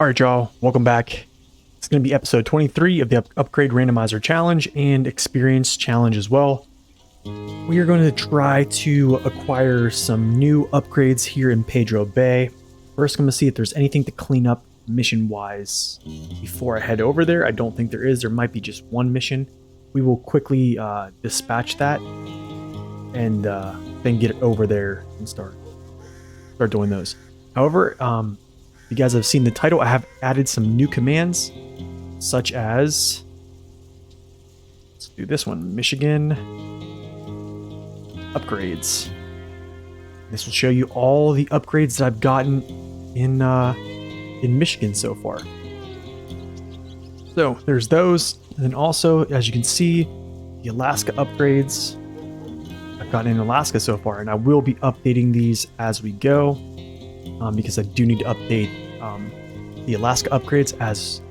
All right, y'all, welcome back. It's going to be episode 23 of the Upgrade Randomizer Challenge and Experience Challenge as well. We are going to try to acquire some new upgrades here in Pedro Bay. First, I'm going to see if there's anything to clean up mission-wise before I head over there. I don't think there is. There might be just one mission. We will quickly dispatch that and then get over there and start doing those. However, you guys have seen the title. I have added some new commands, such as, let's do this one, Michigan upgrades. This will show you all the upgrades that I've gotten in Michigan so far. So there's those, and then also, as you can see, the Alaska upgrades I've gotten in Alaska so far, and I will be updating these as we go. Because I do need to update the Alaska upgrades, as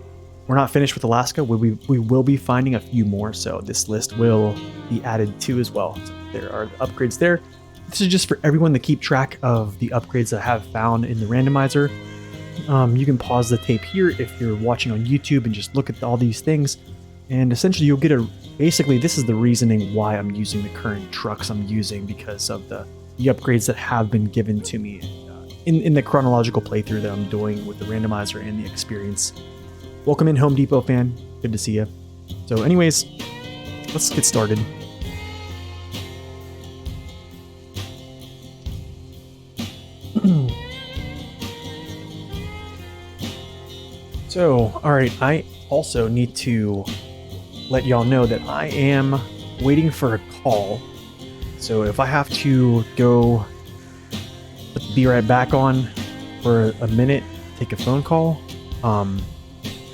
we're not finished with Alaska. We will be finding a few more, so this list will be added to as well. So there are the upgrades there. This is just for everyone to keep track of the upgrades that I have found in the randomizer. You can pause the tape here if you're watching on YouTube and just look at all these things, and essentially you'll get basically this is the reasoning why I'm using the current trucks I'm using, because of the upgrades that have been given to me in the chronological playthrough that I'm doing with the randomizer and the experience. Welcome in, Home Depot fan. Good to see you. So anyways, let's get started. So, alright, I also need to let y'all know that I am waiting for a call. So if I have to go put the Be Right Back on for a minute, take a phone call,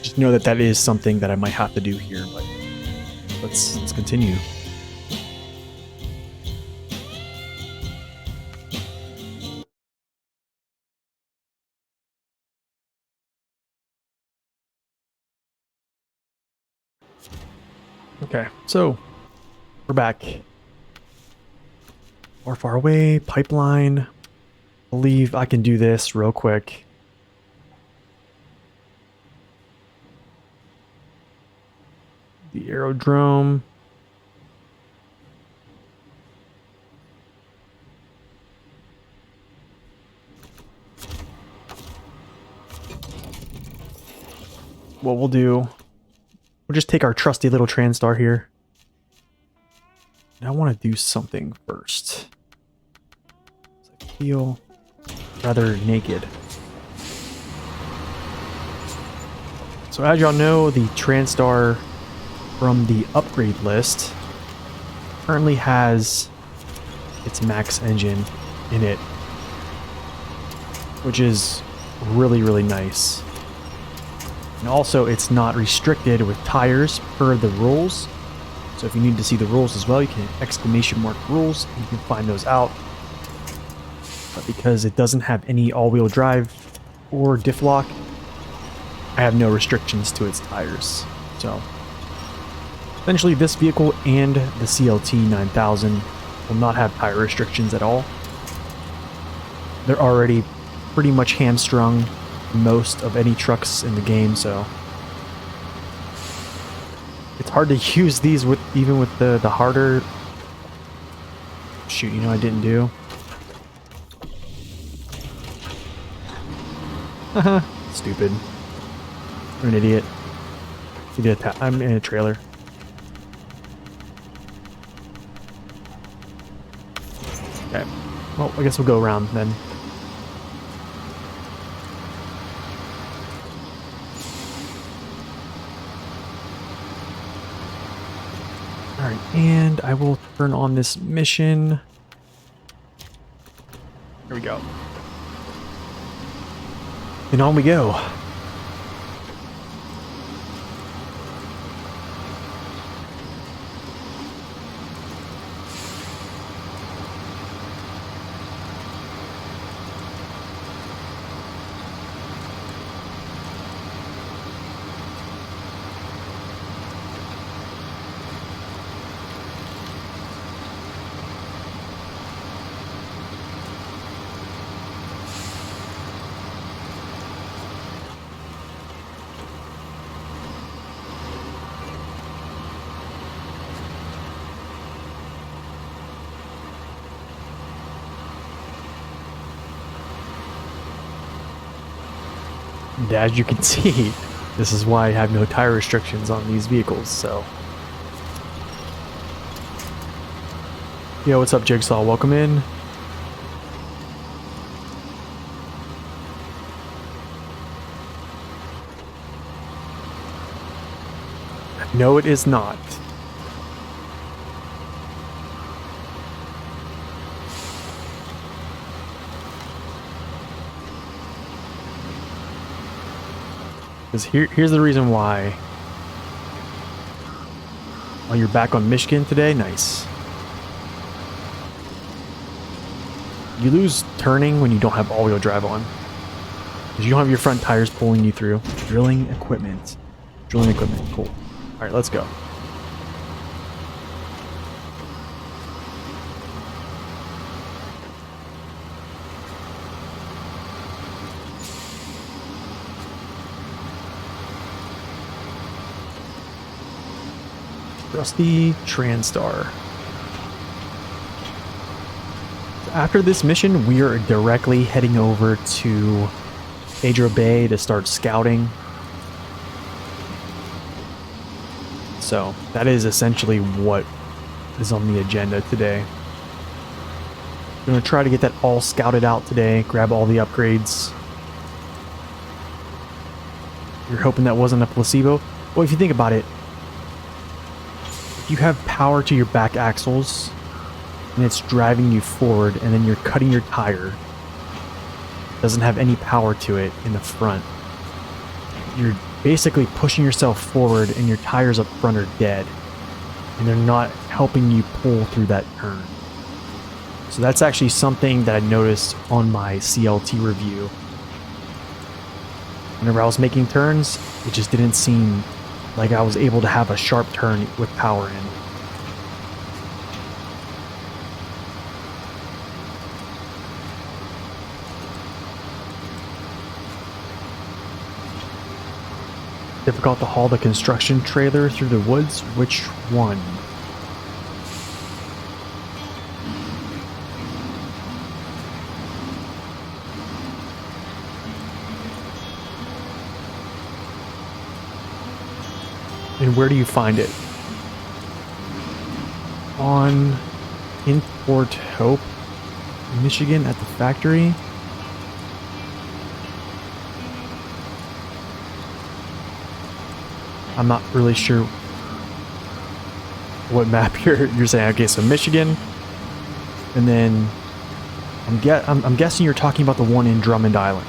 just know that that is something that I might have to do here, but let's continue. Okay, so we're back. Far away, pipeline. Believe I can do this real quick. The aerodrome. What we'll do, we'll just take our trusty little Transtar here. And I want to do something first. I feel rather naked. So as y'all know, the Transtar from the upgrade list currently has its max engine in it, which is really, really nice. And also it's not restricted with tires per the rules. So if you need to see the rules as well, you can ! rules and you can find those out. But because it doesn't have any all-wheel drive or diff lock, I have no restrictions to its tires. So essentially this vehicle and the CLT 9000 will not have tire restrictions at all. They're already pretty much hamstrung most of any trucks in the game, so it's hard to use these with even with the harder. Shoot, you know I didn't do. Stupid. I'm an idiot. I'm in a trailer. Okay. Well, I guess we'll go around then. Alright, and I will turn on this mission. Here we go. And on we go. And as you can see, this is why I have no tire restrictions on these vehicles, so. Yo, what's up, Jigsaw? Welcome in. No, it is not. Because here's the reason why. Oh, you're back on Michigan today? Nice. You lose turning when you don't have all-wheel drive on. Because you don't have your front tires pulling you through. Drilling equipment. Drilling equipment. Cool. Alright, let's go. Rusty Transtar. After this mission, we are directly heading over to Pedro Bay to start scouting. So that is essentially what is on the agenda today. I'm going to try to get that all scouted out today, grab all the upgrades. You're hoping that wasn't a placebo? Well, if you think about it, if you have power to your back axles and it's driving you forward and then you're cutting your tire, it doesn't have any power to it in the front, you're basically pushing yourself forward and your tires up front are dead and they're not helping you pull through that turn. So that's actually something that I noticed on my CLT review. Whenever I was making turns, it just didn't seem like I was able to have a sharp turn with power in. Difficult to haul the construction trailer through the woods? Which one? And where do you find it? In Fort Hope, Michigan, at the factory? I'm not really sure what map you're saying. Okay, so Michigan, and then I'm guessing you're talking about the one in Drummond Island.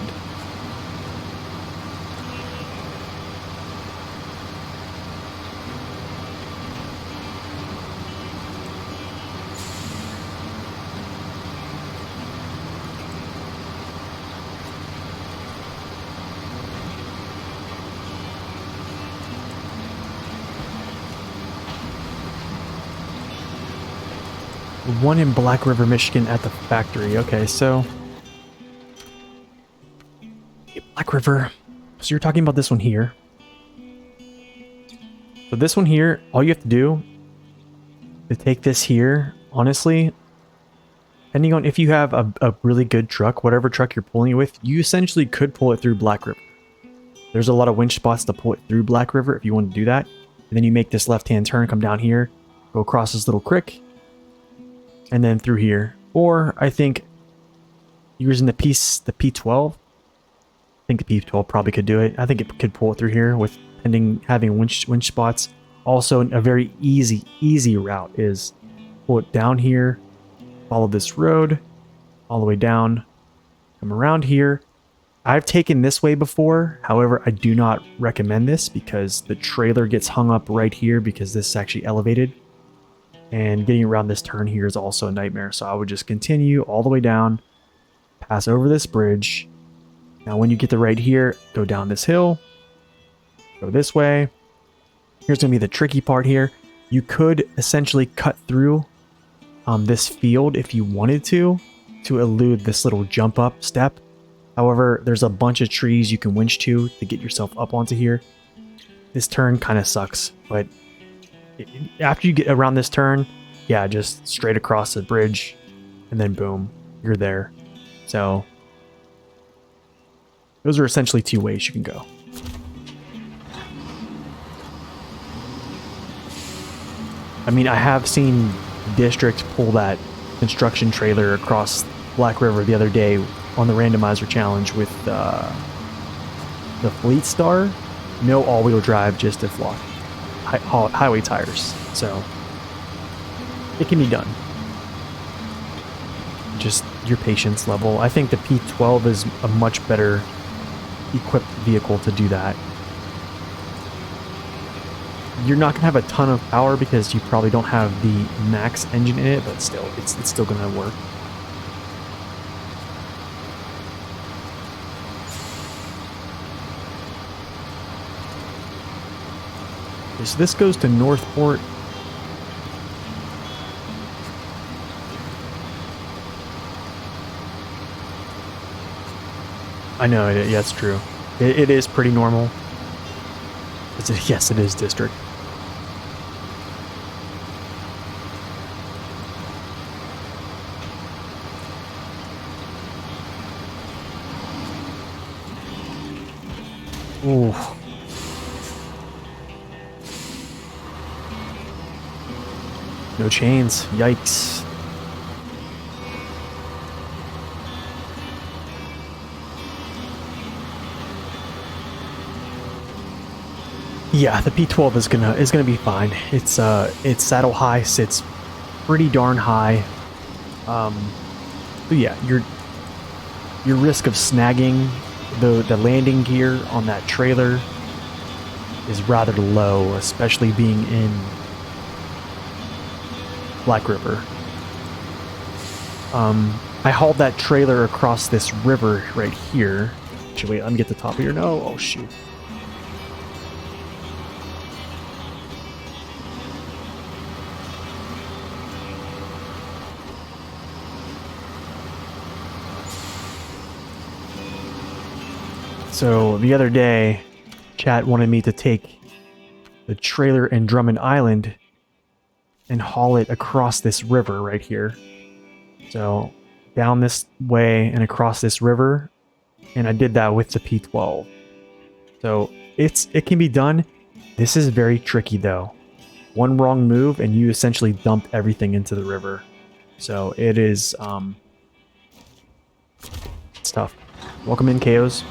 One in Black River, Michigan at the factory. Okay, so Black River. So you're talking about this one here. So this one here, all you have to do to take this here, honestly, depending on if you have a really good truck, whatever truck you're pulling it with, you essentially could pull it through Black River. There's a lot of winch spots to pull it through Black River if you want to do that. And then you make this left-hand turn, come down here, go across this little creek, and then through here. Or I think using the P12. I think the P12 probably could do it. I think it could pull it through here with having winch spots. Also, a very easy route is pull it down here, follow this road all the way down, come around here. I've taken this way before. However, I do not recommend this because the trailer gets hung up right here because this is actually elevated. And getting around this turn here is also a nightmare. So I would just continue all the way down, pass over this bridge. Now when you get to right here, go down this hill, go this way. Here's going to be the tricky part here. You could essentially cut through this field if you wanted to elude this little jump up step. However, there's a bunch of trees you can winch to get yourself up onto here. This turn kind of sucks, but after you get around this turn, yeah, just straight across the bridge, and then boom, you're there. So those are essentially two ways you can go. I mean, I have seen District pull that construction trailer across Black River the other day on the Randomizer challenge with the Fleetstar. No all-wheel drive, just diff lock. Highway tires. So it can be done. Just your patience level. I think the P12 is a much better equipped vehicle to do that. You're not going to have a ton of power because you probably don't have the max engine in it, but still, it's still going to work. Okay, so this goes to Northport. I know, yeah, it's true. It is pretty normal. Yes, it is District. Ooh. No chains. Yikes. Yeah, the P12 is gonna be fine. It's saddle high, sits pretty darn high. But yeah, your risk of snagging the landing gear on that trailer is rather low, especially being in Black River. I hauled that trailer across this river right here. Actually, wait, let me get the top here. No, oh shoot. So the other day, chat wanted me to take the trailer in Drummond Island and haul it across this river right here. So down this way and across this river, and I did that with the P12. So it can be done. This is very tricky though. One wrong move and you essentially dump everything into the river. So it is it's tough. Welcome in, KOs.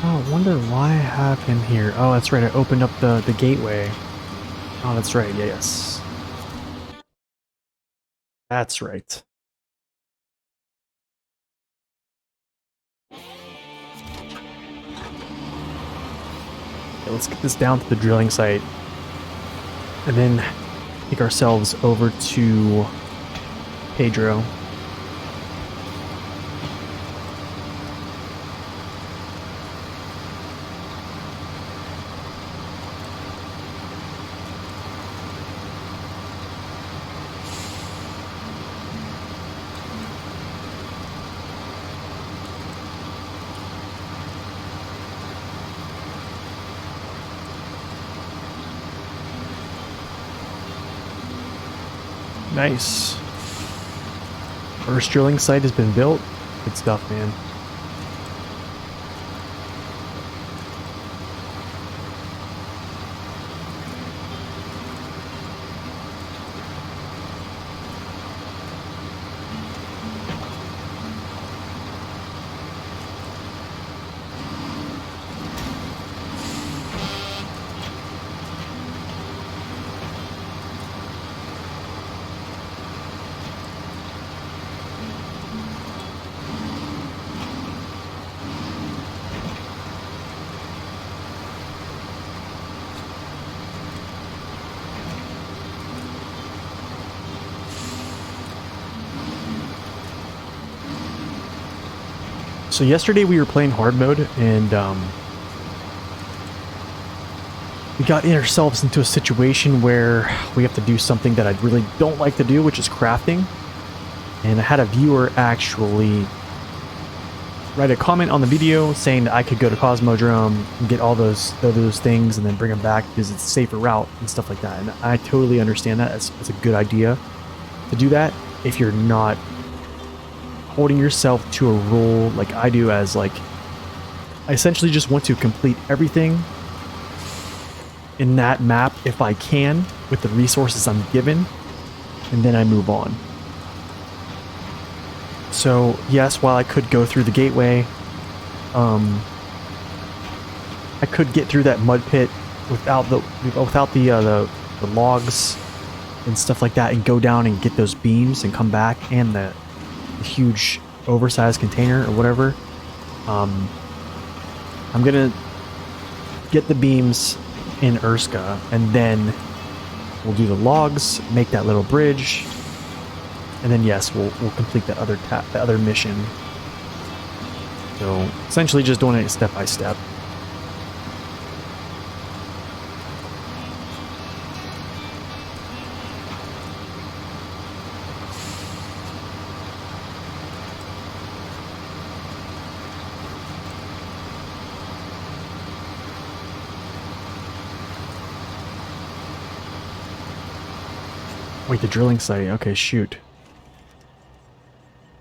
Oh, I wonder why I have him here. Oh, that's right. I opened up the gateway. Oh, that's right. Yeah, yes. That's right. Okay, let's get this down to the drilling site. And then take ourselves over to Pedro. Nice. First drilling site has been built. Good stuff, man. So yesterday we were playing hard mode, and we got ourselves into a situation where we have to do something that I really don't like to do, which is crafting. And I had a viewer actually write a comment on the video saying that I could go to Cosmodrome and get all those things and then bring them back because it's a safer route and stuff like that. And I totally understand that. It's a good idea to do that if you're not holding yourself to a rule like I do, as like I essentially just want to complete everything in that map if I can with the resources I'm given, and then I move on. So yes, while I could go through the gateway, I could get through that mud pit without the logs and stuff like that, and go down and get those beams and come back, and the huge oversized container or whatever. I'm gonna get the beams in Urska, and then we'll do the logs, make that little bridge, and then yes, we'll complete that other mission. So essentially just doing it step by step. Wait, the drilling site. Okay, shoot.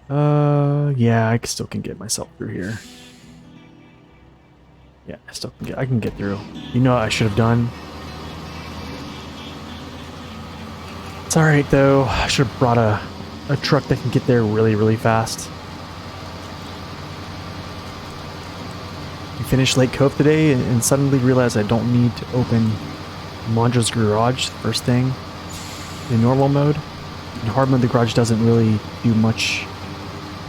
Yeah, I still can get myself through here. Yeah, I can get through. You know what I should have done? It's alright though. I should have brought a truck that can get there really, really fast. You finished Lake Cove today and suddenly realized I don't need to open Mondra's garage first thing. In normal mode. In hard mode, the garage doesn't really do much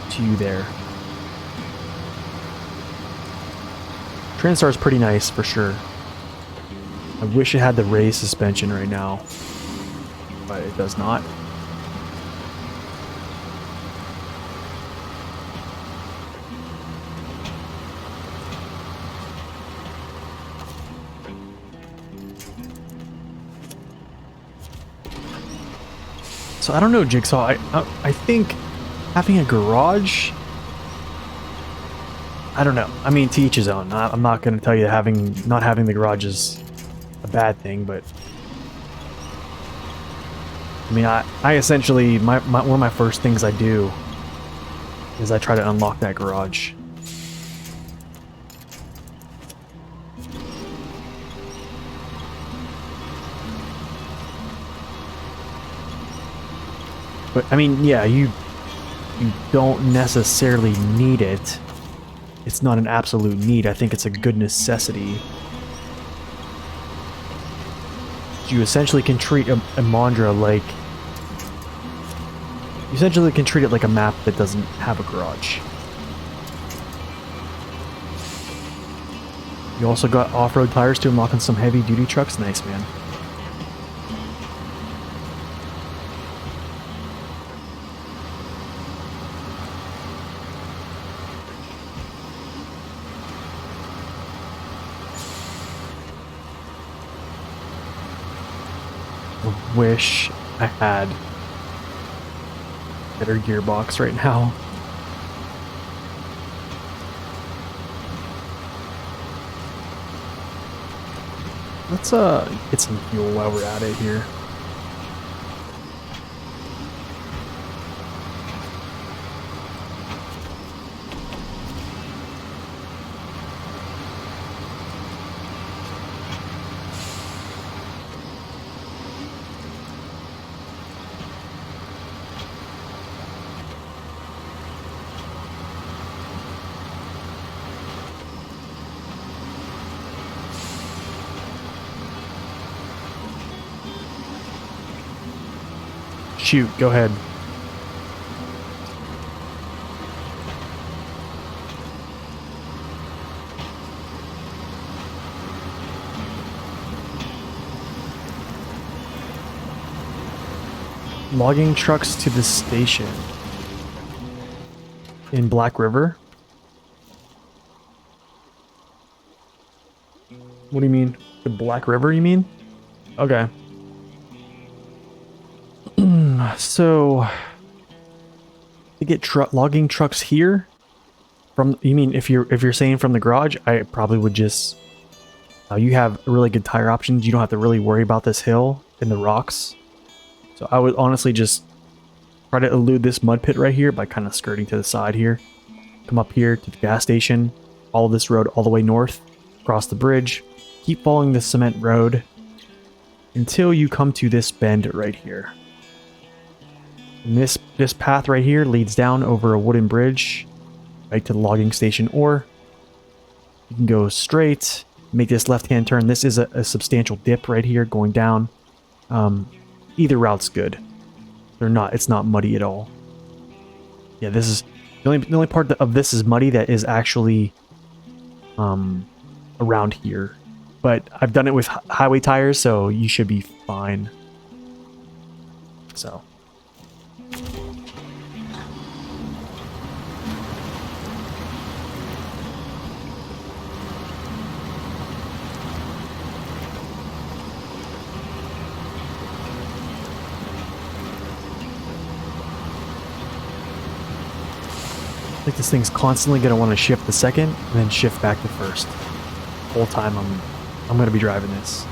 to you there. Transtar is pretty nice for sure. I wish it had the raised suspension right now, but it does not. So I don't know, Jigsaw. I think having a garage, I don't know. I mean, to each his own. I'm not going to tell you not having the garage is a bad thing, but I mean, I essentially one of my first things I do is I try to unlock that garage. But I mean, yeah, you don't necessarily need it. It's not an absolute need. I think it's a good necessity. You essentially can treat a Mondra like... You essentially can treat it like a map that doesn't have a garage. You also got off-road tires to unlock on some heavy-duty trucks. Nice, man. I wish I had a better gearbox right now. Let's get some fuel while we're at it here. Shoot, go ahead. Logging trucks to the station in Black River. What do you mean? The Black River, you mean? Okay. So to get logging trucks here from, you mean if you're saying from the garage, I probably would just you have really good tire options. You don't have to really worry about this hill and the rocks. So I would honestly just try to elude this mud pit right here by kind of skirting to the side here. Come up here to the gas station, follow this road all the way north, cross the bridge, keep following the cement road until you come to this bend right here. And this path right here leads down over a wooden bridge right to the logging station, or you can go straight, make this left-hand turn. This is a substantial dip right here going down. Either route's good. It's not muddy at all. Yeah, this is the only part of this is muddy that is actually around here. But I've done it with highway tires, so you should be fine. So. I think this thing's constantly going to want to shift the second and then shift back to first. The whole time I'm going to be driving this.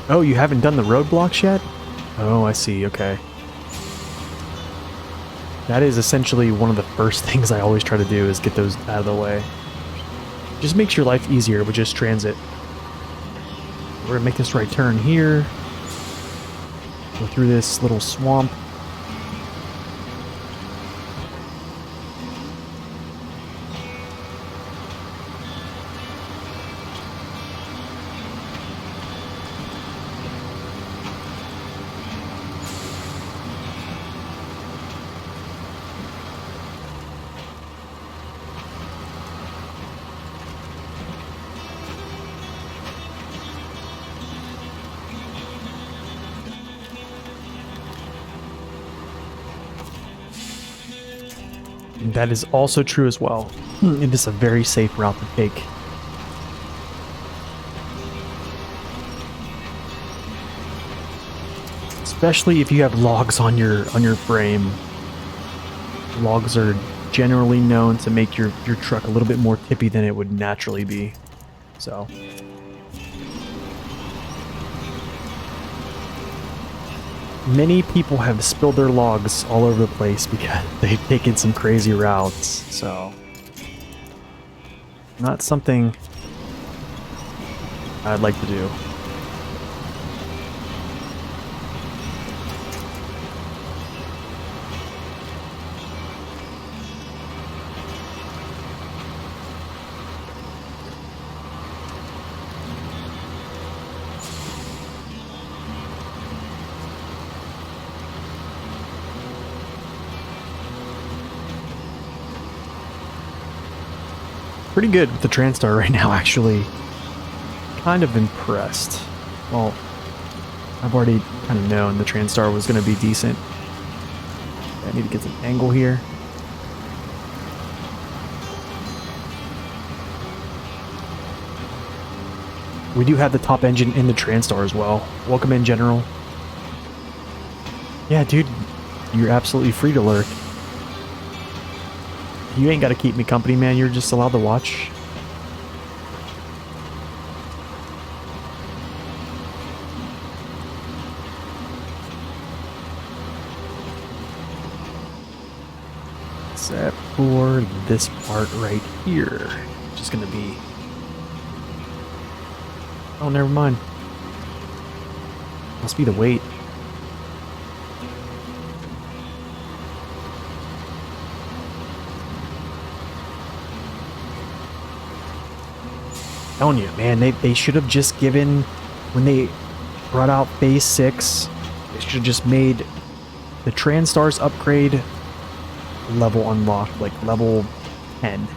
Oh, you haven't done the roadblocks yet? Oh, I see. Okay. That is essentially one of the first things I always try to do is get those out of the way. Just makes your life easier with just transit. We're gonna make this right turn here. Go through this little swamp. And that is also true as well. It is a very safe route to take. Especially if you have logs on your frame. Logs are generally known to make your truck a little bit more tippy than it would naturally be. So many people have spilled their logs all over the place because they've taken some crazy routes, so not something I'd like to do. pretty good with the Transtar right now, actually. Kind of impressed. Well, I've already kind of known the Transtar was going to be decent. I need to get some angle here. We do have the top engine in the Transtar as well. Welcome in, General. Yeah, dude, you're absolutely free to lurk. You ain't got to keep me company, man. You're just allowed to watch. Except for this part right here, which is going to be... Oh, never mind. Must be the weight. Telling you, man, they should have just given, when they brought out Phase 6, they should have just made the Transtar's upgrade level unlocked, like level 10.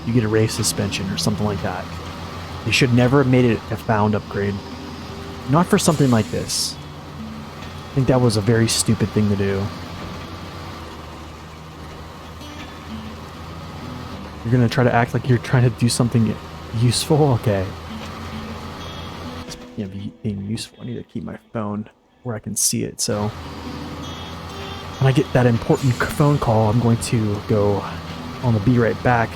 You get a race suspension or something like that. They should never have made it a found upgrade. Not for something like this. I think that was a very stupid thing to do. You're gonna try to act like you're trying to do something useful? Okay. Speaking of being useful, I need to keep my phone where I can see it, so when I get that important phone call, I'm going to go on the be right back.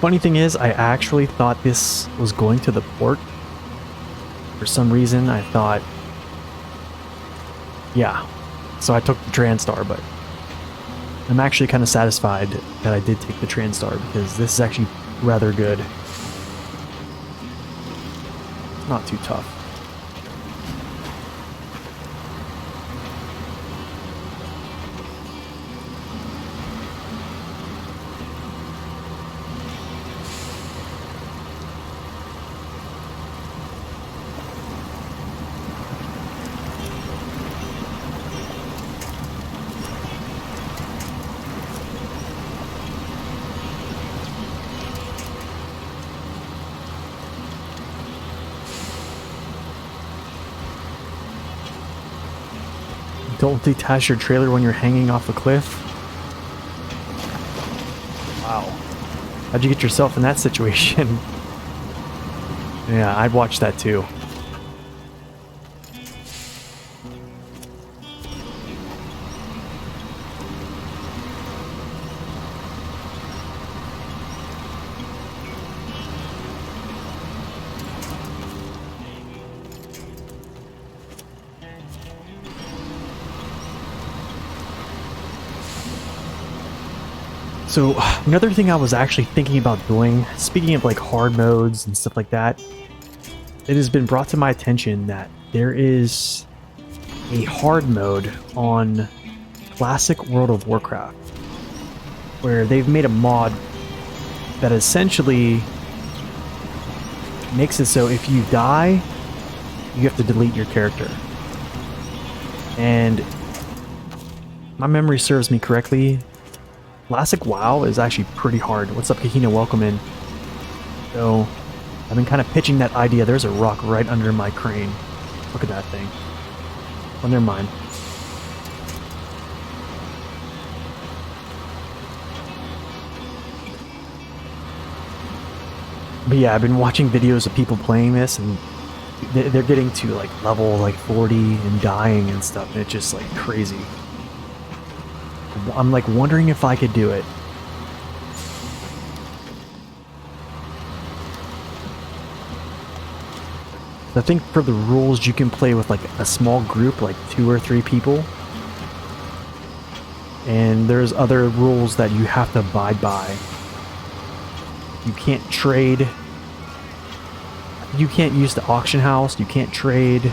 Funny thing is, I actually thought this was going to the port. For some reason, I thought, yeah. So I took the Transtar, but I'm actually kind of satisfied that I did take the Transtar because this is actually rather good. It's not too tough. Don't detach your trailer when you're hanging off a cliff. Wow. How'd you get yourself in that situation? Yeah, I'd watch that too. So another thing I was actually thinking about doing, speaking of like hard modes and stuff like that, it has been brought to my attention that there is a hard mode on classic World of Warcraft where they've made a mod that essentially makes it so if you die, you have to delete your character. And my memory serves me correctly, classic WoW is actually pretty hard. What's up, Kahina? Welcome in. So, I've been kind of pitching that idea. There's a rock right under my crane. Look at that thing. Oh, never mind. But yeah, I've been watching videos of people playing this, and they're getting to like level like 40 and dying and stuff, and it's just like crazy. I'm like wondering if I could do it. I think for the rules you can play with like a small group, like 2 or 3 people. And there's other rules that you have to abide by. You can't trade. You can't use the auction house. You can't trade.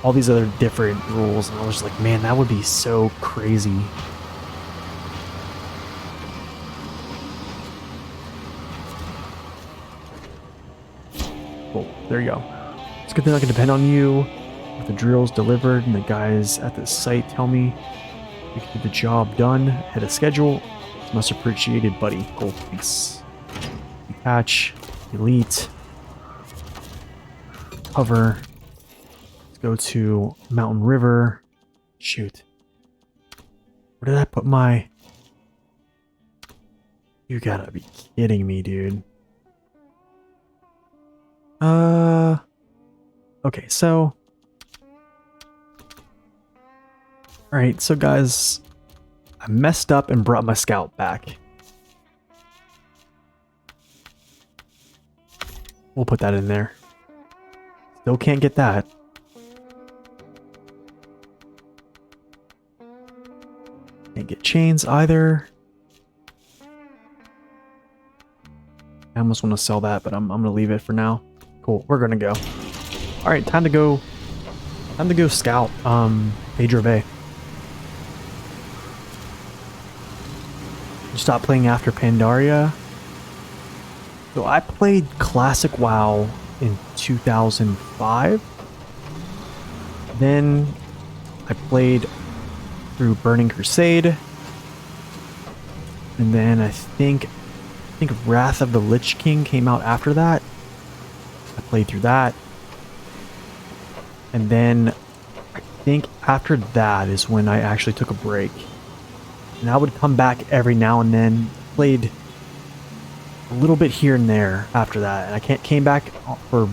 All these other different rules, and I was just like, man, that would be so crazy. There you go. It's a good thing I can depend on you. With the drills delivered and the guys at the site tell me we can get the job done ahead of schedule. It's much appreciated, buddy. Cool, thanks. Detach, delete, cover. Let's go to Mountain River. Shoot. Where did I put my... You gotta be kidding me, dude. Okay, so... Alright, so guys, I messed up and brought my scout back. We'll put that in there. Still can't get that. Can't get chains either. I almost want to sell that, but I'm gonna leave it for now. Cool, we're gonna go. Alright, time to go scout Pedro Bay. Stop playing after Pandaria. So I played Classic WoW in 2005. Then I played through Burning Crusade. And then I think Wrath of the Lich King came out after that. I played through that. And then I think after that is when I actually took a break. And I would come back every now and then, played a little bit here and there after that. And I came back for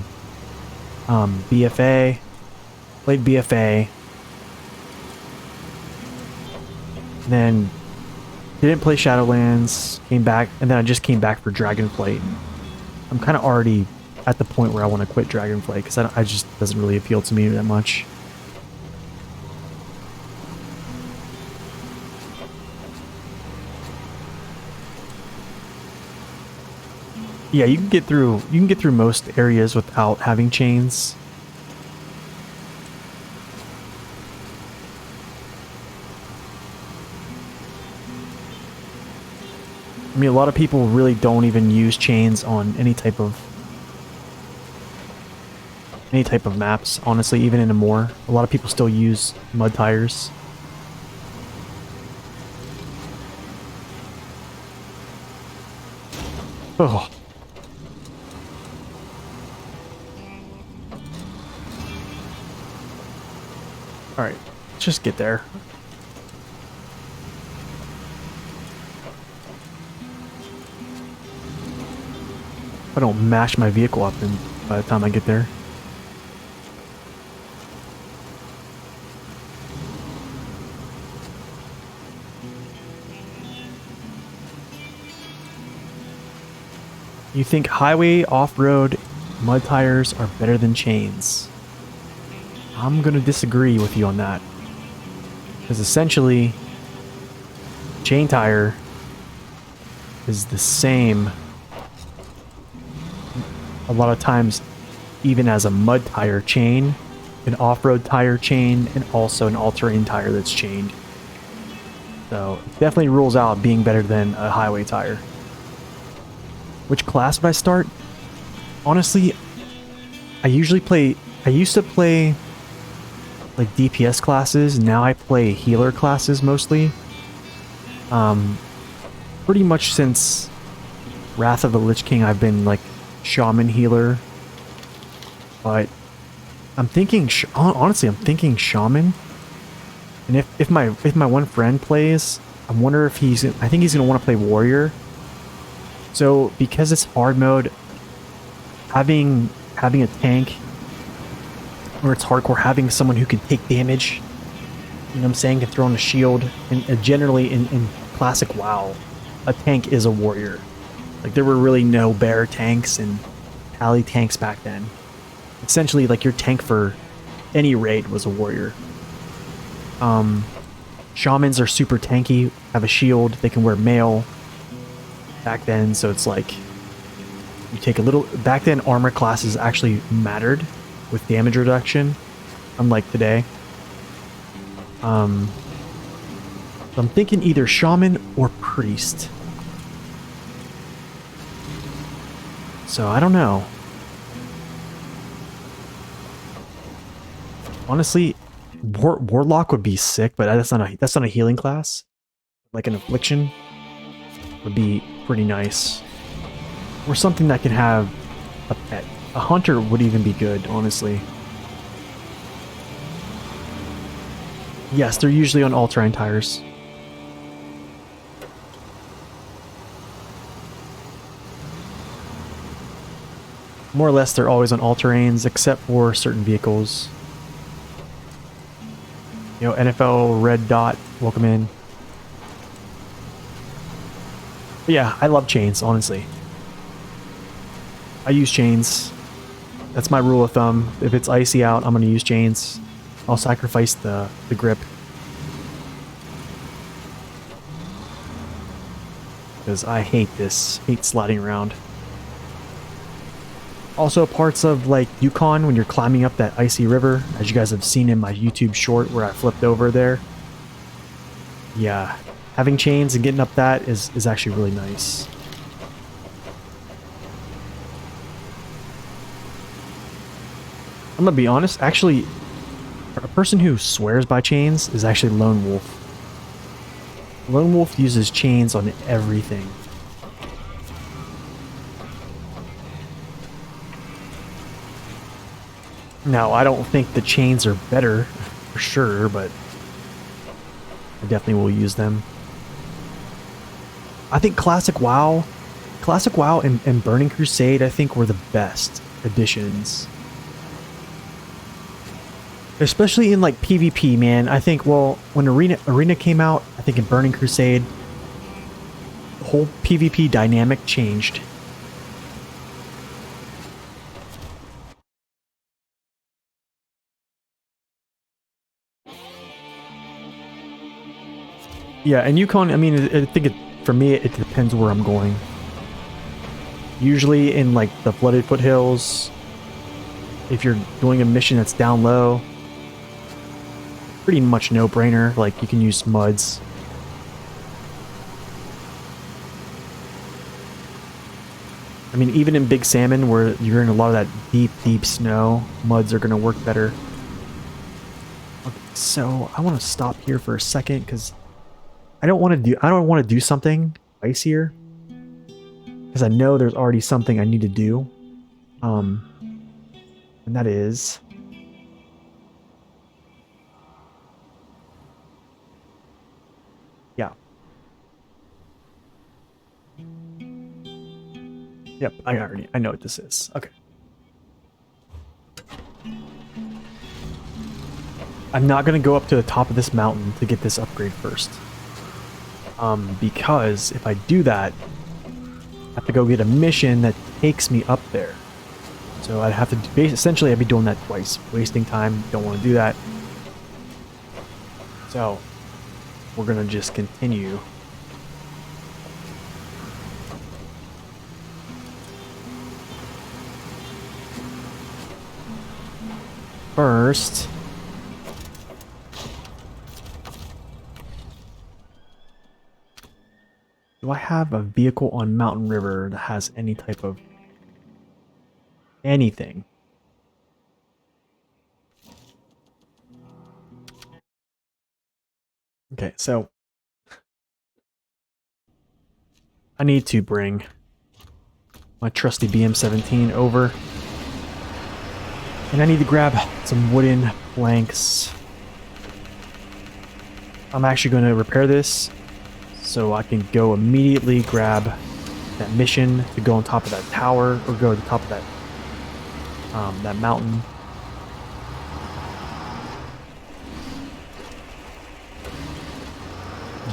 BFA, played BFA, then didn't play Shadowlands, came back, and then I just came back for Dragonflight. I'm kind of already at the point where I want to quit Dragonflight because I just doesn't really appeal to me that much. Yeah, you can get through most areas without having chains. I mean, a lot of people really don't even use chains on any type of maps, honestly, even in a Moor. A lot of people still use mud tires. Oh. Alright, let's just get there. I don't mash my vehicle up and by the time I get there. You think highway, off-road, mud tires are better than chains? I'm gonna disagree with you on that. Because essentially, chain tire is the same a lot of times, even as a mud tire chain, an off-road tire chain, and also an all-terrain tire that's chained. So it definitely rules out being better than a highway tire. Which class would I start? Honestly, I used to play like DPS classes. Now I play healer classes mostly. Pretty much since Wrath of the Lich King, I've been like shaman healer. But I'm thinking, honestly, I'm thinking shaman. And if my one friend plays, I wonder if I think he's gonna want to play warrior. So because it's hard mode, having a tank, or it's hardcore, having someone who can take damage, you know what I'm saying, can throw on a shield, and generally in classic WoW, a tank is a warrior. Like there were really no bear tanks and pally tanks back then. Essentially, like your tank for any raid was a warrior. Shamans are super tanky, have a shield, they can wear mail back then, so it's like you take a little. Back then armor classes actually mattered with damage reduction, unlike today. So I'm thinking either shaman or priest. So I don't know. Honestly, Warlock would be sick, but that's not a healing class. Like an Affliction would be pretty nice. Or something that can have a pet. A Hunter would even be good, honestly. Yes, they're usually on Allterrain tires. More or less, they're always on all-terrains, except for certain vehicles. You know, NFL Red Dot, welcome in. But yeah, I love chains, honestly. I use chains. That's my rule of thumb. If it's icy out, I'm going to use chains. I'll sacrifice the grip. Because I hate sliding around. Also, parts of like Yukon when you're climbing up that icy river, as you guys have seen in my YouTube short where I flipped over there. Yeah, having chains and getting up that is actually really nice. I'm gonna be honest, actually, a person who swears by chains is actually Lone Wolf. Lone Wolf uses chains on everything. Now, I don't think the chains are better, for sure, but I definitely will use them. I think Classic WoW and Burning Crusade, I think, were the best additions. Especially in, like, PvP, man. I think, well, when Arena came out, I think in Burning Crusade, the whole PvP dynamic changed. Yeah, and Yukon, I mean, I think for me, it depends where I'm going. Usually in, like, the Flooded Foothills, if you're doing a mission that's down low, pretty much no-brainer. Like, you can use muds. I mean, even in Big Salmon, where you're in a lot of that deep snow, muds are going to work better. Okay, so I want to stop here for a second, because I don't want to do something spicier, because I know there's already something I need to do. And that is yeah. Yep, I know what this is. Okay. I'm not going to go up to the top of this mountain to get this upgrade first. Because if I do that, I have to go get a mission that takes me up there. So I'd have to essentially I'd be doing that twice, wasting time. Don't want to do that. So we're gonna just continue. First, do I have a vehicle on Mountain River that has any type of anything? Okay, so I need to bring my trusty BM17 over. And I need to grab some wooden planks. I'm actually going to repair this so I can go immediately grab that mission to go on top of that tower, or go to the top of that mountain.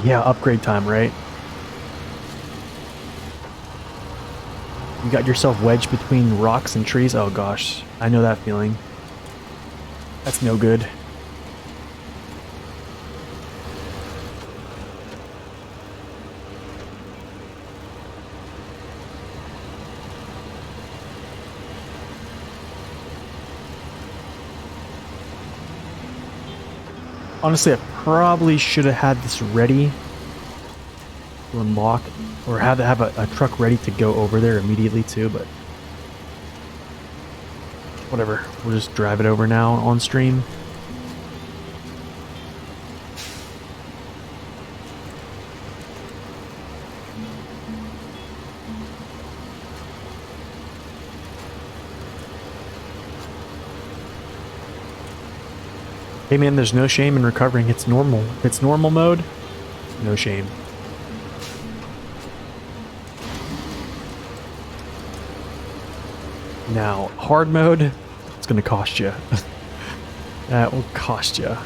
Yeah, upgrade time, right? You got yourself wedged between rocks and trees? Oh gosh, I know that feeling. That's no good. Honestly, I probably should have had this ready to unlock, or had to have a truck ready to go over there immediately too, but whatever. We'll just drive it over now on stream. Hey man, there's no shame in recovering. It's normal. If it's normal mode, no shame. Now, hard mode, it's going to cost you. That will cost you.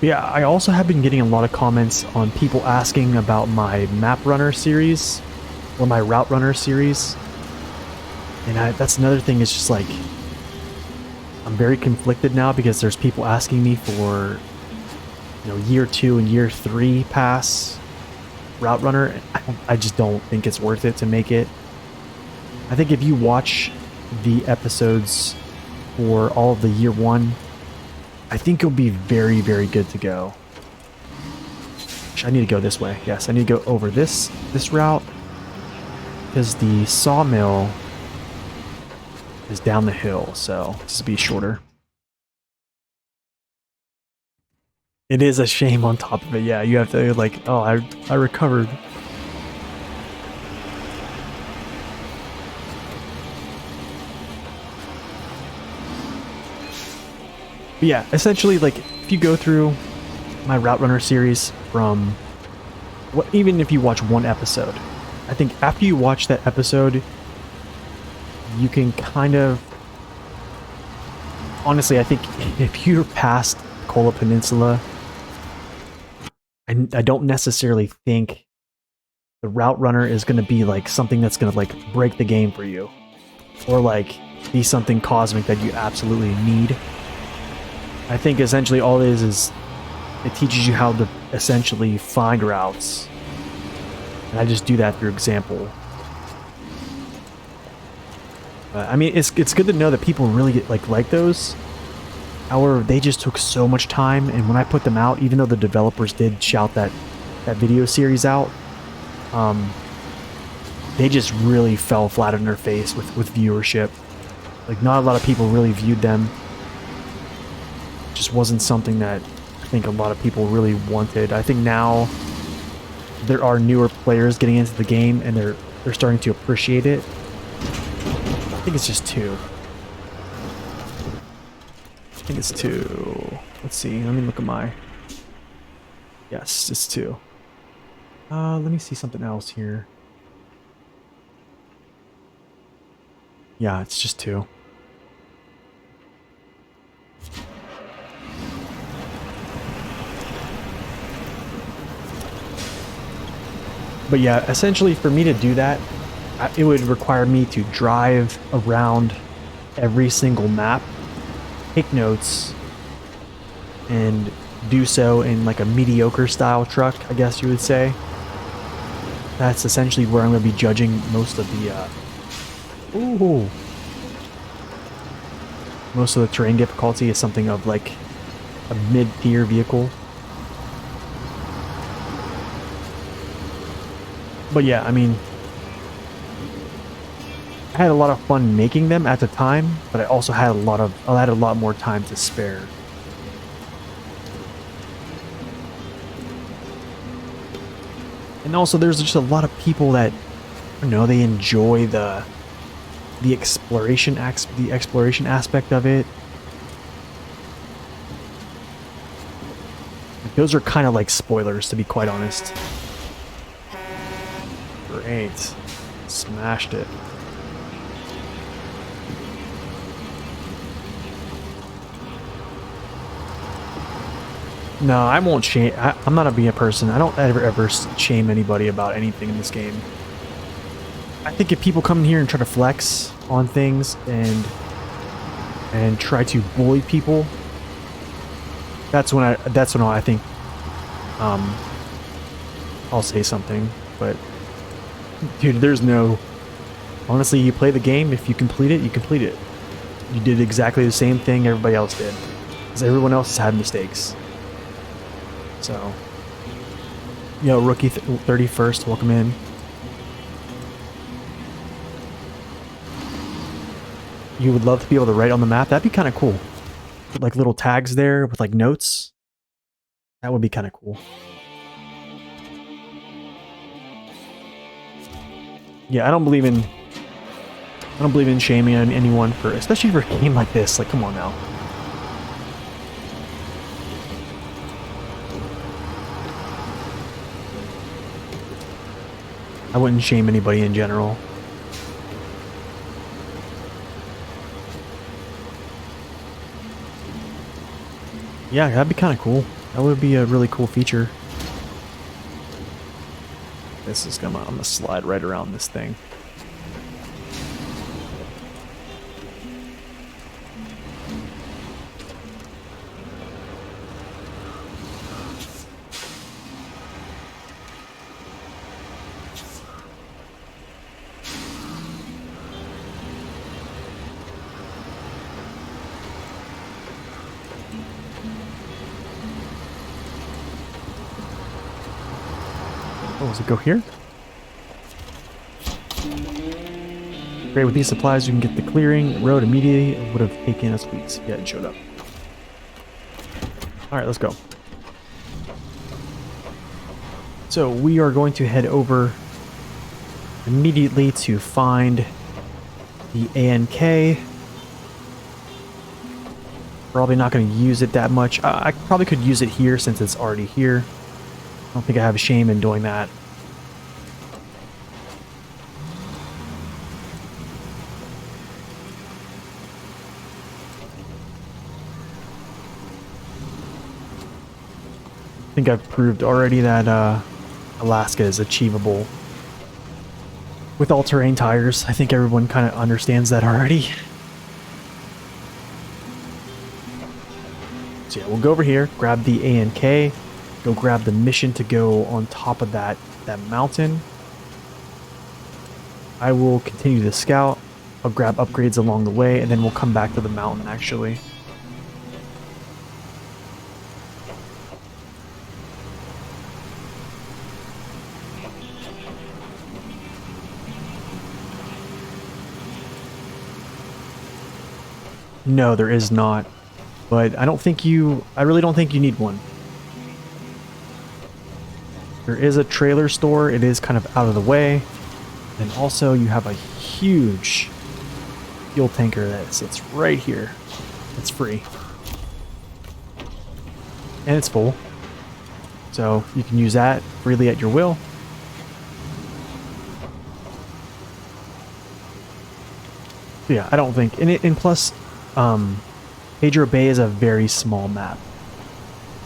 Yeah, I also have been getting a lot of comments on people asking about my map runner series or my route runner series. And that's another thing, is just like, I'm very conflicted now because there's people asking me for, you know, year 2 and year 3 pass route runner. I just don't think it's worth it to make it. I think if you watch the episodes for all of the year 1, I think you'll be very, very good to go. I need to go this way. Yes, I need to go over this route because the sawmill is down the hill, so this will be shorter. It is a shame on top of it. Yeah, you have to like, oh, I recovered. But yeah, essentially, like, if you go through my route runner series from even if you watch one episode, I think after you watch that episode, you can kind of, honestly, I think if you're past Kolob Peninsula, I don't necessarily think the route runner is going to be like something that's going to like break the game for you, or like be something cosmic that you absolutely need. I think essentially all it is it teaches you how to essentially find routes. And I just do that through example. I mean, it's good to know that people really get like those. However, they just took so much time, and when I put them out, even though the developers did shout that video series out, they just really fell flat on their face with viewership. Like, not a lot of people really viewed them. Just wasn't something that I think a lot of people really wanted. I think now there are newer players getting into the game, and they're starting to appreciate it. I think it's just 2. I think it's 2. Let's see. Let me look at my... Yes, it's 2. Let me see something else here. Yeah, it's just 2. But yeah, essentially for me to do that, it would require me to drive around every single map, take notes, and do so in like a mediocre style truck, I guess you would say. That's essentially where I'm going to be judging most of the most of the terrain difficulty is something of like a mid-tier vehicle. But yeah, I mean, I had a lot of fun making them at the time, but I also had a lot more time to spare. And also, there's just a lot of people that, you know, they enjoy the exploration aspect of it. Those are kind of like spoilers, to be quite honest. Great. Smashed it. No, I won't shame. I'm not a person. I don't ever shame anybody about anything in this game. I think if people come in here and try to flex on things and try to bully people, that's when I think I'll say something. But dude, there's no... Honestly, you play the game, if you complete it, you complete it. You did exactly the same thing everybody else did. Because everyone else has had mistakes. So, yo, rookie 31st, welcome in. You would love to be able to write on the map. That'd be kind of cool. Put like little tags there with like notes. That would be kind of cool. Yeah, I don't believe in shaming anyone for, especially for a game like this. Like, come on now. I wouldn't shame anybody in general. Yeah, that'd be kind of cool. That would be a really cool feature. This is I'm gonna slide right around this thing. Oh, does it go here? Great, with these supplies, you can get the clearing road immediately. It would have taken us weeks. Yeah, it showed up. Alright, let's go. So we are going to head over immediately to find the ANK. Probably not going to use it that much. I probably could use it here since it's already here. I don't think I have a shame in doing that. I think I've proved already that Alaska is achievable with all-terrain tires. I think everyone kind of understands that already. So yeah, we'll go over here, grab the ANK, go grab the mission to go on top of that mountain. I will continue to scout. I'll grab upgrades along the way, and then we'll come back to the mountain, actually. No, there is not. But I really don't think you need one. There is a trailer store. It is kind of out of the way. And also you have a huge fuel tanker that sits right here. It's free. And it's full. So you can use that freely at your will. Yeah, I don't think, and plus, Pedro Bay is a very small map.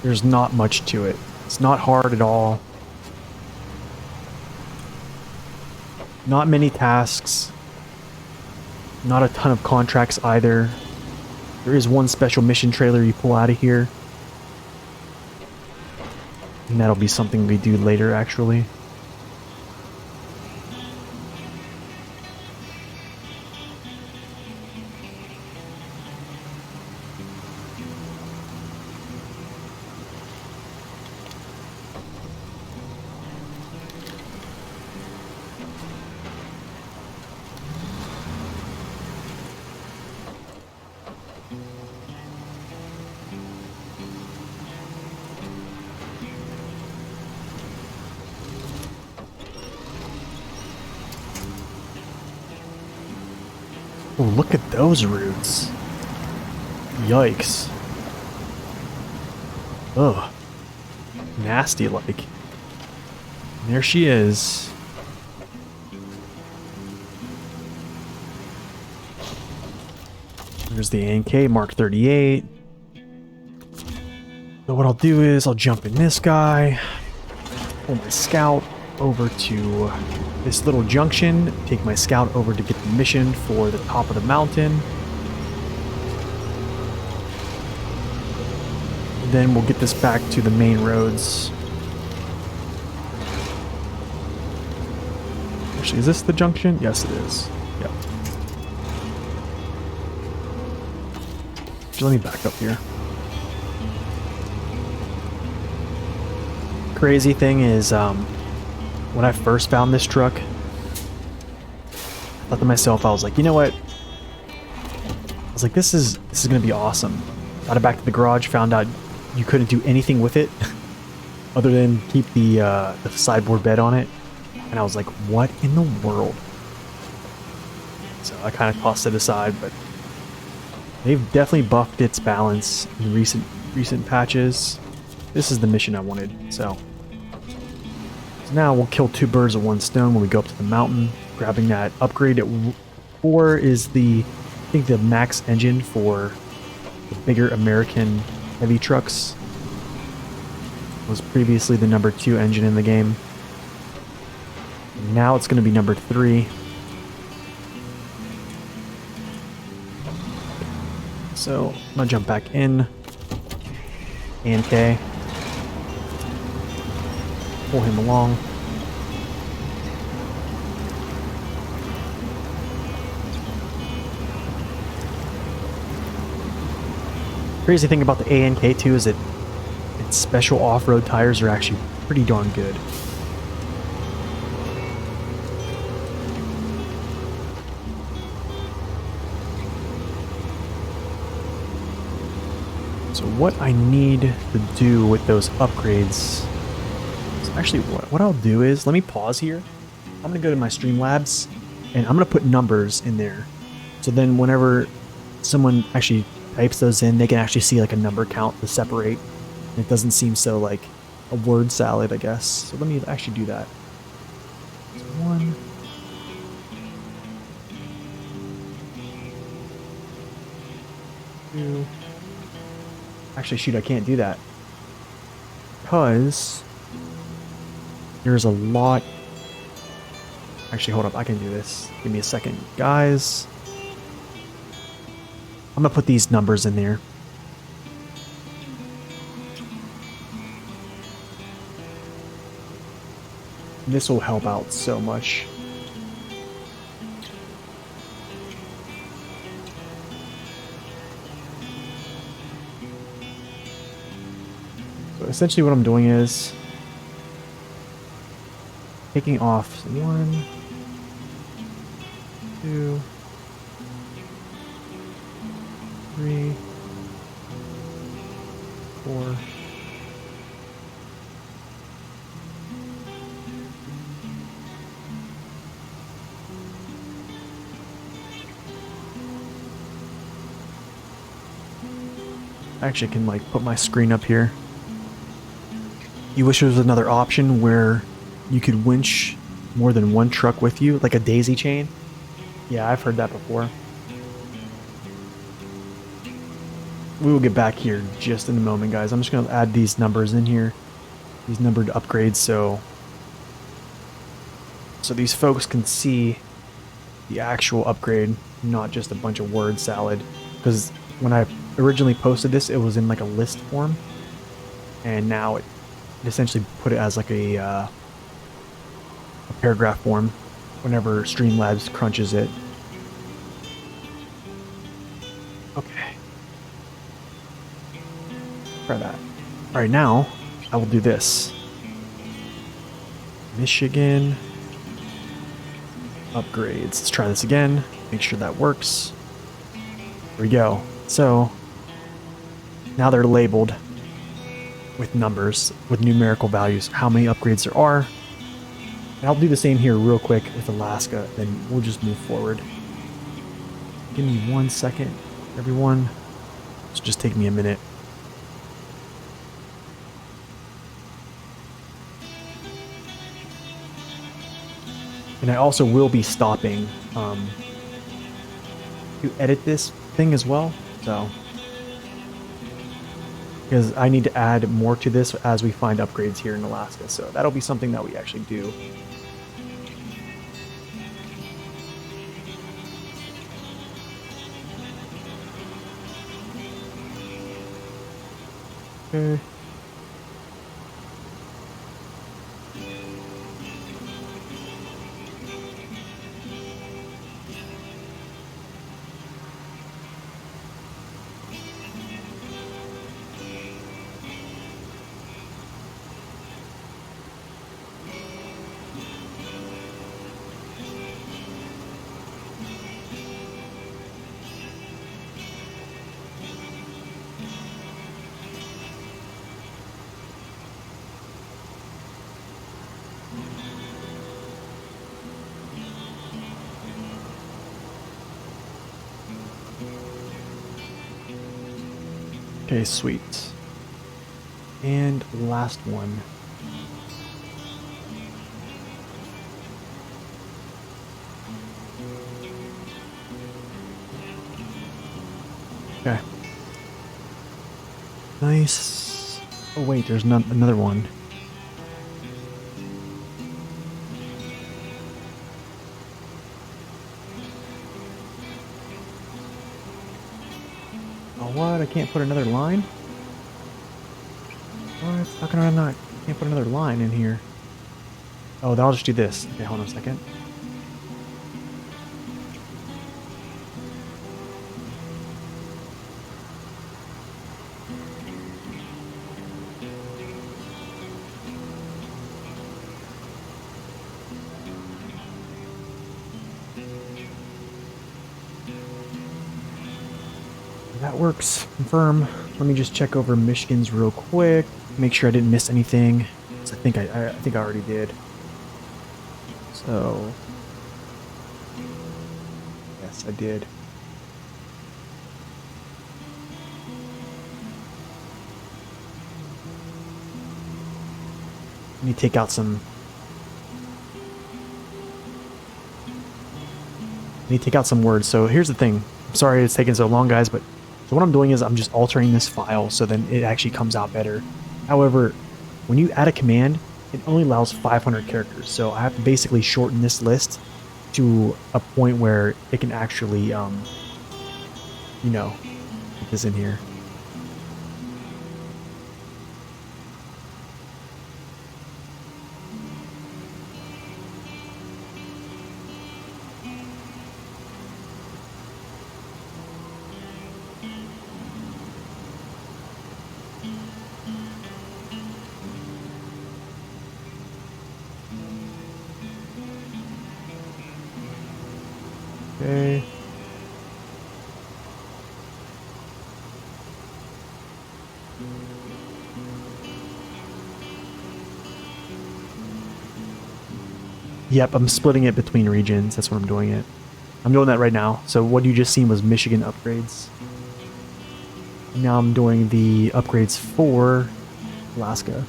There's not much to it. It's not hard at all. Not many tasks. Not a ton of contracts either. There is one special mission trailer you pull out of here. And that'll be something we do later, actually. Oh, look at those roots. Yikes. Ugh. Nasty like. There she is. There's the ANK Mark 38. So what I'll do is I'll jump in this guy, pull my scout over to this little junction, take my scout over to get the mission for the top of the mountain. Then we'll get this back to the main roads. Actually, is this the junction? Yes, it is. Yep. Let me back up here. Crazy thing is, when I first found this truck, I thought to myself, I was like, you know what? I was like, this is gonna be awesome. Got it back to the garage, found out you couldn't do anything with it other than keep the sideboard bed on it, and I was like, what in the world? So I kind of tossed it aside, but they've definitely buffed its balance in recent patches. This is the mission I wanted, so now we'll kill 2 birds with 1 stone when we go up to the mountain, grabbing that upgrade. At 4 is I think the max engine for the bigger American heavy trucks. It was previously the number 2 engine in the game. Now it's going to be number 3. So I'm going to jump back in. And K. Pull him along. Crazy thing about the ANK too is that its special off-road tires are actually pretty darn good. So what I need to do with those upgrades is actually what I'll do is, let me pause here. I'm going to go to my Streamlabs and I'm going to put numbers in there. So then whenever someone actually types those in, they can actually see like a number count to separate. It doesn't seem so like a word salad, I guess. So let me actually do that. So 1, 2. Actually, shoot, I can't do that because there's a lot. Actually, hold up, I can do this. Give me a second, guys. I'm gonna put these numbers in there. This will help out so much. So essentially what I'm doing is taking off 1, 2, 3, 4. I actually can like put my screen up here. You wish there was another option where you could winch more than 1 truck with you, like a daisy chain? Yeah, I've heard that before. We will get back here just in a moment, guys. I'm just going to add these numbers in here, these numbered upgrades, so these folks can see the actual upgrade, not just a bunch of word salad. Because when I originally posted this, it was in like a list form, and now it essentially put it as like a paragraph form whenever Streamlabs crunches it. Okay. Try that. Alright, now I will do this. Michigan upgrades. Let's try this again. Make sure that works. There we go. So now they're labeled with numbers, with numerical values, how many upgrades there are. And I'll do the same here real quick with Alaska, then we'll just move forward. Give me 1 second, everyone. It's just take me a minute. And I also will be stopping to edit this thing as well, so because I need to add more to this as we find upgrades here in Alaska, so that'll be something that we actually do. Okay. Okay, sweet. And last one. Okay. Nice. Oh wait, there's another one. Oh what? I can't put another line? What? How can I not? Can't put another line in here. Oh, then I'll just do this. Okay, hold on a second. That works. Confirm. Let me just check over Michigan's real quick. Make sure I didn't miss anything. I think I think I already did. So yes, I did. Let me take out some. Let me take out some words. So here's the thing. I'm sorry it's taking so long, guys, but so what I'm doing is I'm just altering this file so then it actually comes out better. However, when you add a command, it only allows 500 characters. So I have to basically shorten this list to a point where it can actually, you know, put this in here. Okay. Yep, I'm splitting it between regions. That's what I'm doing it. I'm doing that right now. So what you just seen was Michigan upgrades. Now I'm doing the upgrades for Alaska.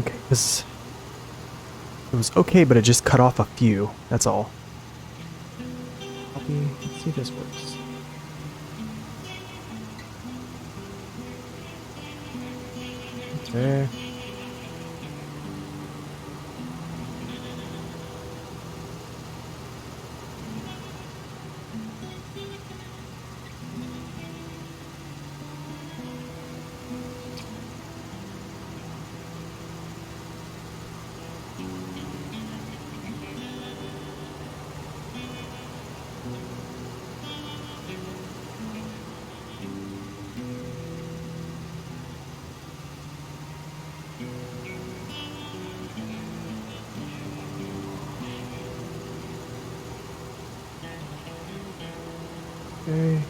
Okay, this it was okay, but it just cut off a few. That's all. Copy. Let's see if this works. Okay. Okay.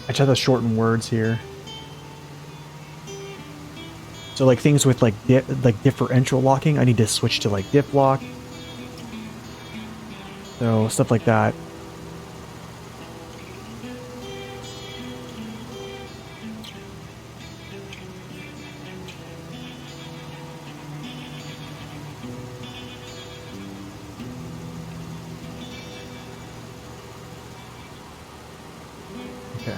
I try to shorten words here. So like things with like differential locking, I need to switch to like diff lock. So stuff like that. Okay.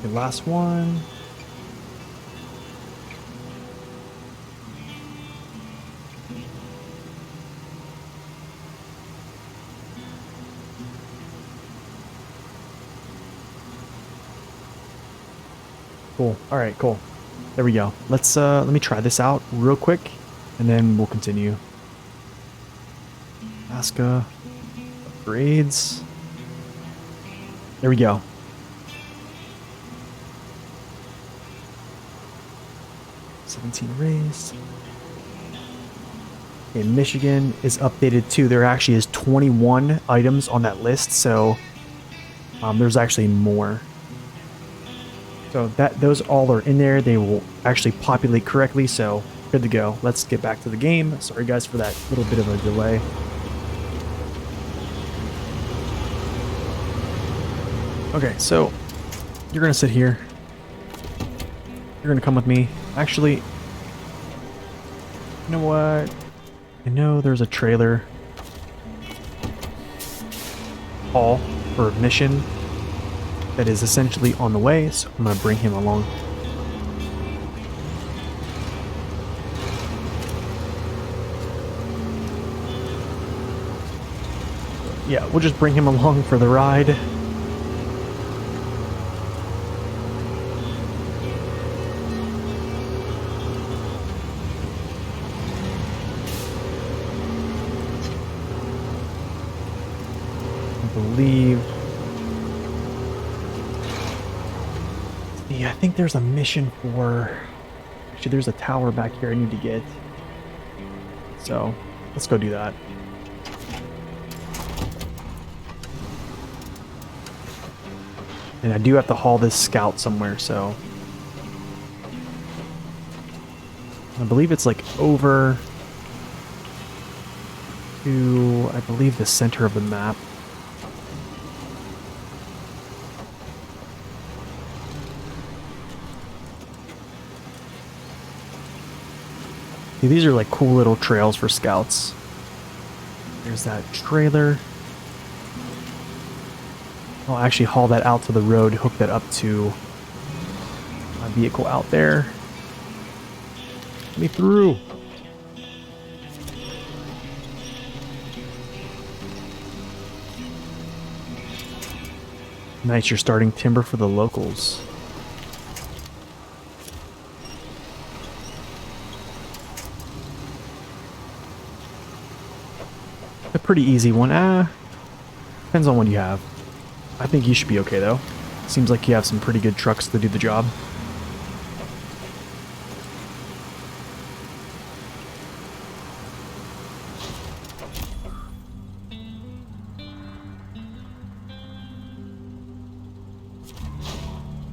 The last one. Cool. All right, cool. There we go. Let's let me try this out real quick and then we'll continue. Alaska upgrades. There we go. Raised. Okay, Michigan is updated too. There actually is 21 items on that list, so there's actually more. So those all are in there. They will actually populate correctly, so good to go. Let's get back to the game. Sorry guys for that little bit of a delay. Okay, so you're gonna sit here. You're gonna come with me. Actually, you know what? I know there's a trailer haul for a mission that is essentially on the way, so I'm gonna bring him along. Yeah, we'll just bring him along for the ride. Yeah, I think there's a mission for... Actually, there's a tower back here I need to get. So, let's go do that. And I do have to haul this scout somewhere, so... I believe it's like over to, I believe, the center of the map. These are like cool little trails for scouts. There's that trailer. I'll actually haul that out to the road, hook that up to my vehicle out there. Let me through. Nice, you're starting timber for the locals. A pretty easy one. Depends on what you have. I think you should be okay though. Seems like you have some pretty good trucks to do the job.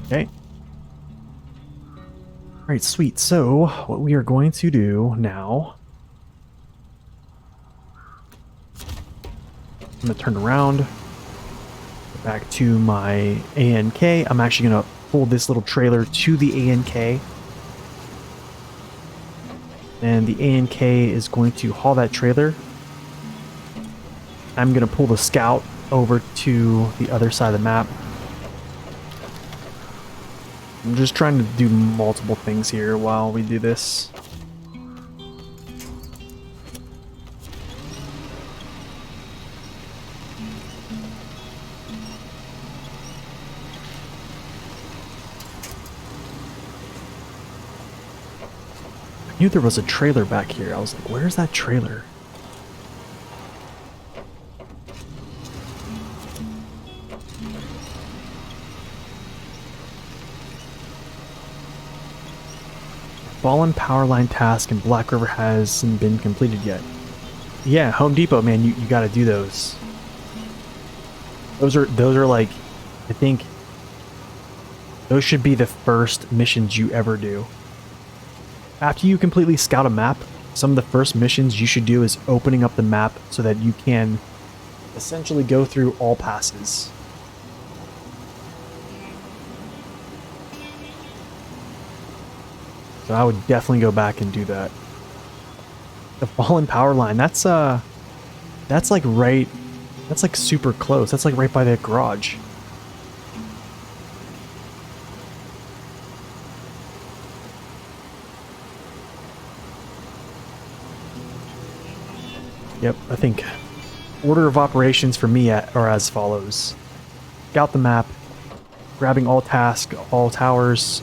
Okay. Alright, sweet. So, what we are going to do now... I'm going to turn around, back to my ANK. I'm actually going to pull this little trailer to the ANK. And the ANK is going to haul that trailer. I'm going to pull the scout over to the other side of the map. I'm just trying to do multiple things here while we do this. I knew there was a trailer back here. I was like, where's that trailer? Fallen power line task in Black River hasn't been completed yet. Yeah, Home Depot, man, you got to do those. Those are like, I think those should be the first missions you ever do. After you completely scout a map, some of the first missions you should do is opening up the map so that you can essentially go through all passes. So I would definitely go back and do that. The fallen power line, that's like right, that's like super close. That's like right by that garage. Yep, I think order of operations for me are as follows. Scout the map, grabbing all tasks, all towers,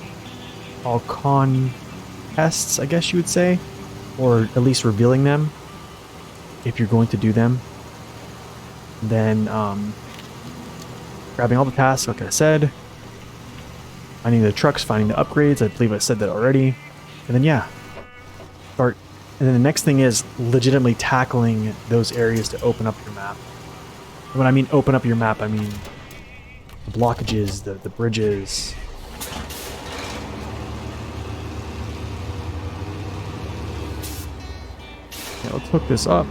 all contests, I guess you would say, or at least revealing them if you're going to do them. Then grabbing all the tasks, like I said, finding the trucks, finding the upgrades, I believe I said that already. And then yeah, start And then the next thing is legitimately tackling those areas to open up your map. And when I mean open up your map, I mean the blockages, the bridges. Yeah, let's hook this up.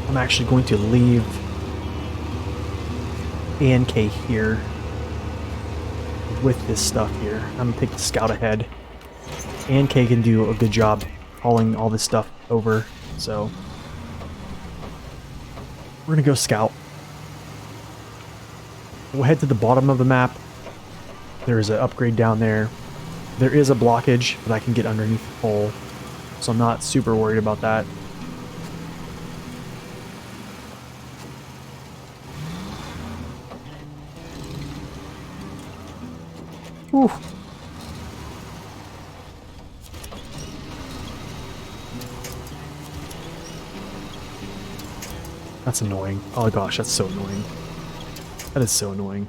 I'm actually going to leave A&K here with this stuff here. I'm gonna take the scout ahead. A&K can do a good job hauling all this stuff over, so we're gonna go scout. We'll head to the bottom of the map. There's an upgrade down there. There is a blockage, but I can get underneath the pole, so I'm not super worried about that. Whew. That's annoying. Oh gosh, that's so annoying. That is so annoying.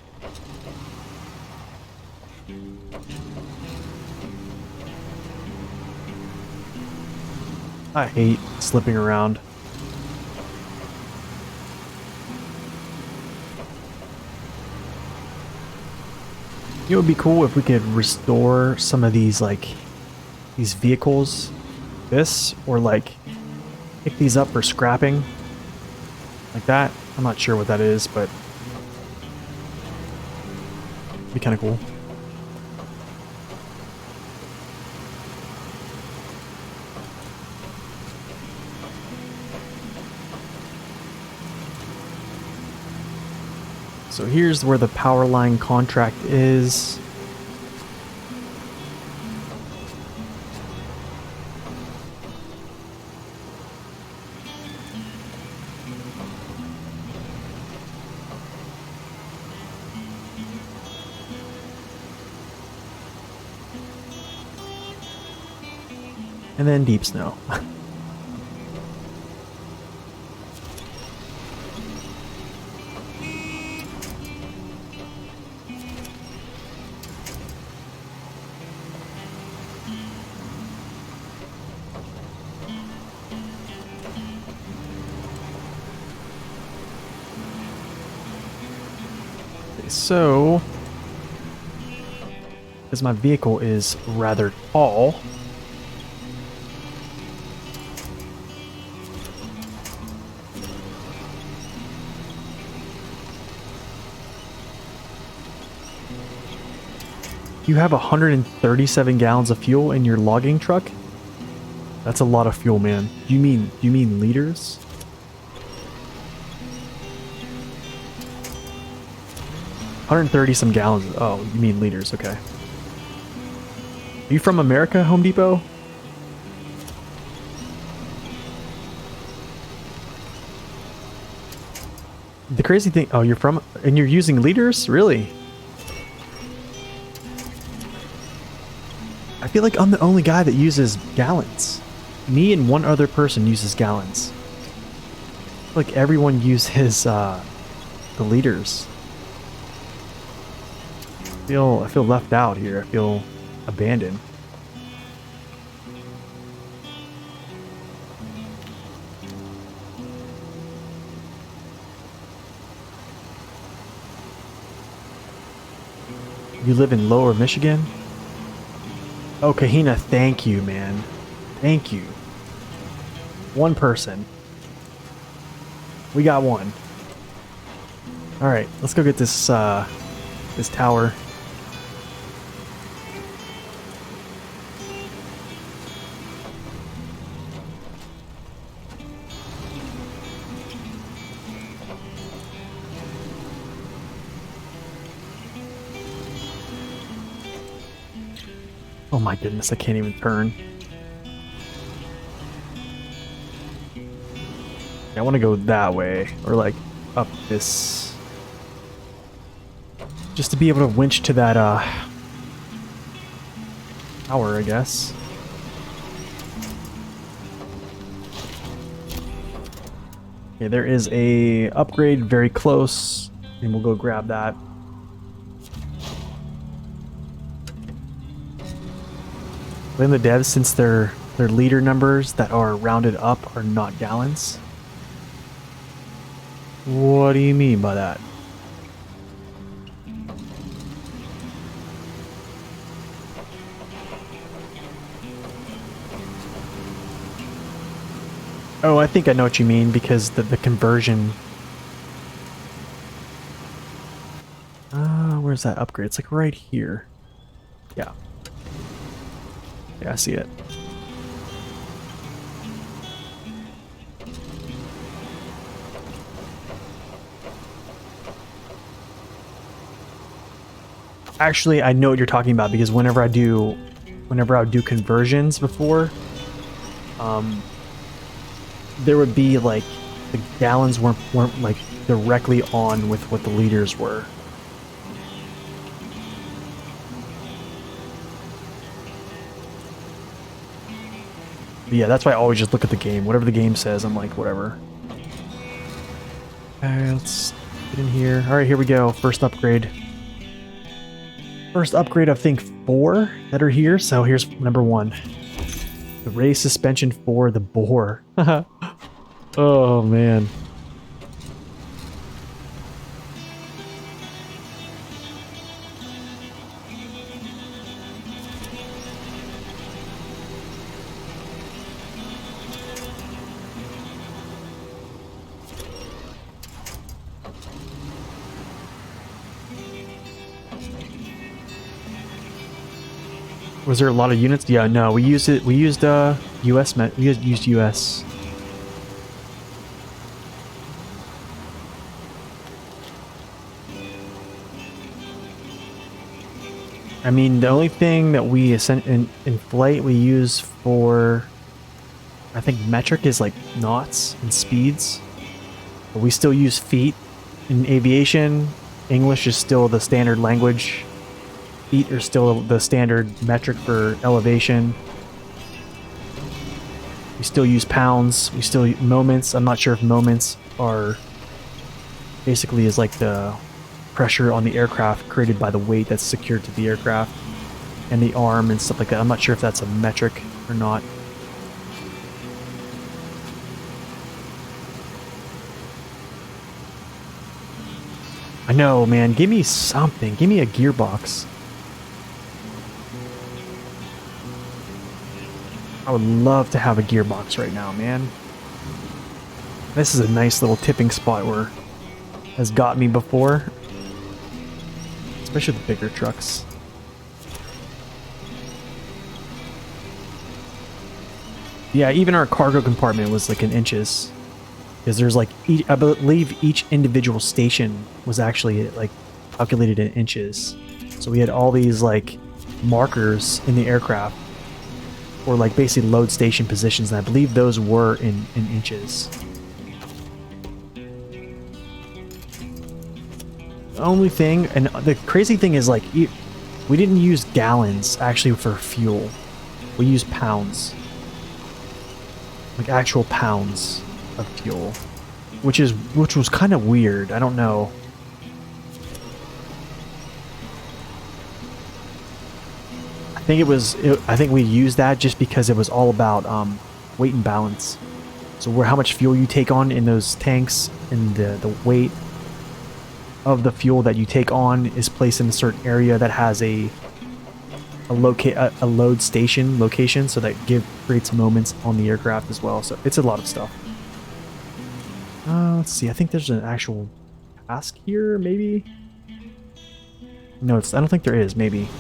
I hate slipping around. It would be cool if we could restore some of these, like, these vehicles. This, or like, pick these up for scrapping. Like that. I'm not sure what that is, but it'd be kind of cool. So here's where the power line contract is. And then deep snow. So, because my vehicle is rather tall, you have 137 gallons of fuel in your logging truck? That's a lot of fuel, man. You mean liters? 130 some gallons. Oh, you mean liters, okay. Are you from America, Home Depot? The crazy thing, oh, you're from, and you're using liters? Really? I feel like I'm the only guy that uses gallons. Me and one other person uses gallons. I feel like everyone uses the liters. I feel left out here. I feel abandoned. You live in Lower Michigan? Oh, Kahina, thank you, man. Thank you. One person. We got one. Alright, let's go get this this tower. Oh my goodness, I can't even turn. I want to go that way, or like up this, just to be able to winch to that tower, I guess. Okay, there is a upgrade very close, and we'll go grab that. Blame the devs since their leader numbers that are rounded up are not gallons. What do you mean by that? Oh, I think I know what you mean because the conversion. Where's that upgrade? It's like right here. Yeah. Yeah, I see it. Actually, I know what you're talking about because whenever I would do conversions before, there would be like the gallons weren't like directly on with what the liters were. But yeah, that's why I always just look at the game. Whatever the game says, I'm like, whatever. Okay, let's get in here. All right, here we go. First upgrade. First upgrade, I think 4 that are here. So here's number 1. The race suspension for the bore. Oh, man. Was there a lot of units? Yeah, no, we used it. We used US. We used US. I mean, the only thing that we in flight we use for, I think metric is like knots and speeds, but we still use feet in aviation. English is still the standard language. Feet are still the standard metric for elevation. We still use pounds. We still use moments. I'm not sure if moments are basically is like the pressure on the aircraft created by the weight that's secured to the aircraft and the arm and stuff like that. I'm not sure if that's a metric or not. I know, man. Give me something. Give me a gearbox. I would love to have a gearbox right now, man. This is a nice little tipping spot where has got me before. Especially the bigger trucks. Yeah, even our cargo compartment was like in inches. Because there's like, I believe each individual station was actually like calculated in inches. So we had all these like markers in the aircraft. Or like basically load station positions, and I believe those were in inches. The only thing, and the crazy thing is like, we didn't use gallons actually for fuel. We used pounds. Like actual pounds of fuel. Which was kind of weird, I don't know. I think we used that just because it was all about weight and balance. So how much fuel you take on in those tanks and the weight of the fuel that you take on is placed in a certain area that has a load station location, so that creates moments on the aircraft as well. So it's a lot of stuff. Let's see. I think there's an actual task here, maybe. No, I don't think there is. Maybe.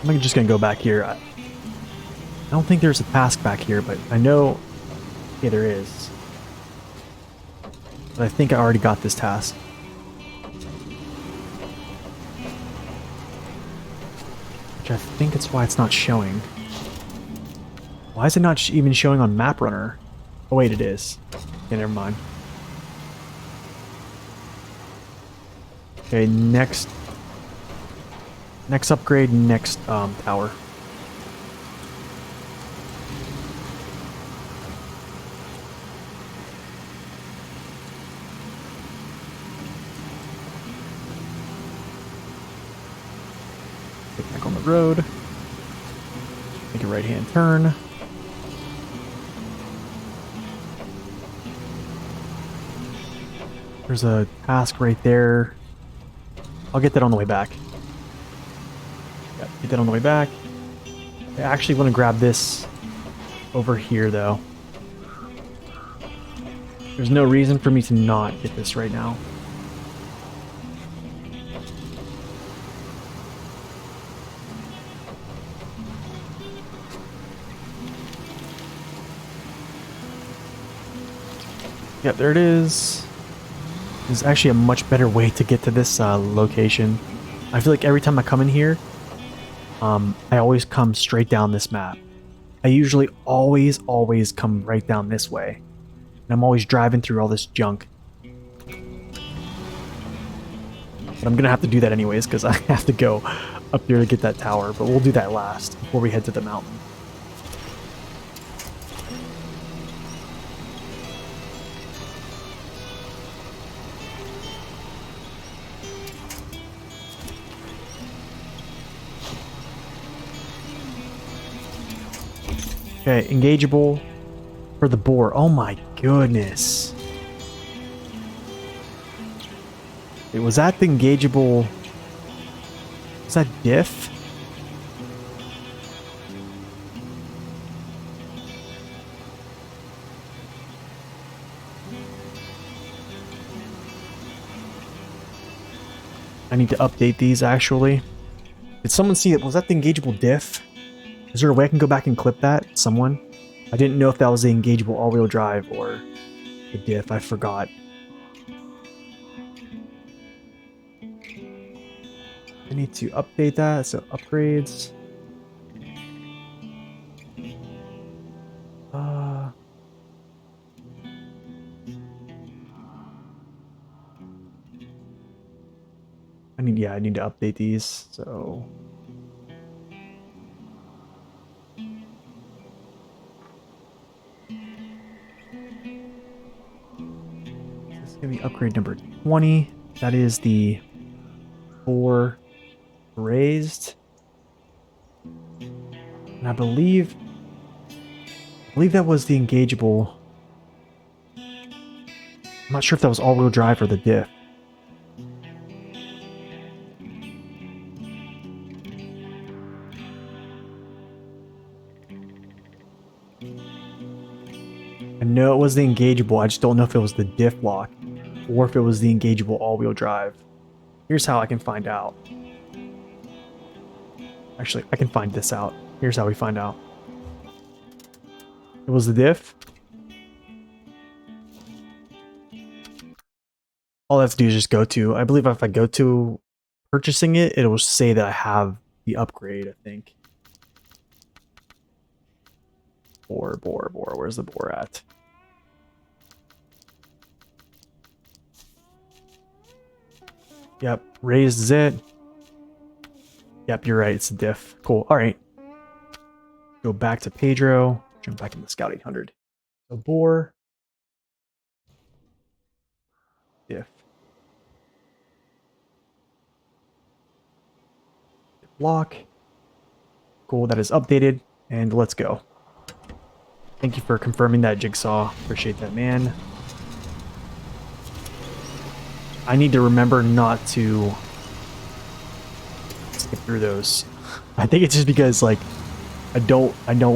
I'm just gonna go back here. I don't think there's a task back here, but I know, yeah, there is. But I think I already got this task. Which I think it's why it's not showing. Why is it not even showing on Map Runner? Oh wait, it is. Okay, never mind. Okay, next upgrade, next tower. Get back on the road. Make a right-hand turn. There's a task right there. I'll get that on the way back. Yep, get that on the way back. I actually want to grab this over here, though. There's no reason for me to not get this right now. Yep, there it is. There's actually a much better way to get to this location. I feel like every time I come in here, I always come straight down this map. I usually always come right down this way. And I'm always driving through all this junk. But I'm gonna have to do that anyways, because I have to go up there to get that tower. But we'll do that last, before we head to the mountain. Okay, engageable for the boar. Oh my goodness. Wait, was that the engageable? Was that DIFF? I need to update these actually. Did someone see it? Was that the engageable DIFF? Is there a way I can go back and clip that? Someone? I didn't know if that was the engageable all-wheel drive or the DIFF. I forgot. I need to update that. So upgrades. I need to update these. So. Give me upgrade number 20. That is the 4 raised. And I believe that was the engageable. I'm not sure if that was all-wheel drive or the DIFF. I know it was the engageable. I just don't know if it was the DIFF lock. Or if it was the engageable all-wheel drive. Here's how I can find out. Actually, I can find this out. Here's how we find out. It was the DIFF. All I have to do is just go to, I believe if I go to purchasing it, it will say that I have the upgrade, I think. Boar. Where's the boar at? Yep, raised is it. Yep, you're right, it's a DIFF. Cool, alright. Go back to Pedro, jump back into Scout 800. So boar. DIFF. Lock. Cool, that is updated, and let's go. Thank you for confirming that, Jigsaw. Appreciate that, man. I need to remember not to skip through those. I think it's just because like I don't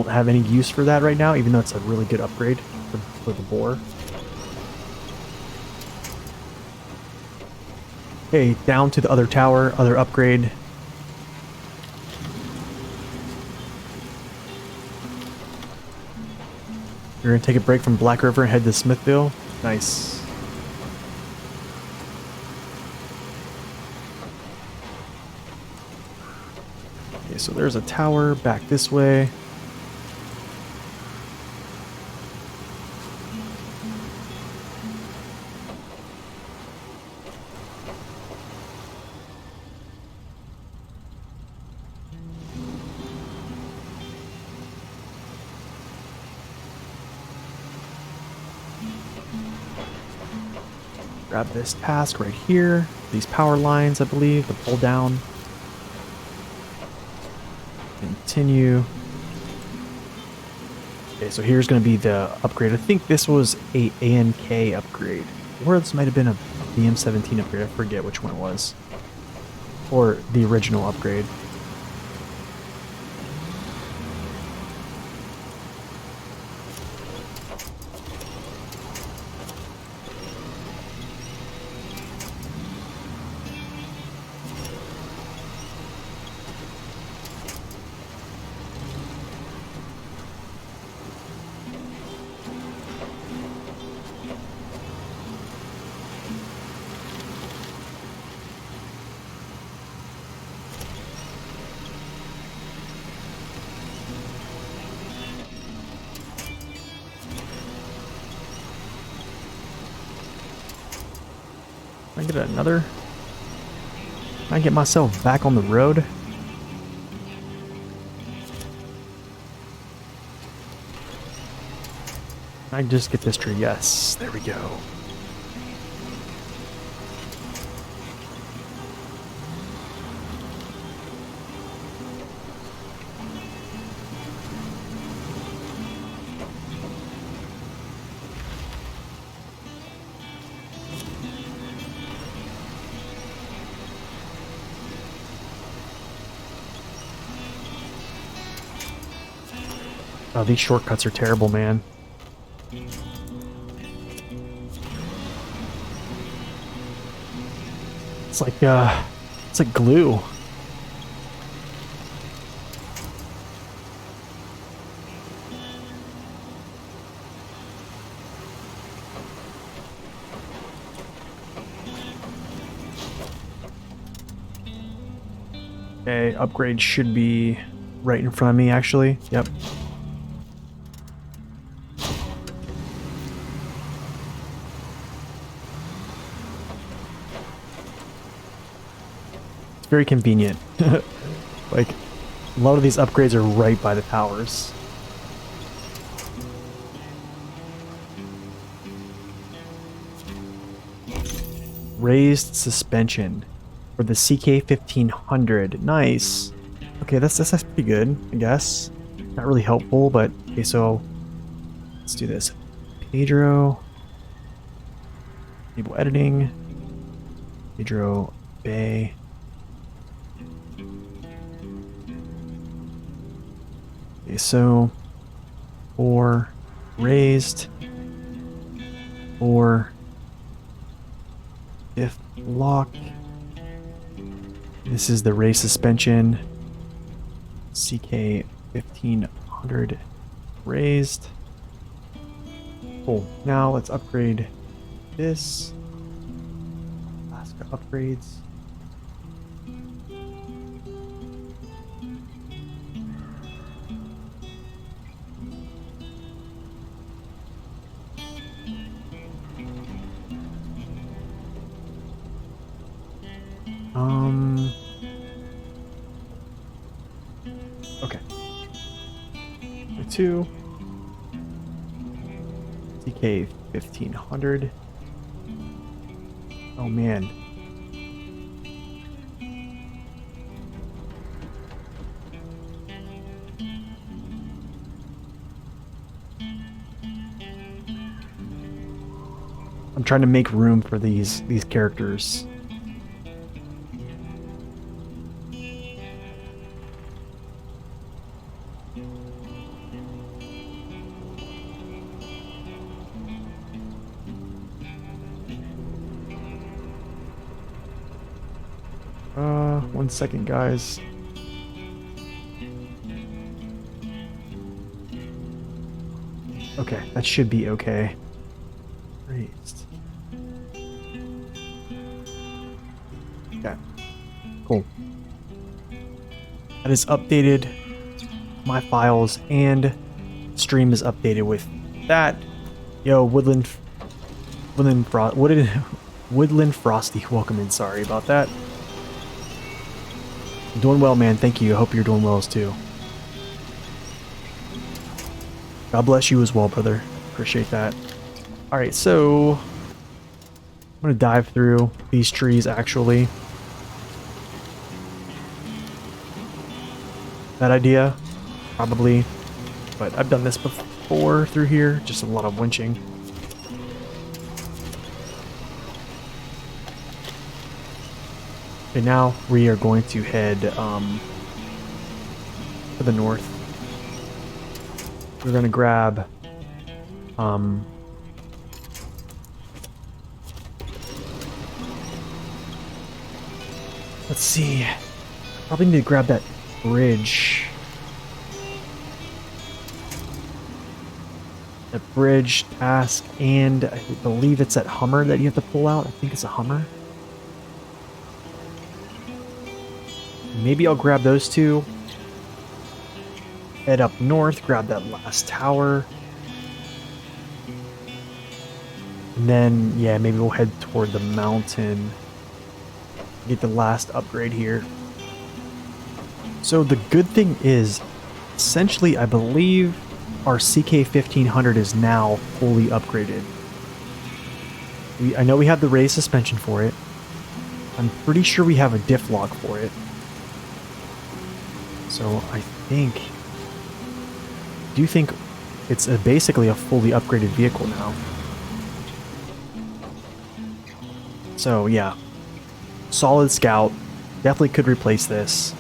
have any use for that right now, even though it's a really good upgrade for the boar. Okay, down to the other tower, other upgrade. You're gonna take a break from Black River and head to Smithville. Nice. Okay, so there's a tower back this way. Grab this task right here. These power lines, I believe, to pull down. Continue. Okay, so here's going to be the upgrade. I think this was a ANK upgrade. Or this might have been a BM17 upgrade. I forget which one it was. Or the original upgrade. Can I get another? Can I get myself back on the road? Can I just get this tree? Yes, there we go. Oh, these shortcuts are terrible, man. It's like glue. Okay, upgrade should be right in front of me, actually. Yep. Very convenient. Like, a lot of these upgrades are right by the towers. Raised suspension for the CK1500. Nice. Okay, that's pretty good, I guess. Not really helpful, but okay, so let's do this. Pedro. Enable editing. Pedro Bay. Okay, so for raised, for diff lock, this is the raised suspension, CK 1500 raised. Cool. Now let's upgrade this. Alaska upgrades. Okay. 2 CK 1500. Oh man. I'm trying to make room for these characters. One second, guys. Okay, that should be okay. Raised. Okay, cool. That is updated. My files and stream is updated with that. Yo, Woodland Frosty, welcome in. Sorry about that. Doing well, man. Thank you. I hope you're doing well too. God bless you as well, brother. Appreciate that. All right, so I'm gonna dive through these trees actually. Bad idea, probably, but I've done this before through here, just a lot of winching. Okay, now we are going to head to the north. We're going to grab let's see. Probably need to grab that bridge. The bridge task, and I believe it's that Hummer that you have to pull out. I think it's a Hummer. Maybe I'll grab those two. Head up north, grab that last tower. And then, yeah, maybe we'll head toward the mountain. Get the last upgrade here. So the good thing is, essentially, I believe our CK1500 is now fully upgraded. I know we have the raised suspension for it. I'm pretty sure we have a diff lock for it. So I do think it's basically a fully upgraded vehicle now. So yeah, solid scout. Definitely could replace this.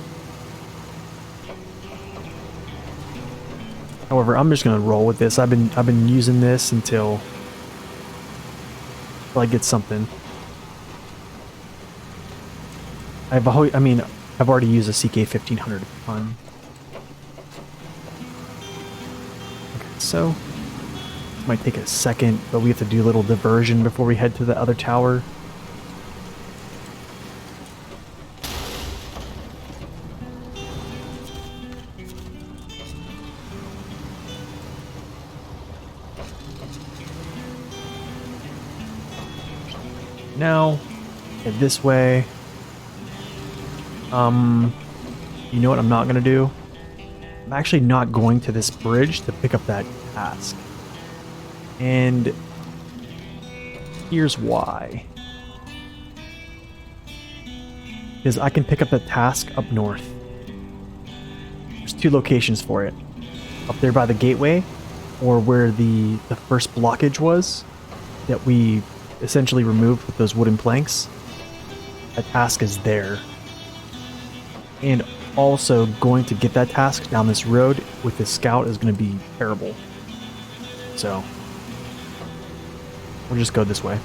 However, I'm just gonna roll with this. I've been using this until I get something. I've already used a CK1500 a ton. Okay, so might take a second, but we have to do a little diversion before we head to the other tower. Now, head this way. You know what I'm not gonna do? I'm actually not going to this bridge to pick up that task. And here's why. Because I can pick up the task up north. There's two locations for it. Up there by the gateway, or where the first blockage was that we essentially removed with those wooden planks. That task is there. And also going to get that task down this road with the scout is going to be terrible. So we'll just go this way.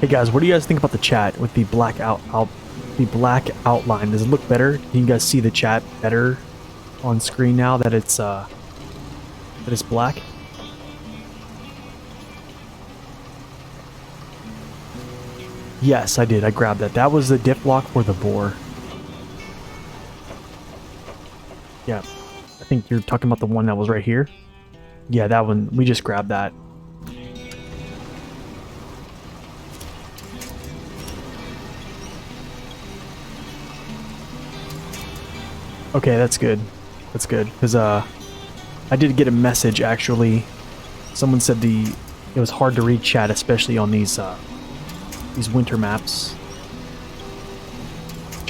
Hey guys, what do you guys think about the chat with the black black outline? Does it look better? Can you guys see the chat better on screen now that it's black? Yes, I did. I grabbed that. That was the diff lock for the bore. Yeah, I think you're talking about the one that was right here. Yeah, that one. We just grabbed that. Okay, that's good. That's good, because I did get a message actually. Someone said it was hard to read chat, especially on these winter maps.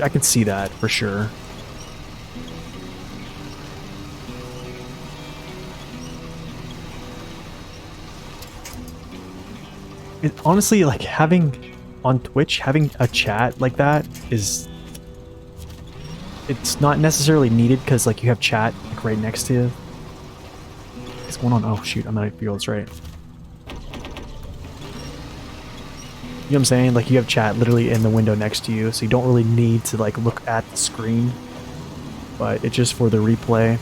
I can see that for sure. Honestly, like on Twitch, having a chat like that it's not necessarily needed because like you have chat like right next to you. What's going on? Oh shoot, I'm out of field, that's right. what I'm saying? Like, you have chat literally in the window next to you, so you don't really need to like look at the screen. But it's just for the replay.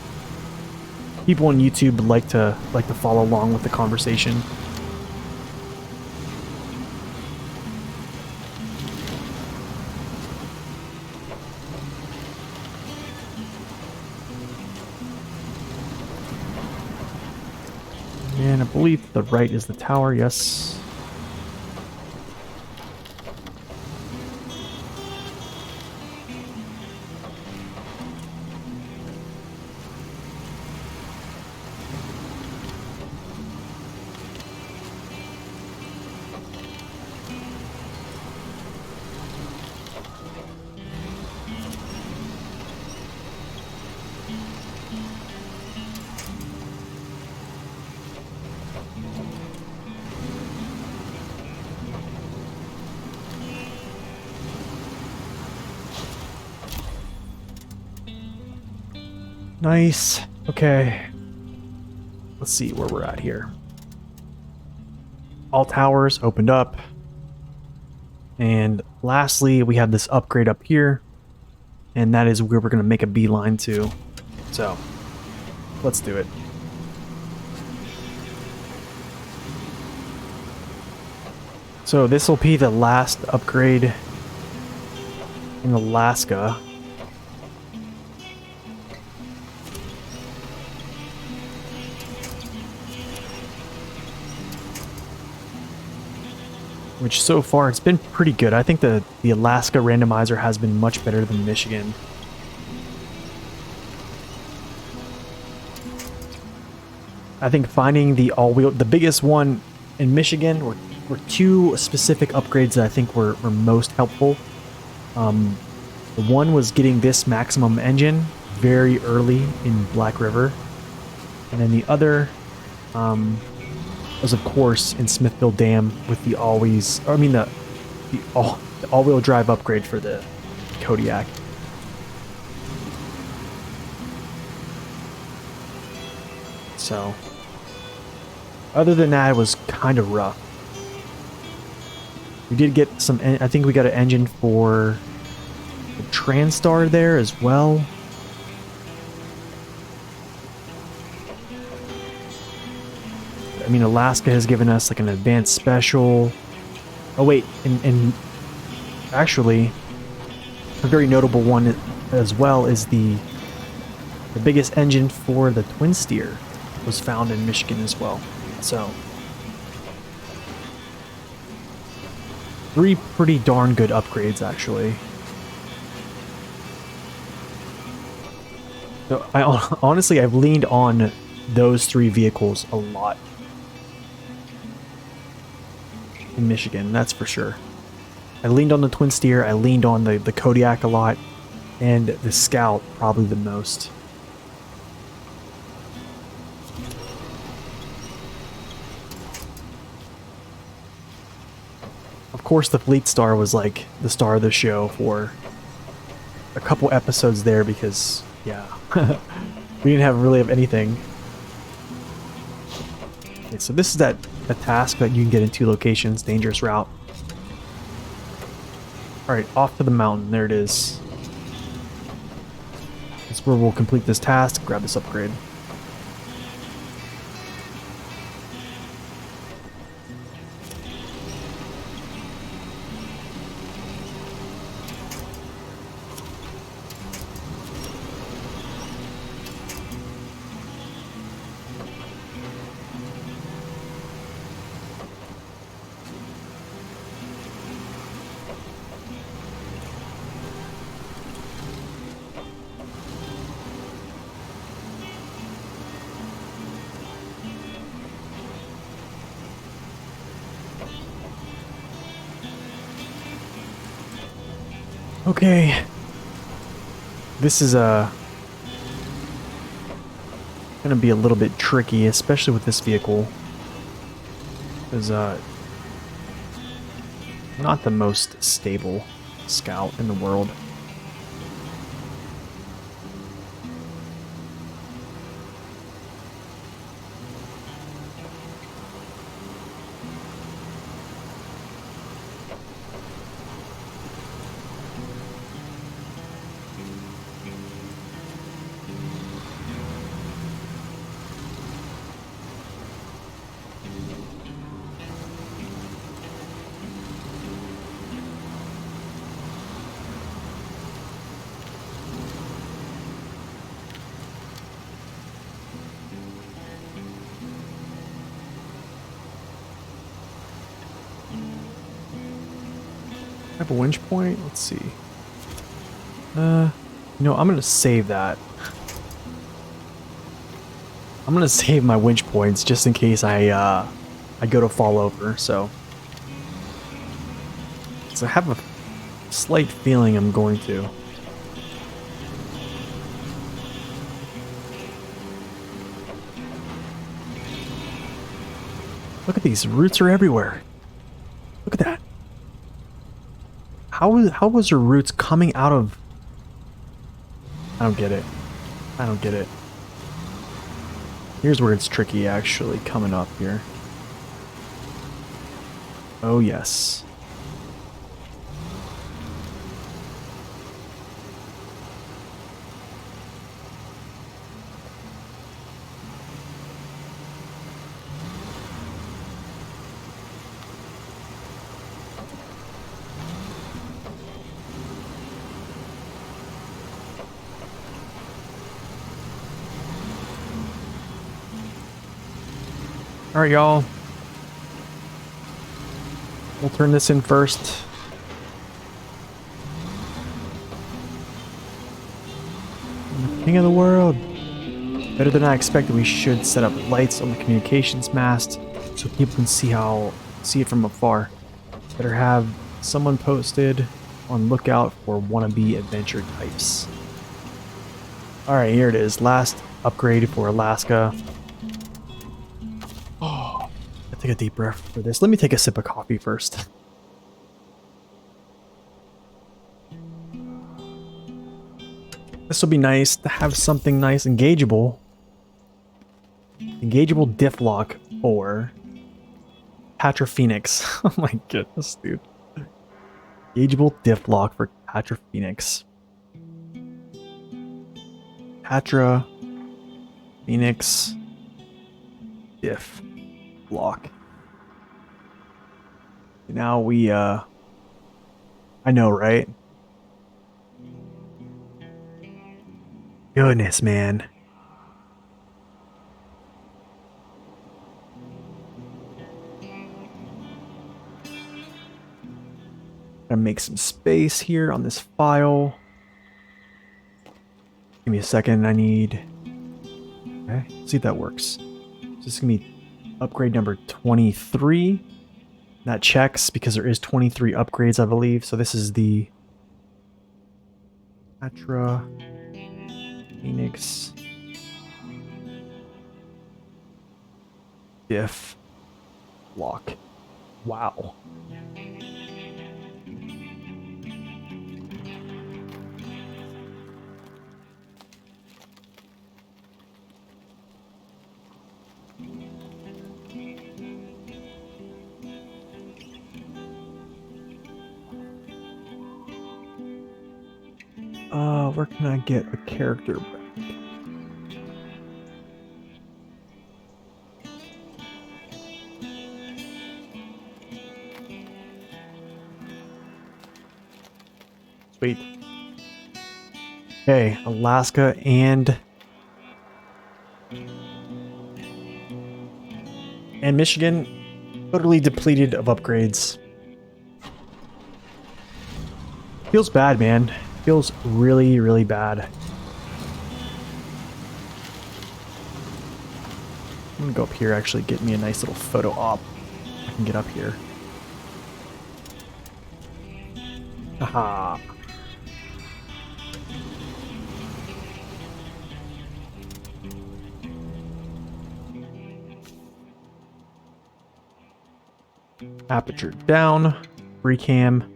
People on YouTube like to follow along with the conversation. And I believe the right is the tower, yes. Nice. Okay. Let's see where we're at here. All towers opened up. And lastly, we have this upgrade up here. And that is where we're going to make a beeline to. So, let's do it. So this will be the last upgrade in Alaska. Which so far it's been pretty good. I think the Alaska randomizer has been much better than Michigan. I think finding the all-wheel, the biggest one in Michigan were two specific upgrades that I think were most helpful. The one was getting this maximum engine very early in Black River. And then the other was of course in Smithville Dam with the all-wheel drive upgrade for the Kodiak. So other than that, it was kind of rough. We did get some, I think we got an engine for the Transtar there as well. I mean, Alaska has given us like an advanced special. Oh wait, and actually, a very notable one as well is the biggest engine for the twin steer was found in Michigan as well. So, 3 pretty darn good upgrades actually. So honestly, I've leaned on those 3 vehicles a lot in Michigan, that's for sure. I leaned on the twin steer, I leaned on the Kodiak a lot, and the Scout probably the most. Of course, the Fleetstar was like the star of the show for a couple episodes there because, yeah, we didn't really have anything. Okay, so this is a task that you can get in 2 locations, dangerous route. Alright, off to the mountain, there it is. That's where we'll complete this task, grab this upgrade. Okay, this is gonna be a little bit tricky, especially with this vehicle, because not the most stable Scout in the world. I have a winch point. Let's see. You know, I'm gonna save that. I'm gonna save my winch points just in case I go to fall over. So I have a slight feeling I'm going to. Look at these roots are everywhere. Look at that. How was her roots coming out of? I don't get it. I don't get it. Here's where it's tricky, actually, coming up here. Oh, yes. All right, y'all. We'll turn this in first. I'm the king of the world. Better than I expected. We should set up lights on the communications mast so people can see it from afar. Better have someone posted on lookout for wannabe adventure types. All right, here it is. Last upgrade for Alaska. Oh, I take a deep breath for this. Let me take a sip of coffee first. This will be nice to have something nice, engageable. Engageable diff lock for Patra Phoenix. Oh my goodness, dude. Engageable diff lock for Patra Phoenix. Patra Phoenix diff lock. Now we I know, right? Goodness, man. Gotta make some space here on this file. Give me a second. I need. Okay, let's see if that works. This is gonna be upgrade number 23. That checks because there is 23 upgrades, I believe. So this is the Patra Phoenix diff lock. Wow. Where can I get a character back? Sweet. Okay, Alaska and Michigan, totally depleted of upgrades. Feels bad, man. Feels really, really bad. I'm gonna go up here, actually get me a nice little photo op. I can get up here. Haha. Aperture down, free cam.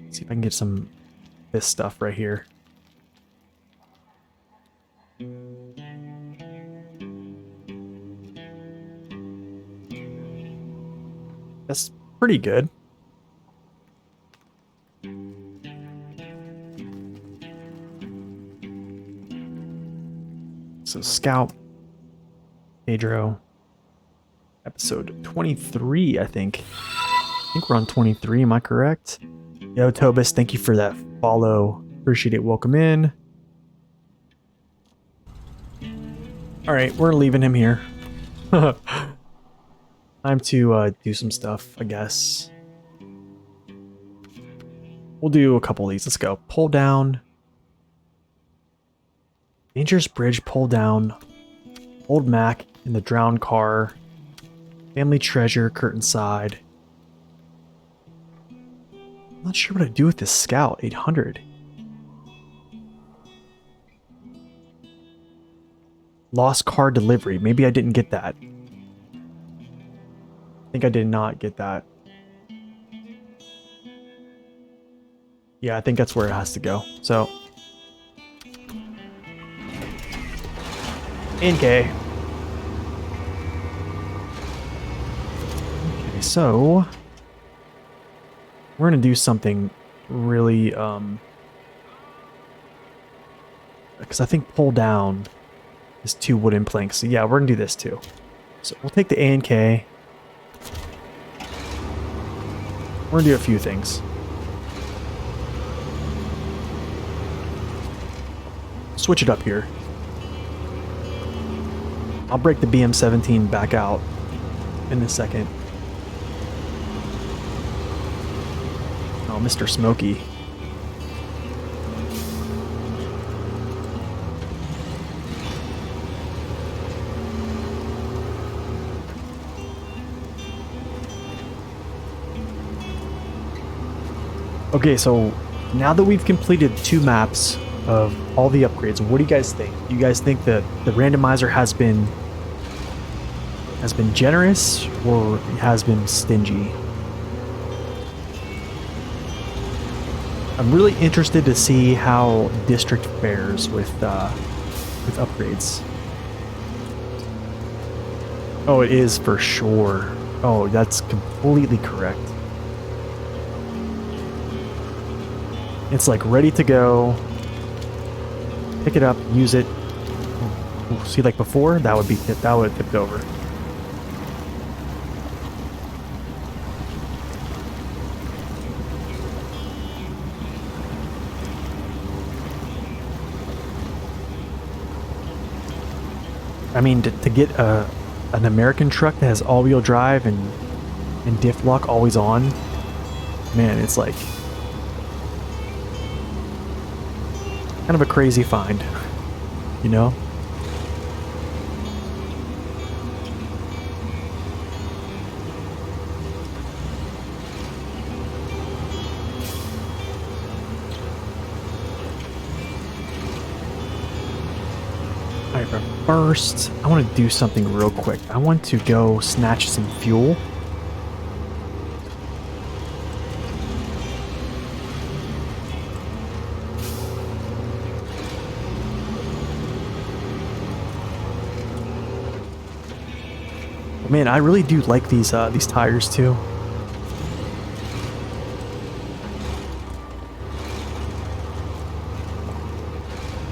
Let's see if I can get some this stuff right here. That's pretty good. So Scout, Pedro, episode 23, I think. I think we're on 23, am I correct? Yo, Tobus, thank you for that follow. Appreciate it. Welcome in. All right, we're leaving him here. Time to do some stuff, I guess. We'll do a couple of these. Let's go. Pull down. Dangerous bridge, pull down. Old Mac in the drowned car. Family treasure, curtain side. I'm not sure what to do with this Scout 800. Lost car delivery. Maybe I didn't get that. I think I did not get that. Yeah, I think that's where it has to go. So, NK. Okay, so we're gonna do something really, because I think pull down is 2 wooden planks. So yeah, we're gonna do this too. So we'll take the ANK. We're gonna do a few things. Switch it up here. I'll break the BM17 back out in a second. Oh, Mr. Smokey. Okay, so now that we've completed 2 maps of all the upgrades, what do you guys think? Do you guys think that the randomizer has been generous or has been stingy? I'm really interested to see how District fares with upgrades. Oh, it is for sure. Oh, that's completely correct. It's like ready to go. Pick it up, use it. Ooh, see, like before, that would have tipped over. I mean, to get an American truck that has all-wheel drive and diff lock always on, man, it's like kind of a crazy find, you know? Alright, but first, I want to do something real quick. I want to go snatch some fuel. Man, I really do like these tires too.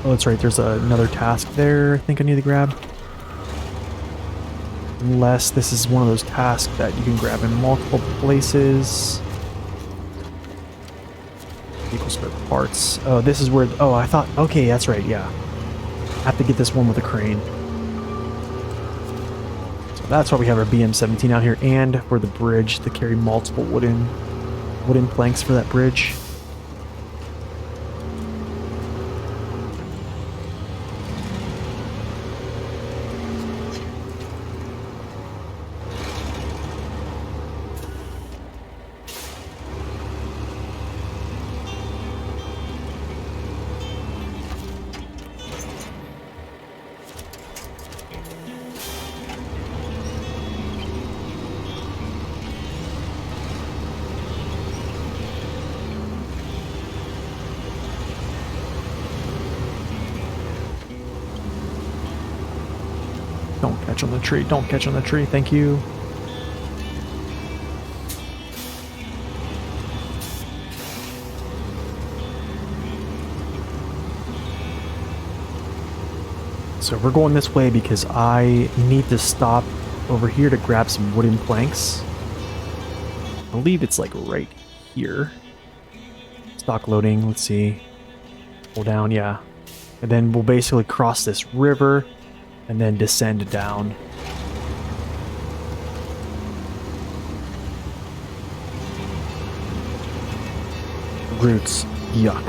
Oh, that's right. There's another task there I think I need to grab. Unless this is one of those tasks that you can grab in multiple places. Equal spare parts. Oh, this is where... Oh, I thought... Okay, that's right, yeah. I have to get this one with a crane. That's why we have our BM17 out here, and for the bridge to carry multiple wooden planks for that bridge. Don't catch on the tree. Don't catch on the tree. Thank you. So we're going this way because I need to stop over here to grab some wooden planks. I believe it's like right here. Stock loading. Let's see. Pull down. Yeah. And then we'll basically cross this river and then descend down. roots. Yuck.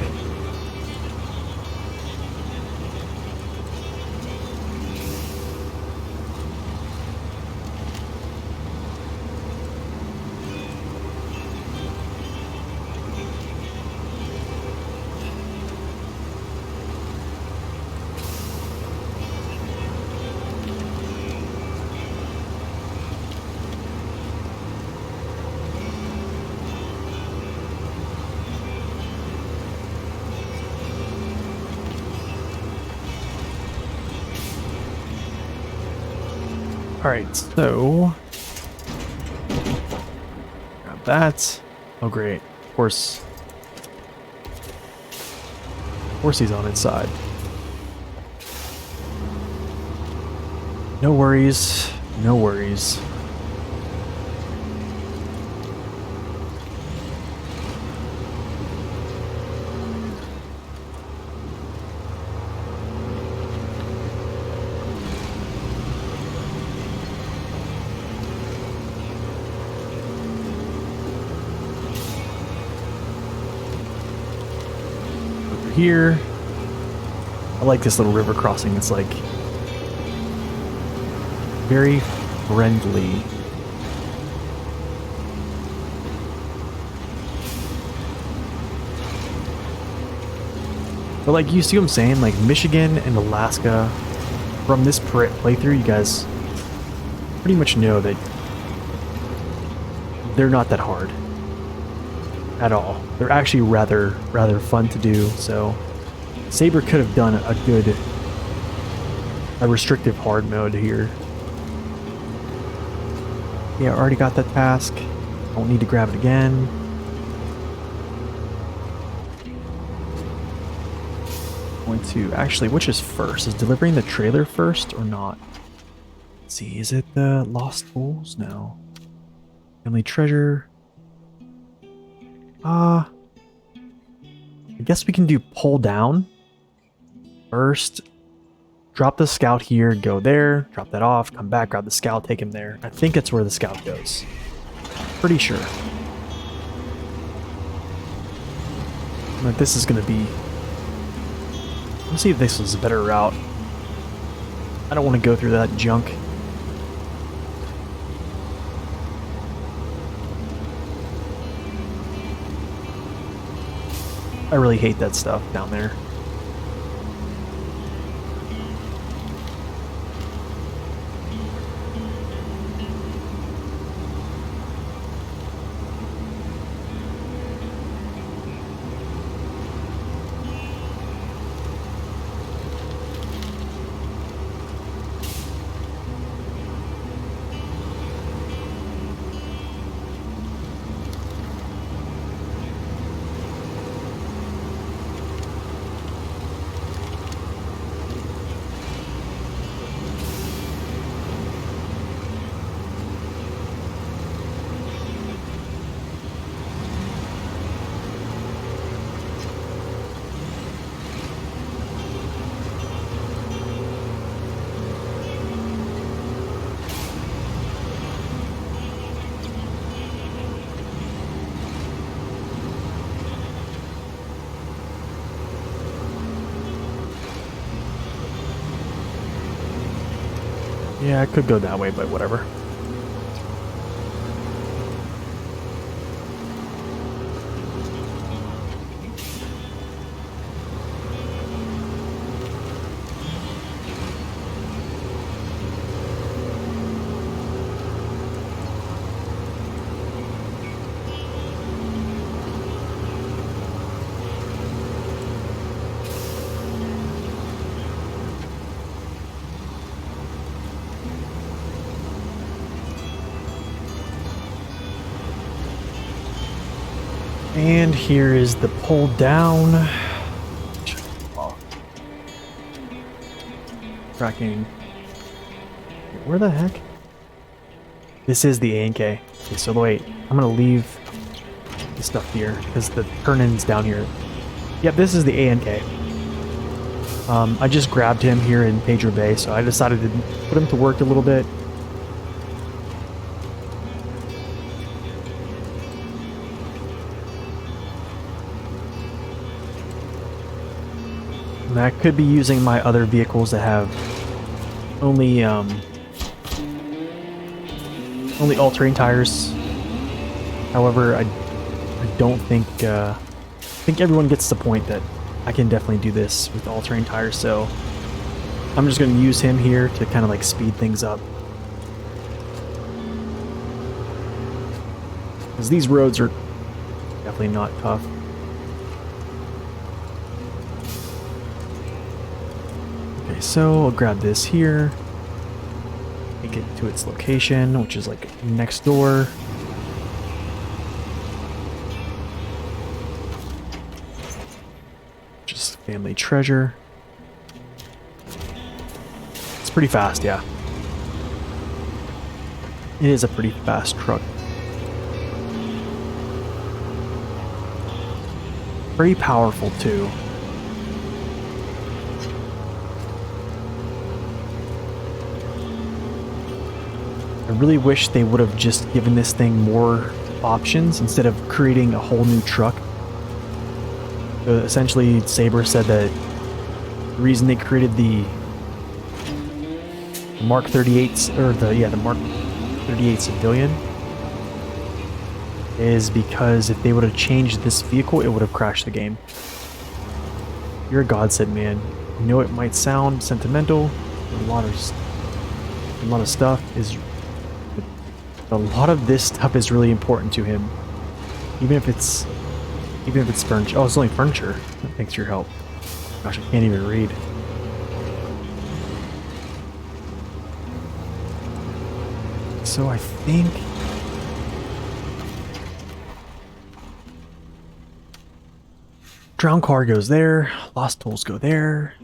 Alright, so grab that. Oh great. Of course he's on inside. No worries. No worries. Here. I like this little river crossing. It's like very friendly. But like, you see what I'm saying? Like Michigan and Alaska, from this playthrough, you guys pretty much know that they're not that hard at all. They're actually rather fun to do. So Saber could have done a restrictive hard mode here. Yeah, I already got that task. Don't need to grab it again. Going to actually, which is first? Is delivering the trailer first or not? Let's see, is it the Lost Bulls? No. Family treasure. I guess we can do pull down first. Drop the scout here, go there, drop that off, come back, grab the scout, take him there. I think that's where the scout goes. Pretty sure. But this is gonna be... Let's see if this is a better route. I don't want to go through that junk. I really hate that stuff down there. Yeah, I could go that way, but whatever. And here is the pull down. Oh. Tracking. Where the heck? This is the A&K. Okay, so wait, I'm gonna leave the stuff here because the turn-in's down here. Yep, this is the A&K. I just grabbed him here in Pedro Bay, so I decided to put him to work a little bit. And I could be using my other vehicles that have only all-terrain tires. However, I don't think I think everyone gets the point that I can definitely do this with all-terrain tires. So I'm just going to use him here to kind of like speed things up. Because these roads are definitely not tough. Okay, so I'll grab this here. Take it to its location, which is like next door. Just family treasure. It's pretty fast, yeah. It is a pretty fast truck. Very powerful too. I really wish they would have just given this thing more options instead of creating a whole new truck. Essentially, Saber said that the reason they created the Mark 38s, or the Mark 38 Civilian, is because if they would have changed this vehicle, it would have crashed the game. You're a godsend, man. I know it might sound sentimental. A lot of stuff is. A lot of this stuff is really important to him, even if it's furniture. Oh, it's only furniture. Thanks for your help. Gosh, I can't even read. So I think drowned car goes there. Lost tools go there.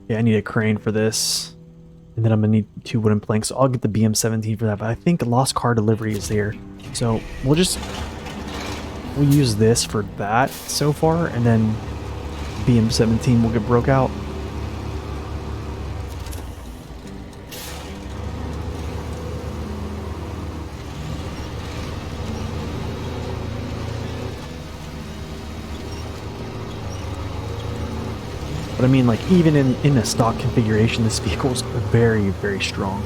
Yeah, I need a crane for this. And then I'm going to need 2 wooden planks, so I'll get the BM17 for that. But I think lost car delivery is there. So we'll use this for that so far, and then BM17 will get broke out. But I mean, like, even in a stock configuration, this vehicle is very, very strong.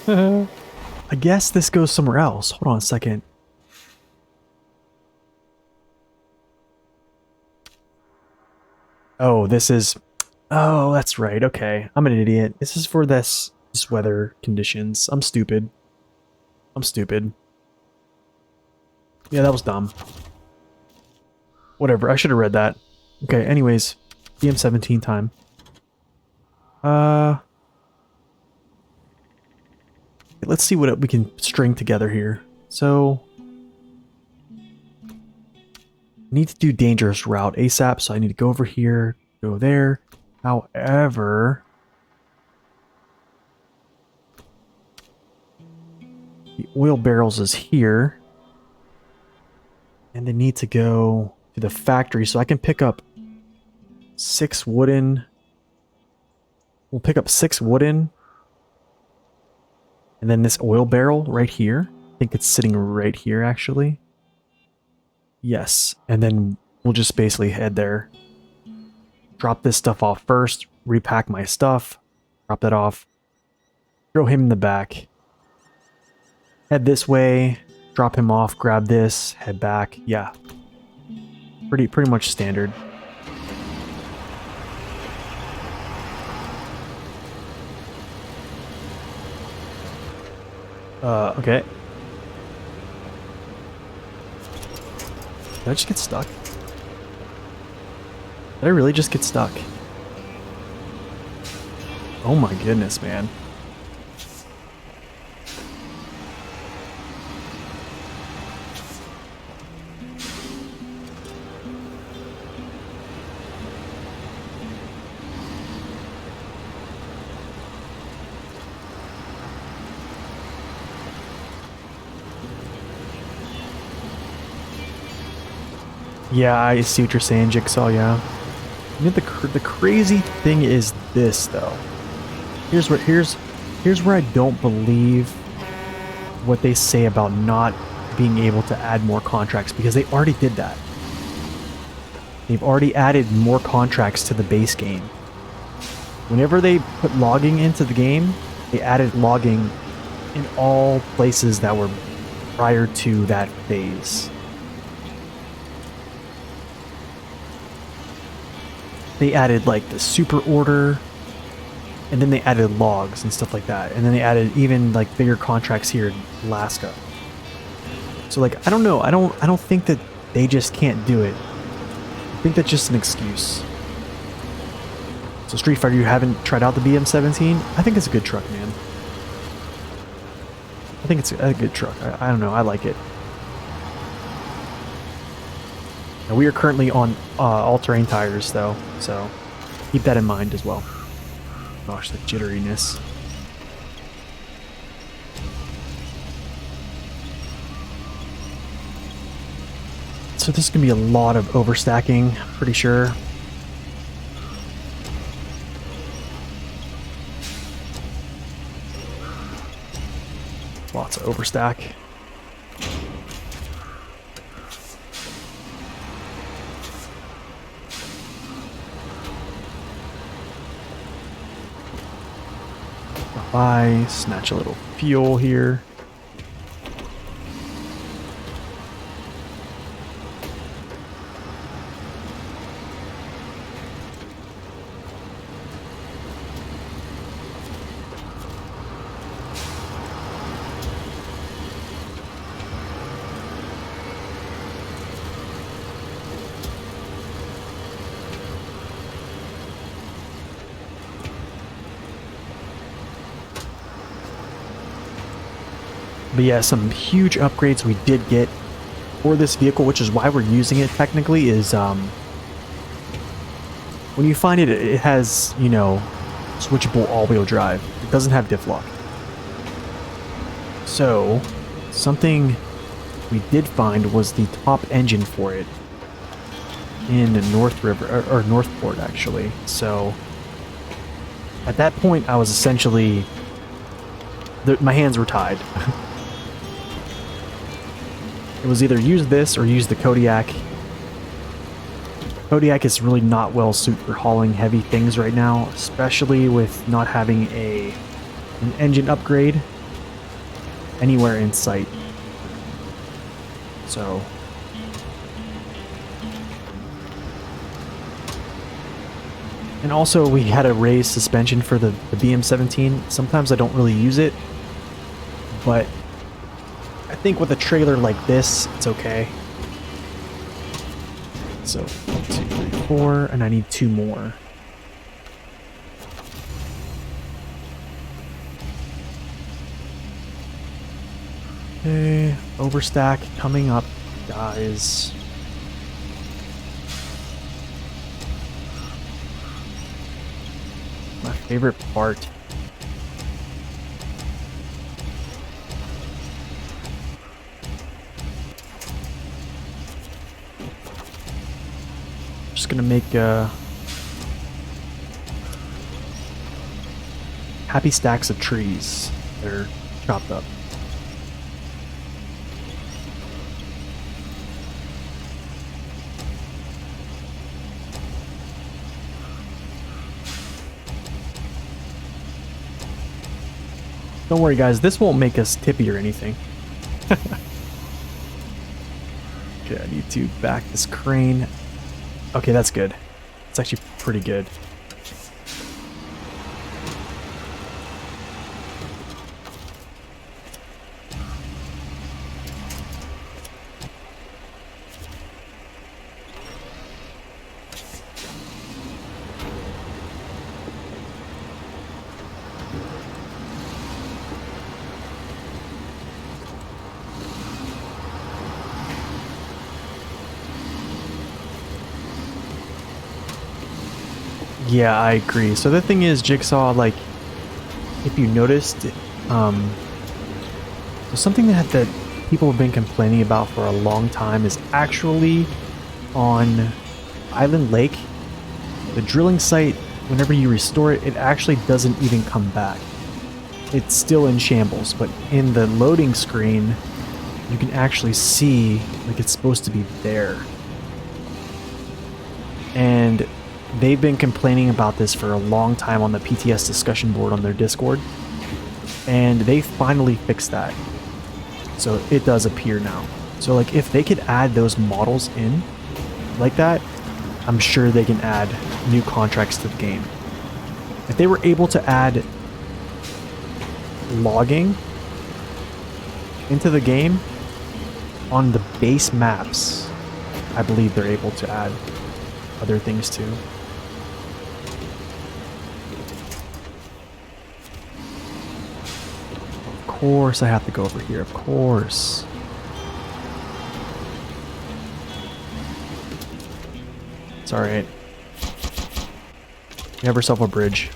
I guess this goes somewhere else. Hold on a second. Oh, this is... Oh, that's right. Okay. I'm an idiot. This is for this weather conditions. I'm stupid. I'm stupid. Yeah, that was dumb. Whatever. I should have read that. Okay, anyways. BM17 time. Let's see what we can string together here. So, need to do dangerous route ASAP, so I need to go over here, go there. However, the oil barrels is here, and they need to go to the factory, so I can pick up 6 wooden. We'll pick up 6 wooden. And then this oil barrel right here. I think it's sitting right here, actually. Yes. And then we'll just basically head there. Drop this stuff off first. Repack my stuff. Drop that off. Throw him in the back. Head this way. Drop him off. Grab this. Head back. Yeah. Pretty much standard. Okay. Did I just get stuck? Did I really just get stuck? Oh my goodness, man. Yeah, I see what you're saying, Jigsaw, yeah. You know, the crazy thing is this, though. Here's where I don't believe what they say about not being able to add more contracts, because they already did that. They've already added more contracts to the base game. Whenever they put logging into the game, they added logging in all places that were prior to that phase. They added like the super order, and then they added logs and stuff like that. And then they added even like bigger contracts here in Alaska. So like, I don't know. I don't think that they just can't do it. I think that's just an excuse. So Street Fighter, you haven't tried out the BM17? I think it's a good truck, man. I think it's a good truck. I don't know. I like it. Now, we are currently on all-terrain tires, though, so keep that in mind as well. Gosh, the jitteriness. So this is going to be a lot of overstacking, pretty sure. Lots of overstack. Bye. Snatch a little fuel here. But yeah, some huge upgrades we did get for this vehicle, which is why we're using it technically, is when you find it, it has, you know, switchable all-wheel drive. It doesn't have diff lock. So, something we did find was the top engine for it in North River, or Northport, actually. So, at that point, I was essentially... my hands were tied. It was either use this or use the Kodiak. Kodiak is really not well suited for hauling heavy things right now, especially with not having an engine upgrade anywhere in sight. So... And also, we had a raised suspension for the BM17. Sometimes I don't really use it, but I think with a trailer like this, it's okay. So, 1, 2, 3, 4, and I need 2 more. Okay, overstack coming up, guys. My favorite part. Just gonna make happy stacks of trees that are chopped up. Don't worry, guys, this won't make us tippy or anything. Okay, I need to back this crane. Okay, that's good. It's actually pretty good. Yeah, I agree. So the thing is, Jigsaw, like, if you noticed, so something that people have been complaining about for a long time is actually on Island Lake, the drilling site, whenever you restore it, it actually doesn't even come back. It's still in shambles, but in the loading screen, you can actually see like it's supposed to be there. And they've been complaining about this for a long time on the PTS discussion board on their Discord, and they finally fixed that. So it does appear now. So like if they could add those models in like that, I'm sure they can add new contracts to the game. If they were able to add logging into the game on the base maps, I believe they're able to add other things too. Of course I have to go over here, of course. It's alright. You have yourself a bridge.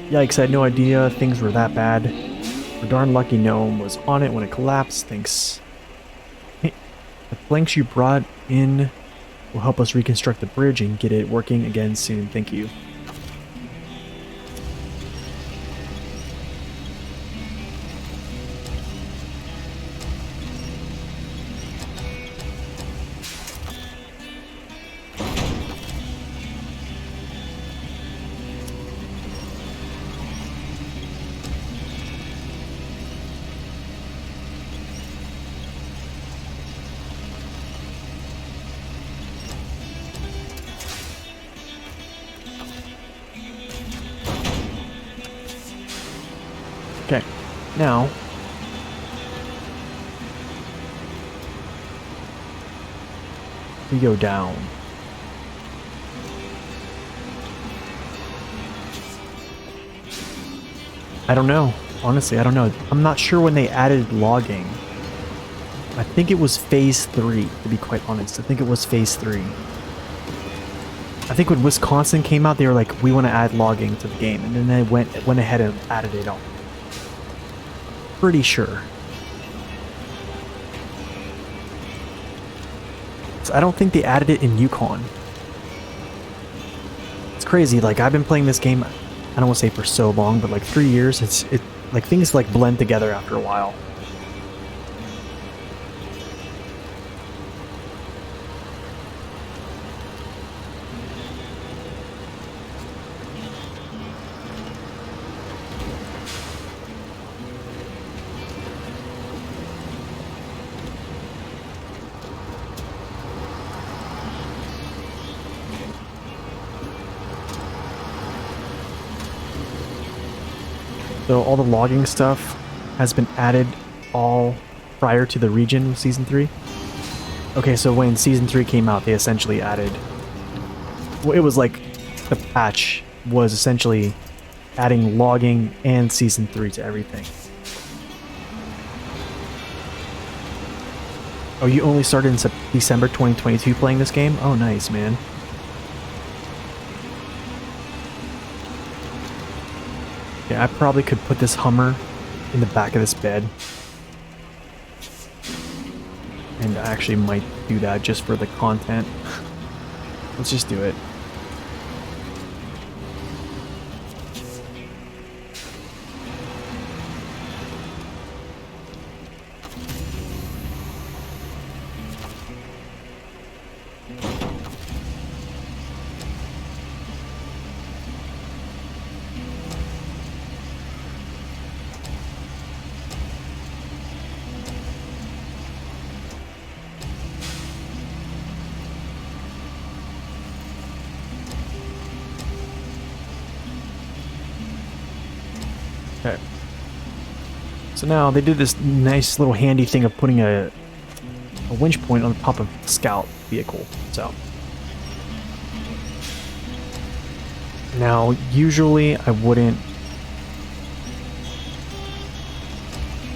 Yikes, I had no idea things were that bad. We're darn lucky Gnome was on it when it collapsed. Thanks. Hey, the planks you brought in will help us reconstruct the bridge and get it working again soon. Thank you. Okay, now we go down. I don't know. Honestly, I don't know. I'm not sure when they added logging. I think it was phase 3, to be quite honest. I think it was phase 3. I think when Wisconsin came out, they were like, we want to add logging to the game. And then they went ahead and added it on. Pretty sure. So I don't think they added it in Yukon. It's crazy. Like, I've been playing this game, I don't want to say for so long, but like 3 years. It like things like blend together after a while. So all the logging stuff has been added all prior to the region of Season 3. Okay, so when Season 3 came out, they essentially added... Well, it was like the patch was essentially adding logging and Season 3 to everything. Oh, you only started in December 2022 playing this game? Oh, nice, man. Yeah, I probably could put this Hummer in the back of this bed. And I actually might do that just for the content. Let's just do it. Okay. So now they did this nice little handy thing of putting a winch point on the top of the scout vehicle. So now usually I wouldn't.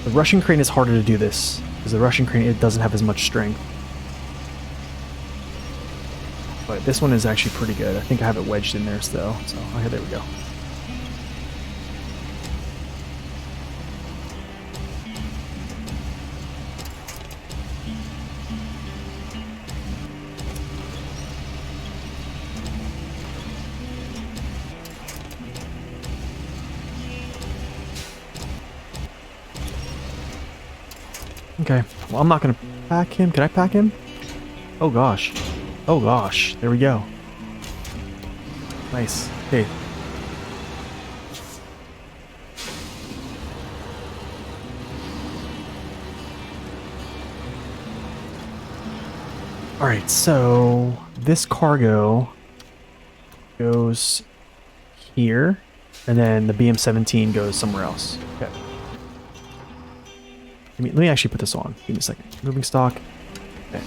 The Russian crane is harder to do this because the Russian crane, it doesn't have as much strength. But this one is actually pretty good. I think I have it wedged in there still. So okay, there we go. Okay, well, I'm not gonna pack him. Can I pack him? Oh gosh. Oh gosh. There we go. Nice. Okay. Alright, so this cargo goes here, and then the BM-17 goes somewhere else. Okay. Let me actually put this on. Give me a second. Moving stock. Okay.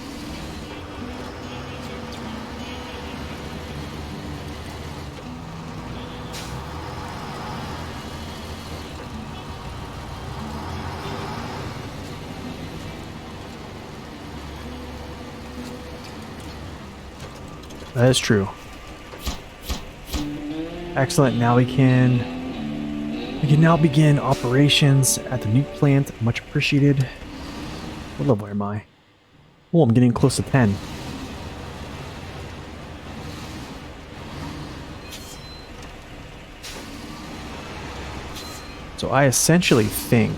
That is true. Excellent. Now we can now begin operations at the nuke plant. Much appreciated. What level am I? Oh, I'm getting close to 10. So I essentially think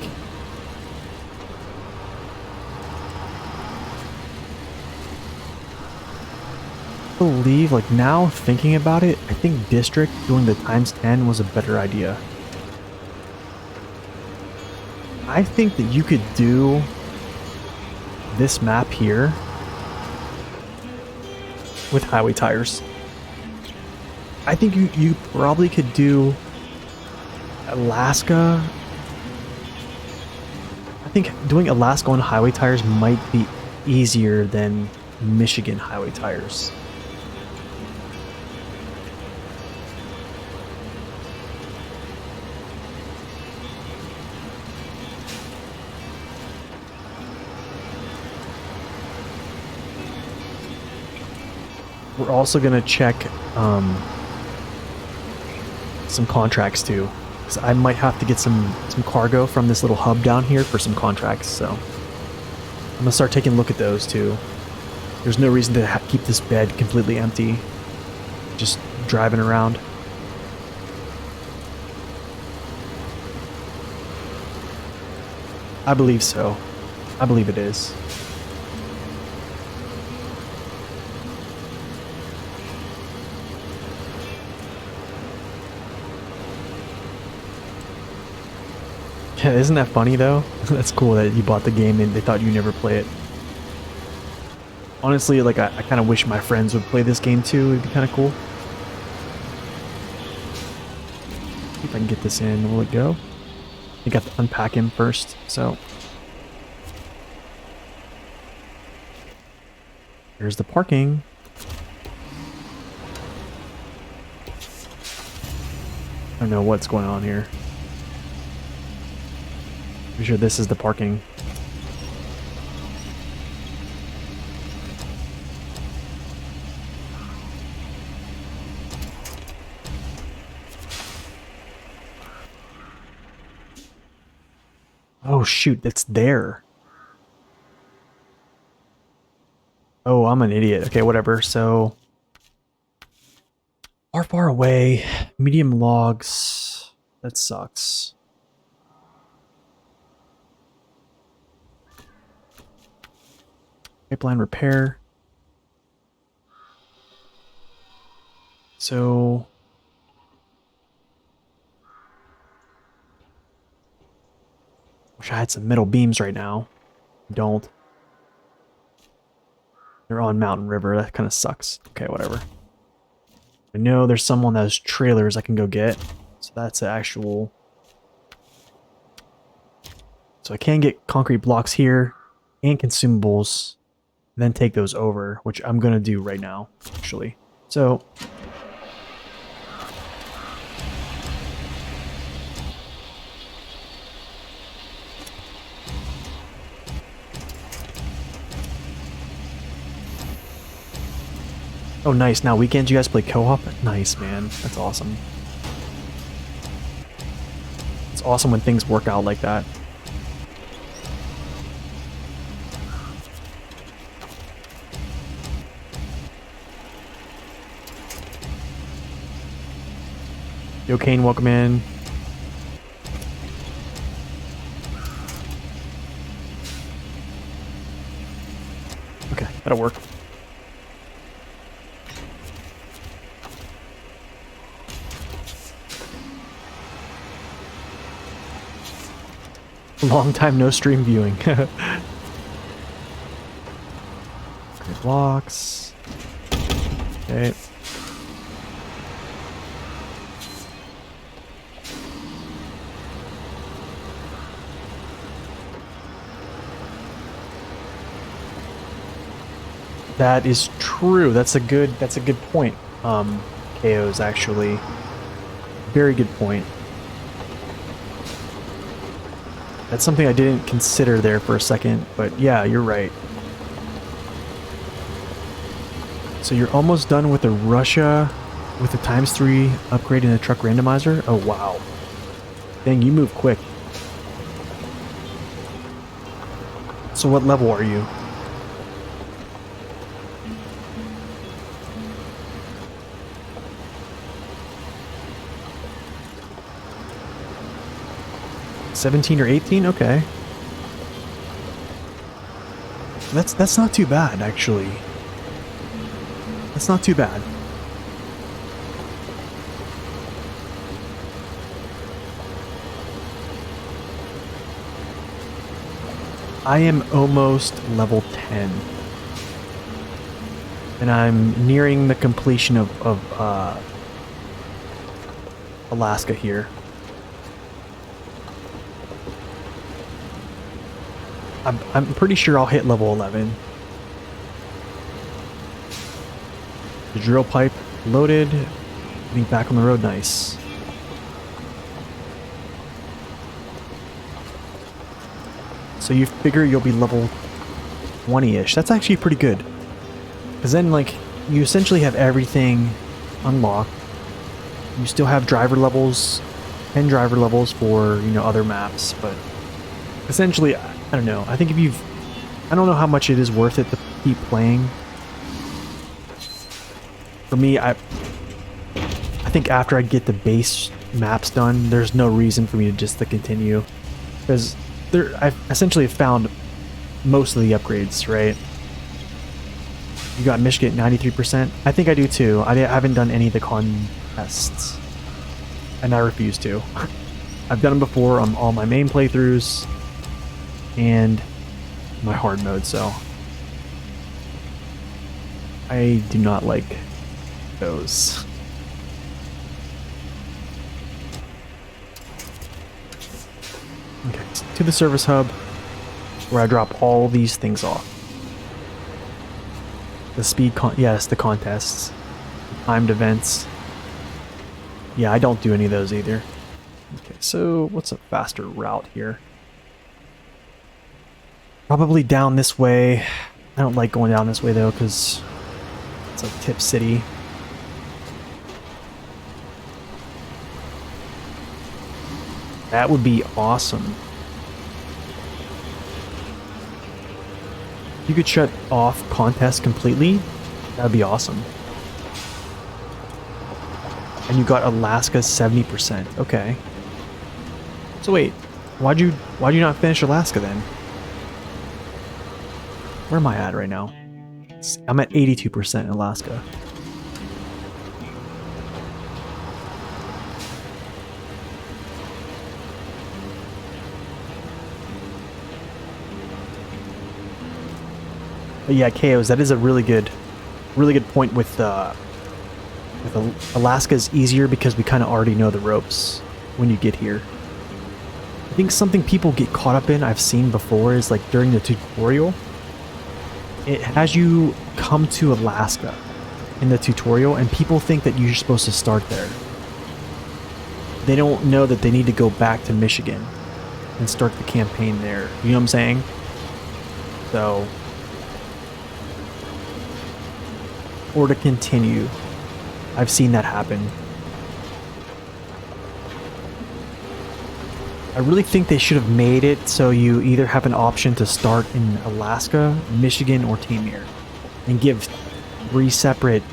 like now thinking about it, I think district doing the ×10 was a better idea. I think that you could do this map here with highway tires. I think you probably could do Alaska. I think doing Alaska on highway tires might be easier than Michigan highway tires. We're also going to check some contracts too, because I might have to get some cargo from this little hub down here for some contracts, so I'm going to start taking a look at those too. There's no reason to keep this bed completely empty, just driving around. I believe so. I believe it is. Yeah, isn't that funny though? That's cool that you bought the game and they thought you never play it. Honestly, like I kind of wish my friends would play this game too. It'd be kind of cool. See if I can get this in. Will it go? I got to unpack him first, so. Here's the parking. I don't know what's going on here. Pretty sure this is the parking. Oh shoot, that's there. Oh, I'm an idiot. Okay, whatever. So far away, medium logs. That sucks. Pipeline repair. So wish I had some metal beams right now. Don't. They're on Mountain River. That kind of sucks. Okay, whatever. I know there's someone that has trailers I can go get. So that's the actual. So I can get concrete blocks here and consumables. Then take those over, which I'm going to do right now, actually. So. Oh, nice. Now weekends you guys play co-op? Nice, man. That's awesome. It's awesome when things work out like that. Yo, Kane, welcome in. That'll work. Long time no stream viewing. Good blocks. Okay. That is true. That's a good point. KO's actually very good point. That's something I didn't consider there for a second, but yeah, you're right. So you're almost done with the Russia with the ×3 upgrade in the truck randomizer? Oh wow. Dang, you move quick. So what level are you? $17 or $18? Okay. That's not too bad, actually. That's not too bad. I am almost level 10. And I'm nearing the completion of Alaska here. I'm pretty sure I'll hit level 11. The drill pipe loaded. Getting back on the road, nice. So you figure you'll be level 20-ish. That's actually pretty good. Because then, like, you essentially have everything unlocked. You still have driver levels, 10 driver levels for, you know, other maps, but essentially, I don't know. I think if you've... I don't know how much it is worth it to keep playing. For me, I think after I get the base maps done, there's no reason for me to just to continue. Because I've essentially found most of the upgrades, right? You got Michigan 93%. I think I do too. I haven't done any of the contests. And I refuse to. I've done them before on all my main playthroughs and my hard mode, so I do not like those. Okay, to the service hub where I drop all these things off. The speed yes, the contests, timed events. Yeah, I don't do any of those either. Okay, so what's a faster route here? Probably down this way. I don't like going down this way though, because it's like Tip City. That would be awesome. If you could shut off contests completely, that would be awesome. And you got Alaska 70%. Okay. So wait, why'd you not finish Alaska then? Where am I at right now? I'm at 82% in Alaska. But yeah, KOs, that is a really good point with Alaska is easier because we kind of already know the ropes when you get here. I think something people get caught up in, I've seen before, is like during the tutorial, it has you come to Alaska in the tutorial and people think that you're supposed to start there. They don't know that they need to go back to Michigan and start the campaign there. You know what I'm saying? So, or to continue. I've seen that happen. I really think they should have made it so you either have an option to start in Alaska, Michigan, or Tamir, and give 3 separate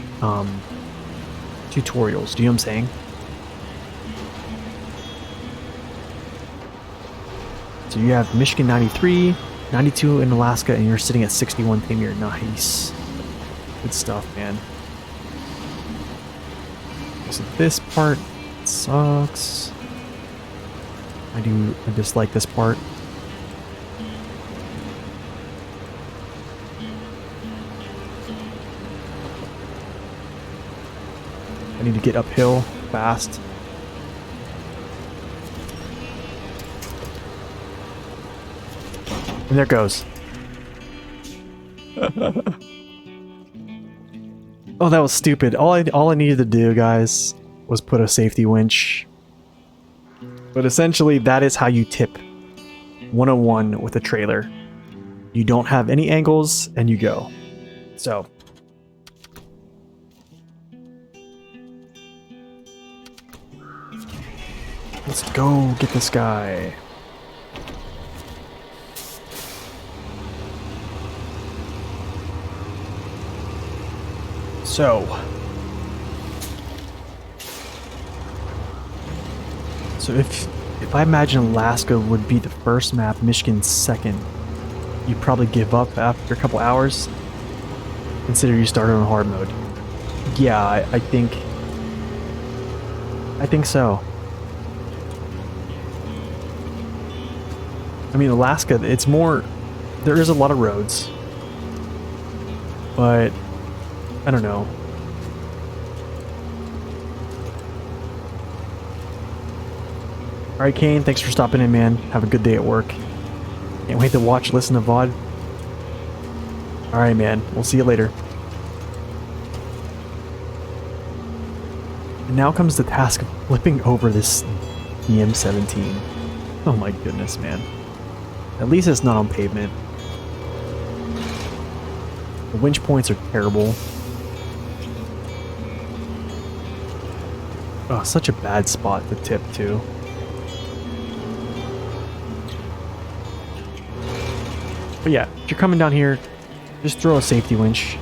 tutorials. Do you know what I'm saying? So you have Michigan 93, 92 in Alaska, and you're sitting at 61 Pamir. Nice. Good stuff, man. So this part sucks. I dislike this part. I need to get uphill fast. And there it goes. Oh, that was stupid. All I needed to do, guys, was put a safety winch. But essentially, that is how you tip 101 with a trailer. You don't have any angles, and you go. So. Let's go get this guy. So if I imagine Alaska would be the first map, Michigan second, you'd probably give up after a couple hours. Consider you started on hard mode. Yeah, I think so. I mean, Alaska, it's more, there is a lot of roads, but I don't know. Alright, Kane, thanks for stopping in, man. Have a good day at work. Can't wait to watch, listen to VOD. Alright, man. We'll see you later. And now comes the task of flipping over this EM17. Oh my goodness, man. At least it's not on pavement. The winch points are terrible. Oh, such a bad spot to tip, too. But yeah, if you're coming down here, just throw a safety winch.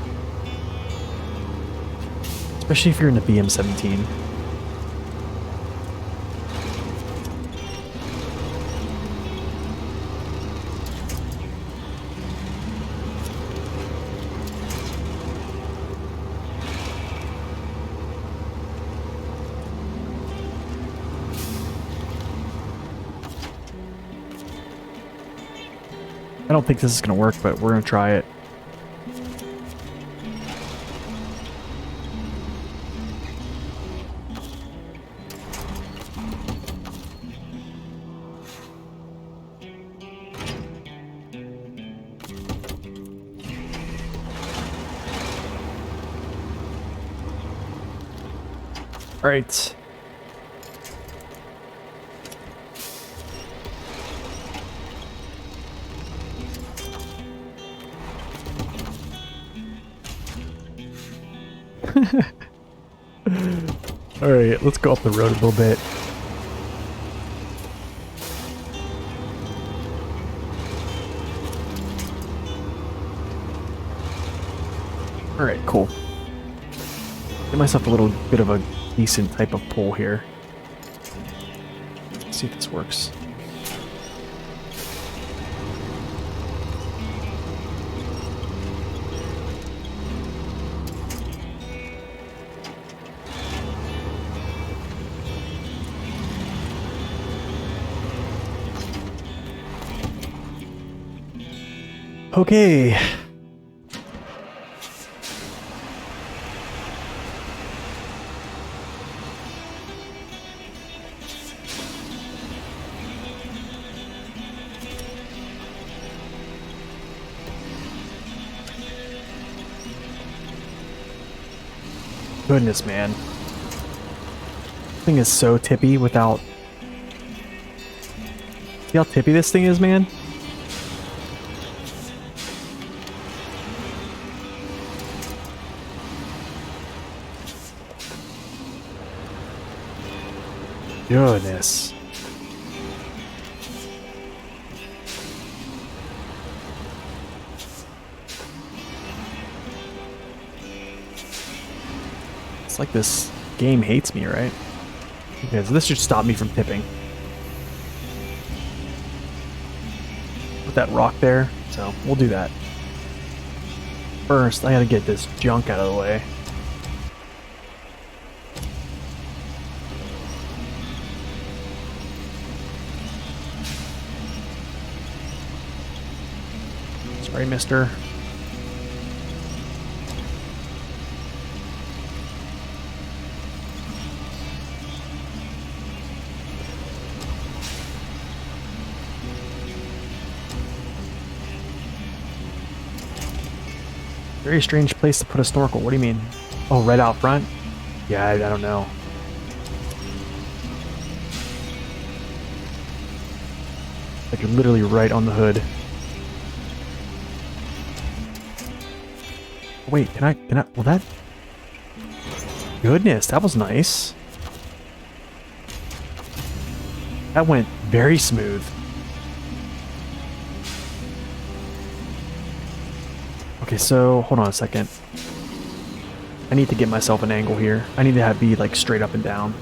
Especially if you're in the BM17. I don't think this is going to work, but we're going to try it. All right. Alright, let's go up the road a little bit. Alright, cool. Get myself a little bit of a decent type of pull here. Let's see if this works. Okay. Goodness, man. This thing is so tippy without... See how tippy this thing is, man? Goodness. It's like this game hates me, right? Because this should stop me from tipping. With that rock there. So we'll do that. First, I gotta get this junk out of the way. Sorry, mister. Very strange place to put a snorkel. What do you mean? Oh, right out front? Yeah, I don't know. Like you're literally right on the hood. Wait, can I, well that... Goodness, that was nice. That went very smooth. Okay, so hold on a second. I need to get myself an angle here. I need to have be like straight up and down.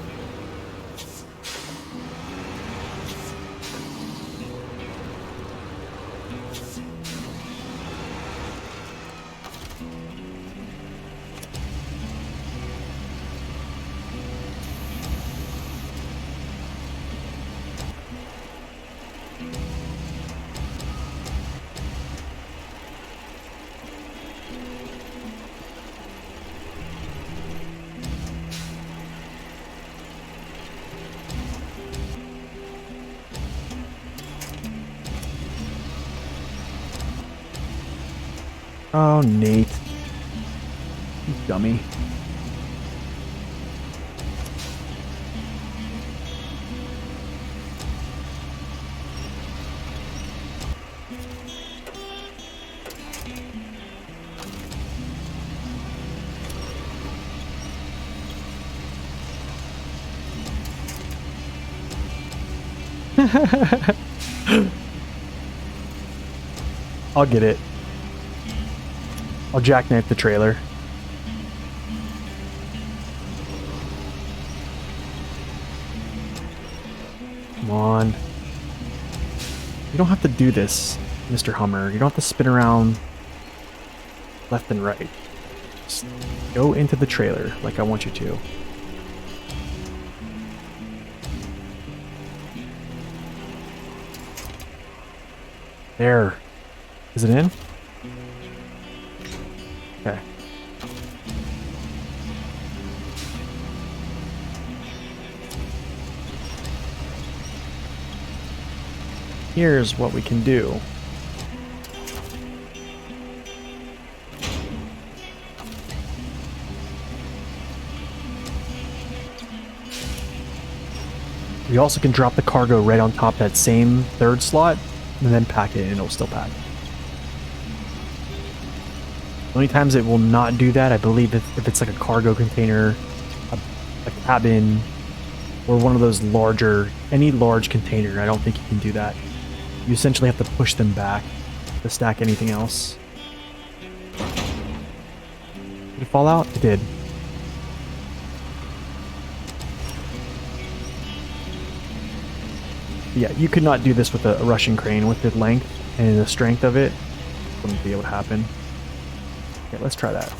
Oh, Nate. You dummy. I'll get it. I'll jackknife the trailer. Come on. You don't have to do this, Mr. Hummer. You don't have to spin around left and right. Just go into the trailer like I want you to. There. Is it in? Okay. Here's what we can do. We also can drop the cargo right on top of that same third slot and then pack it and it'll still pack. The only times it will not do that, I believe, if it's like a cargo container, a cabin, or one of those larger, any large container. I don't think you can do that. You essentially have to push them back to stack anything else. Did it fall out? It did. Yeah, you could not do this with a Russian crane with the length and the strength of it. Wouldn't be able to happen. Okay, let's try that.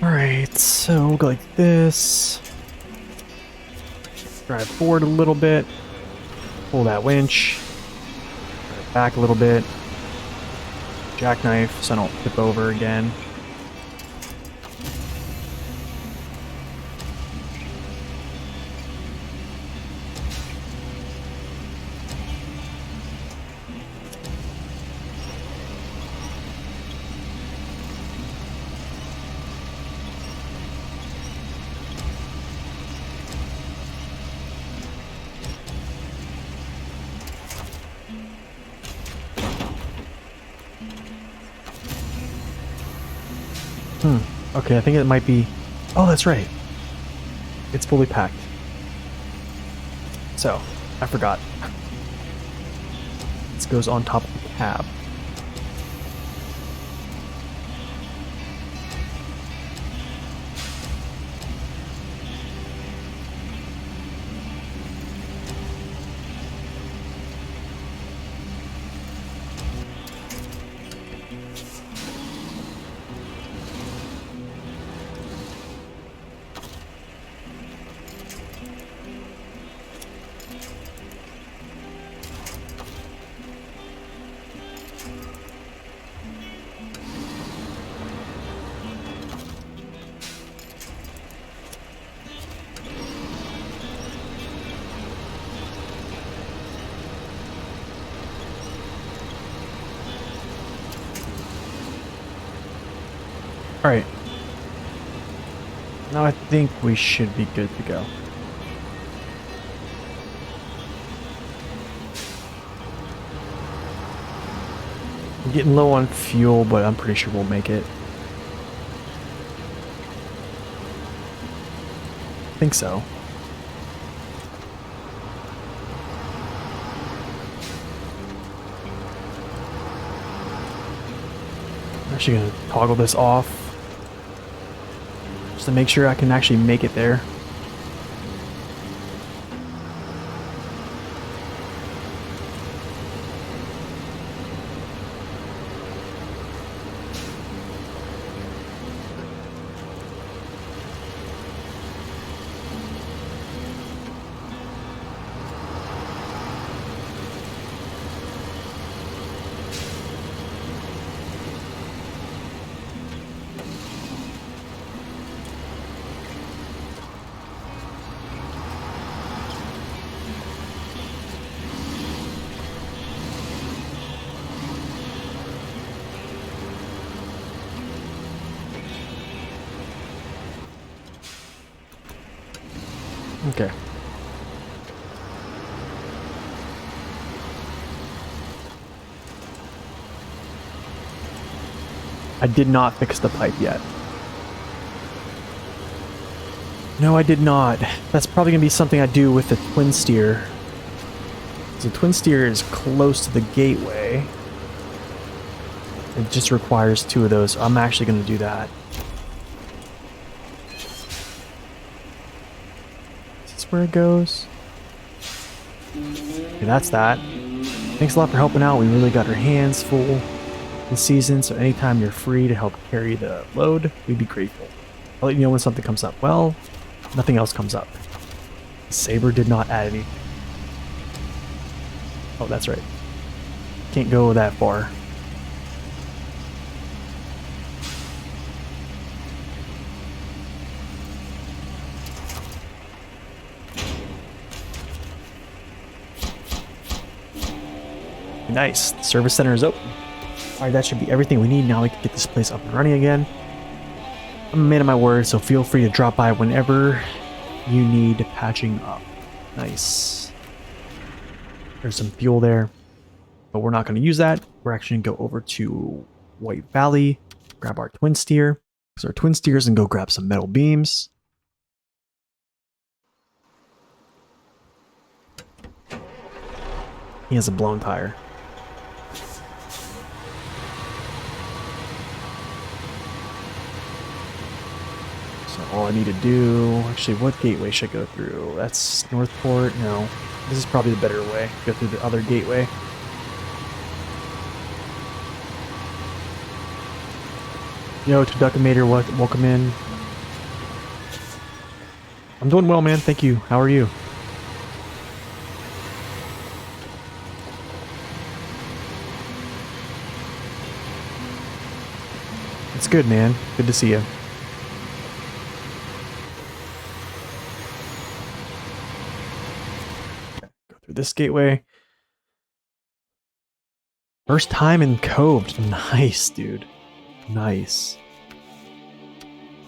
Alright, so we'll go like this. Drive forward a little bit. Pull that winch. Drive back a little bit. Jackknife so I don't tip over again. Okay, I think it might be... Oh, that's right. It's fully packed. So, I forgot. This goes on top of the cab. Alright. Now I think we should be good to go. I'm getting low on fuel, but I'm pretty sure we'll make it. I think so. I'm actually going to toggle this off just to make sure I can actually make it there. Okay. I did not fix the pipe yet. No, I did not. That's probably going to be something I do with the twin steer. The twin steer is close to the gateway. It just requires 2 of those. I'm actually going to do that. Where it goes. Okay, that's that. Thanks a lot for helping out. We really got our hands full this season, so anytime you're free to help carry the load, we'd be grateful. I'll let you know when something comes up. Well, nothing else comes up. Saber did not add any. Oh, that's right. Can't go that far. Nice. The service center is open. Alright, that should be everything we need. Now we can get this place up and running again. I'm a man of my word, so feel free to drop by whenever you need patching up. Nice. There's some fuel there, but we're not going to use that. We're actually going to go over to White Valley, grab our twin steer, use our twin steers, and go grab some metal beams. He has a blown tire. All I need to do... Actually, what gateway should I go through? That's Northport? No. This is probably the better way. Go through the other gateway. Yo, Tuduckamator, welcome in. I'm doing well, man. Thank you. How are you? It's good, man. Good to see you. This gateway. First time in Cove. Nice, dude. Nice.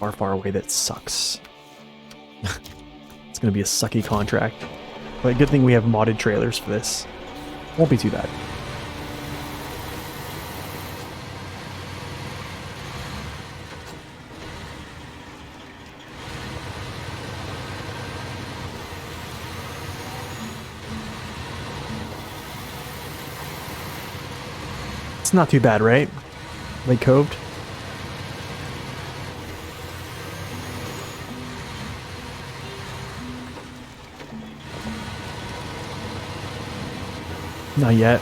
Far, far away. That sucks. It's going to be a sucky contract. But good thing we have modded trailers for this. Won't be too bad. It's not too bad, right? Lake Coved. Not yet.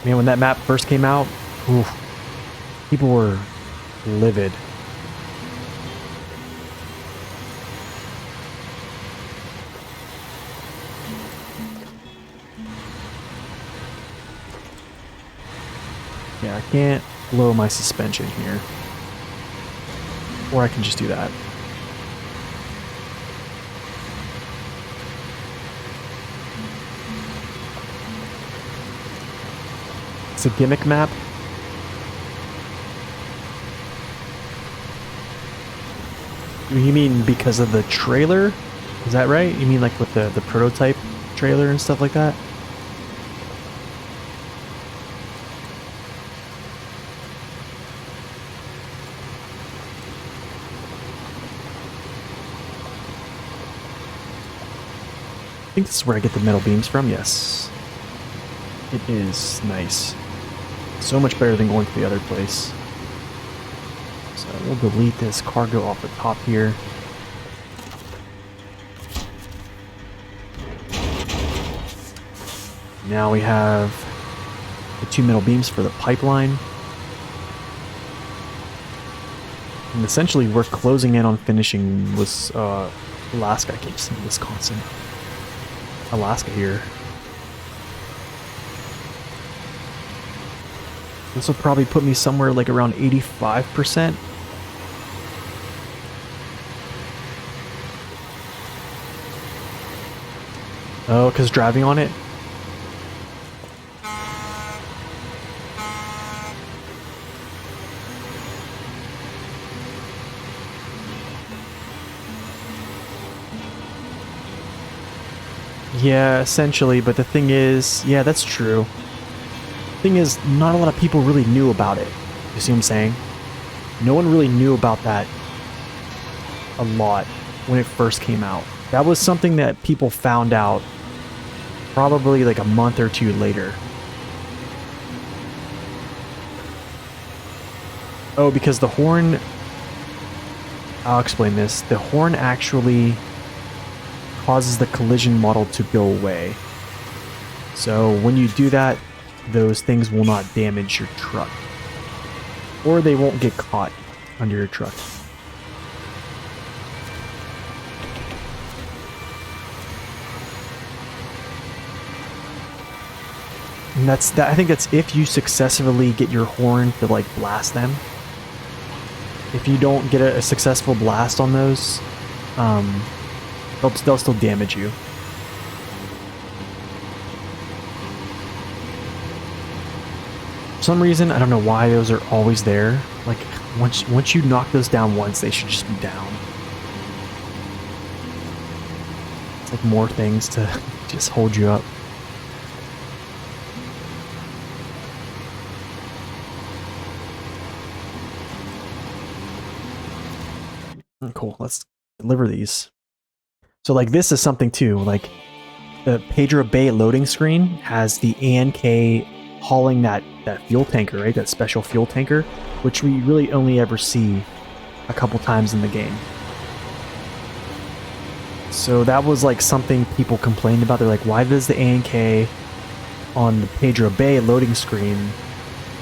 Man, when that map first came out, oof, people were livid. Yeah, I can't blow my suspension here. Or I can just do that. It's a gimmick map. You mean because of the trailer? Is that right? You mean like with the prototype trailer and stuff like that? I think this is where I get the metal beams from, yes. It is nice. So much better than going to the other place. So we'll delete this cargo off the top here. Now we have the 2 metal beams for the pipeline. And essentially we're closing in on finishing Alaska. I keep saying Wisconsin. Alaska here. This will probably put me somewhere like around 85%. Oh, because driving on it? Yeah, essentially, but the thing is, yeah, that's true. Thing is, not a lot of people really knew about it. You see what I'm saying? No one really knew about that a lot when it first came out. That was something that people found out probably like a month or two later. Oh, because the horn... I'll explain this. The horn actually causes the collision model to go away. So when you do that, those things will not damage your truck. Or they won't get caught under your truck. And that's that. I think that's if you successfully get your horn to like blast them. If you don't get a successful blast on those, they'll still damage you. For some reason, I don't know why those are always there. Like once you knock those down once, they should just be down. It's like more things to just hold you up. Cool, let's deliver these. So like this is something too, like the Pedro Bay loading screen has the ANK hauling that fuel tanker, right? That special fuel tanker, which we really only ever see a couple times in the game. So that was like something people complained about. They're like, why does the ANK on the Pedro Bay loading screen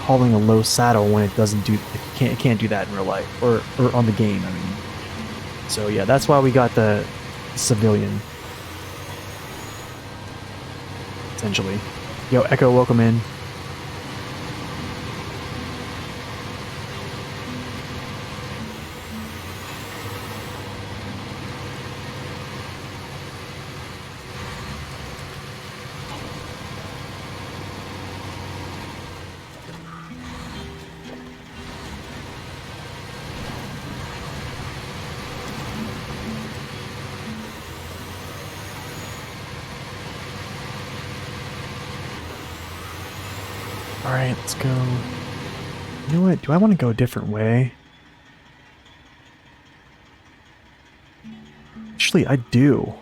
hauling a low saddle when it doesn't do, it can't do that in real life or on the game, I mean. So yeah, that's why we got the civilian. Essentially. Yo, Echo, welcome in. Alright, let's go. You know what? Do I want to go a different way? Actually, I do.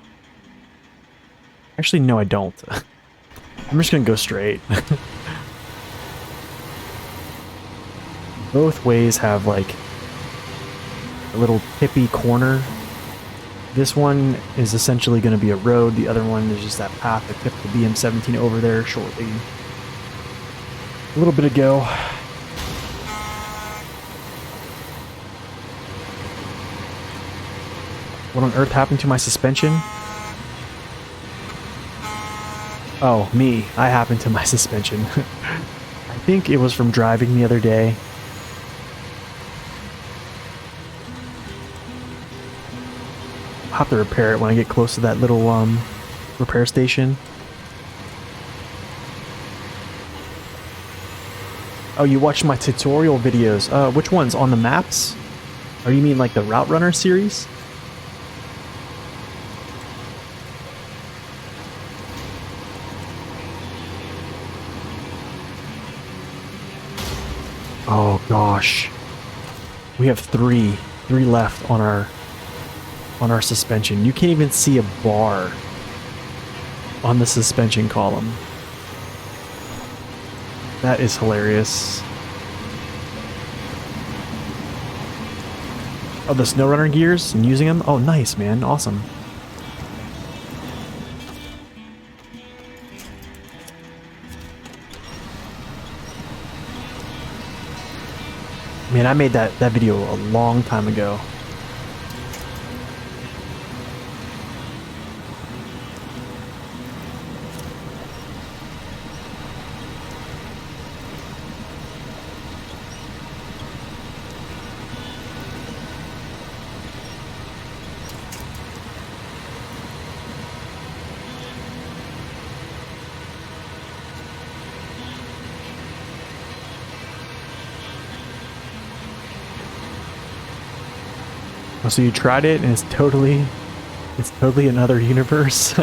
Actually, no, I don't. I'm just going to go straight. Both ways have like a little tippy corner. This one is essentially going to be a road. The other one is just that path that tipped the BM17 over there shortly. A little bit ago. What on earth happened to my suspension? Oh, me. I happened to my suspension. I think it was from driving the other day. I'll have to repair it when I get close to that little repair station. Oh, you watched my tutorial videos. Which ones? On the maps? Or you mean like the Route Runner series? Oh gosh. We have three left on our suspension. You can't even see a bar on the suspension column. That is hilarious. Oh, the snow runner gears and using them? Oh, nice, man. Awesome. Man, I made that video a long time ago. Oh, so you tried it and it's totally another universe.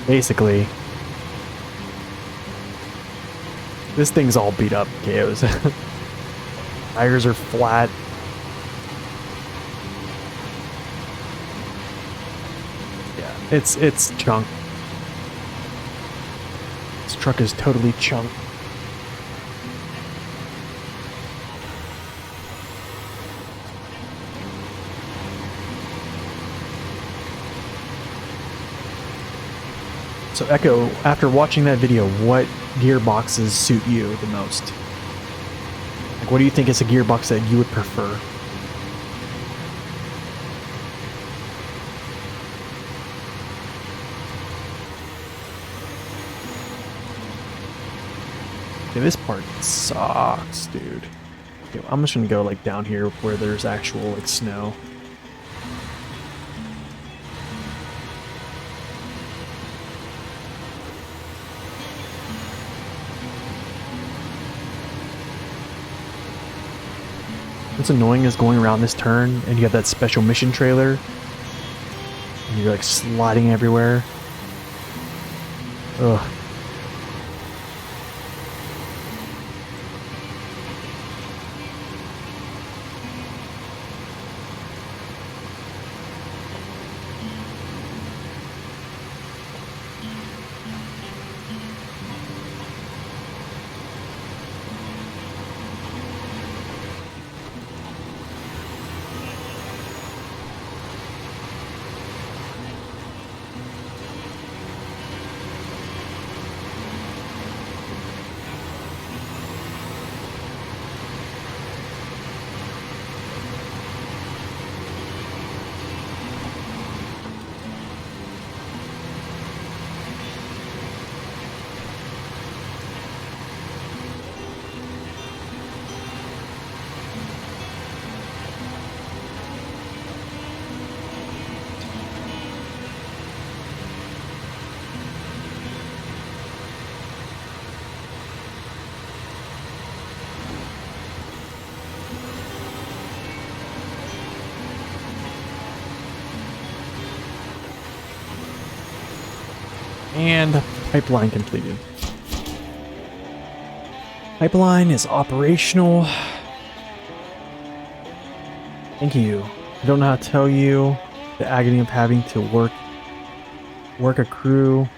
Basically, this thing's all beat up, KOs. Tires are flat. Yeah, it's chunk. This truck is totally chunked. So Echo, after watching that video, what gearboxes suit you the most? Like, what do you think is a gearbox that you would prefer? Okay, this part sucks, dude. Okay, I'm just gonna go like down here where there's actual like snow. What's annoying is going around this turn and you have that special mission trailer and you're like sliding everywhere. Ugh. And pipeline completed. Pipeline is operational. Thank you. I don't know how to tell you The agony of having to work a crew.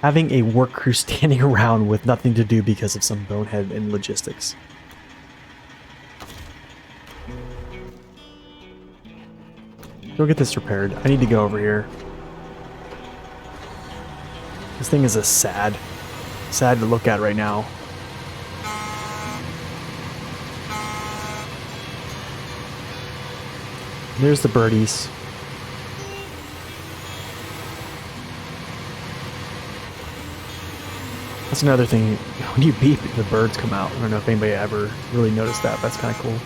Having a work crew standing around with nothing to do because of some bonehead in logistics. Go get this repaired. I need to go over here. This thing is sad to look at right now. There's the birdies. That's another thing. When you beep, the birds come out. I don't know if anybody ever really noticed that. That's kind of cool.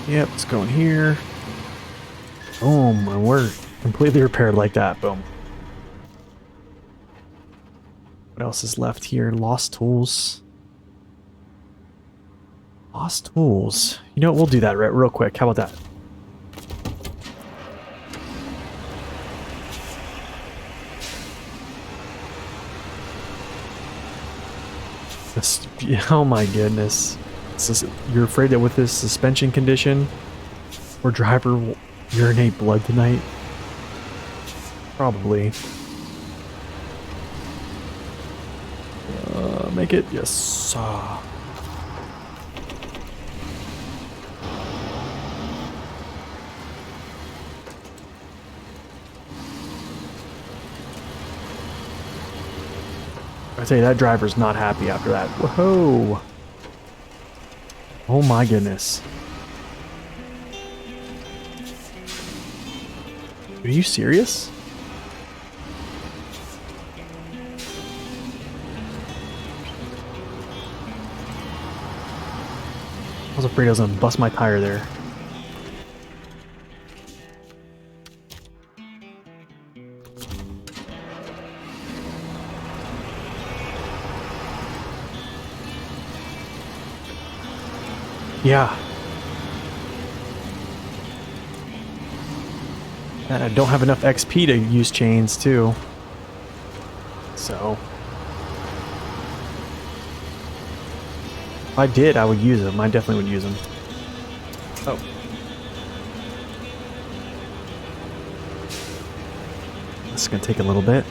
Yep, let's go in here. Boom, and we're completely repaired like that. Boom. What else is left here? Lost tools. Lost tools. You know what? We'll do that real quick. How about that? Oh my goodness. You're afraid that with this suspension condition, our driver will urinate blood tonight? Probably. Make it? Yes. I tell you, that driver's not happy after that. Whoa! Oh my goodness. Are you serious? I was afraid I was gonna bust my tire there. Yeah. And I don't have enough XP to use chains too. So if I did, I would use them. I definitely would use them. Oh. This is gonna take a little bit.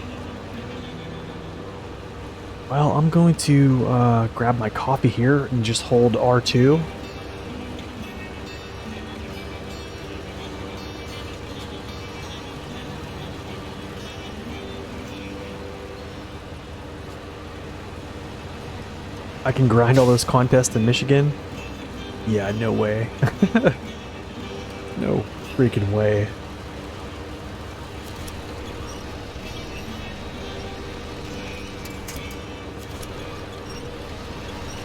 Well, I'm going to grab my coffee here and just hold R2. I can grind all those contests in Michigan? Yeah, no way. No freaking way.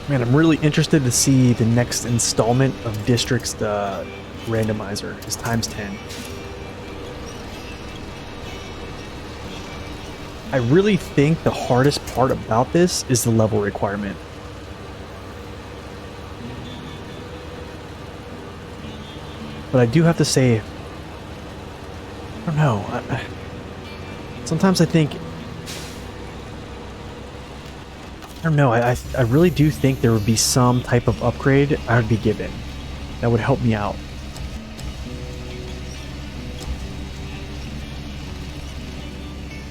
Man, I'm really interested to see the next installment of District's randomizer. It's times 10. I really think the hardest part about this is the level requirement. But I do have to say, I don't know. Sometimes I think, I don't know. I really do think there would be some type of upgrade I would be given that would help me out.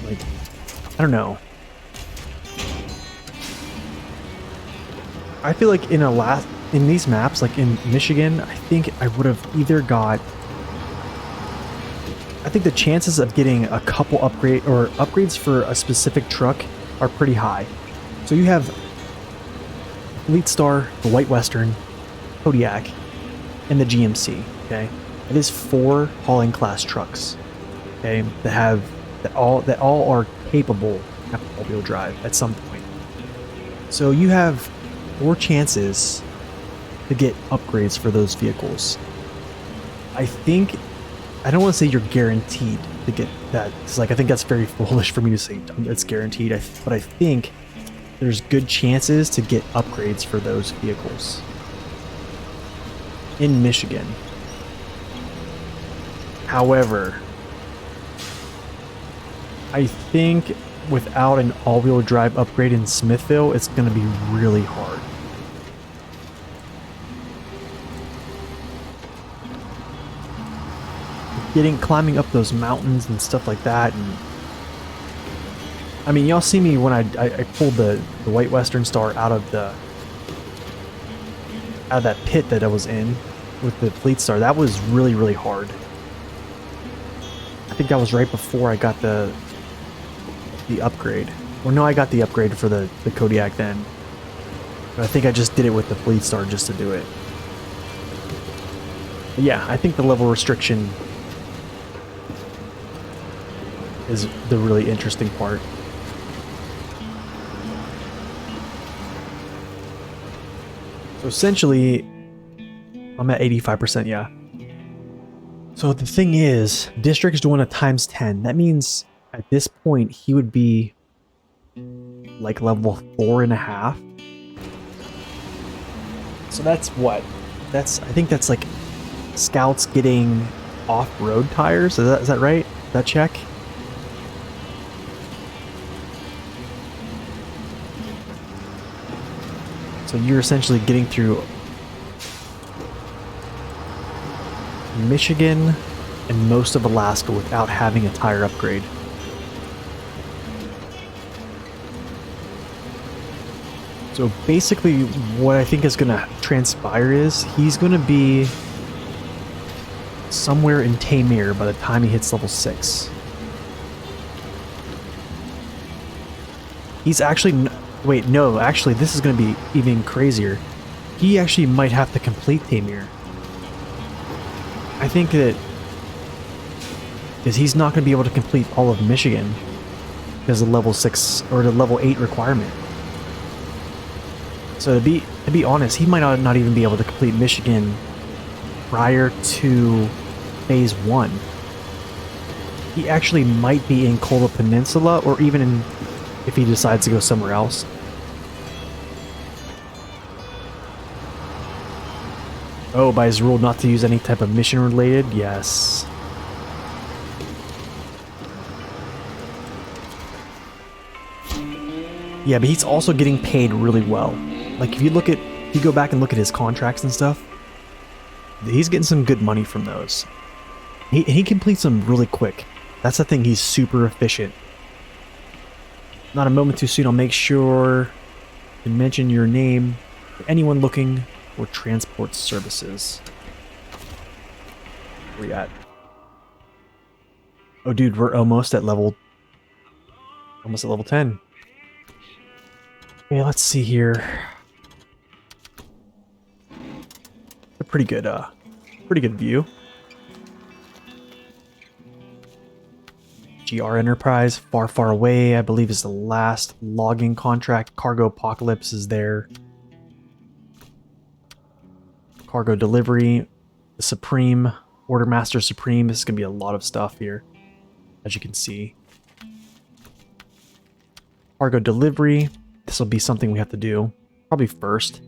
Like, I don't know. I feel like in these maps, like in Michigan, I think I would have either got... I think the chances of getting a couple upgrades for a specific truck are pretty high. So you have Fleetstar, the White Western, Kodiak, and the GMC, okay? It is 4 hauling class trucks, okay, that all are capable of all-wheel drive at some point. So you have 4 chances to get upgrades for those vehicles. I don't want to say you're guaranteed to get that. It's like, I think that's very foolish for me to say it's guaranteed. But I think there's good chances to get upgrades for those vehicles in Michigan. However, I think without an all-wheel drive upgrade in Smithville, it's going to be really hard. Climbing up those mountains and stuff like that, and I mean, y'all see me when I pulled the White Western Star out of that pit that I was in with the Fleetstar. That was really, really hard. I think that was right before I got the upgrade. Or no, I got the upgrade for the Kodiak then. But I think I just did it with the Fleetstar just to do it. But yeah, I think the level restriction is the really interesting part. So essentially, I'm at 85%, yeah. So the thing is, District's doing a times 10. That means at this point, he would be like level 4.5. So that's what? I think that's like Scouts getting off-road tires. Is that right? That check? So you're essentially getting through Michigan and most of Alaska without having a tire upgrade. So basically what I think is going to transpire is he's going to be somewhere in Tamir by the time he hits level 6. He's actually... Wait, no, actually this is going to be even crazier. He actually might have to complete Tamir. I think that because he's not going to be able to complete all of Michigan because of level 6 or the level 8 requirement. So to be honest, he might not even be able to complete Michigan prior to phase 1. He actually might be in Kolob Peninsula, or even if he decides to go somewhere else. Oh, by his rule not to use any type of mission related? Yes. Yeah, but he's also getting paid really well. Like if you go back and look at his contracts and stuff, he's getting some good money from those. He completes them really quick. That's the thing, he's super efficient. Not a moment too soon, I'll make sure to mention your name for anyone looking for transport services. Where we at? Oh dude, we're almost at level 10. Okay, let's see here. A pretty good view. GR Enterprise, far, far away, I believe is the last logging contract. Cargo Apocalypse is there. Cargo Delivery, the Supreme, Ordermaster Supreme. This is going to be a lot of stuff here, as you can see. Cargo Delivery, this will be something we have to do, probably first.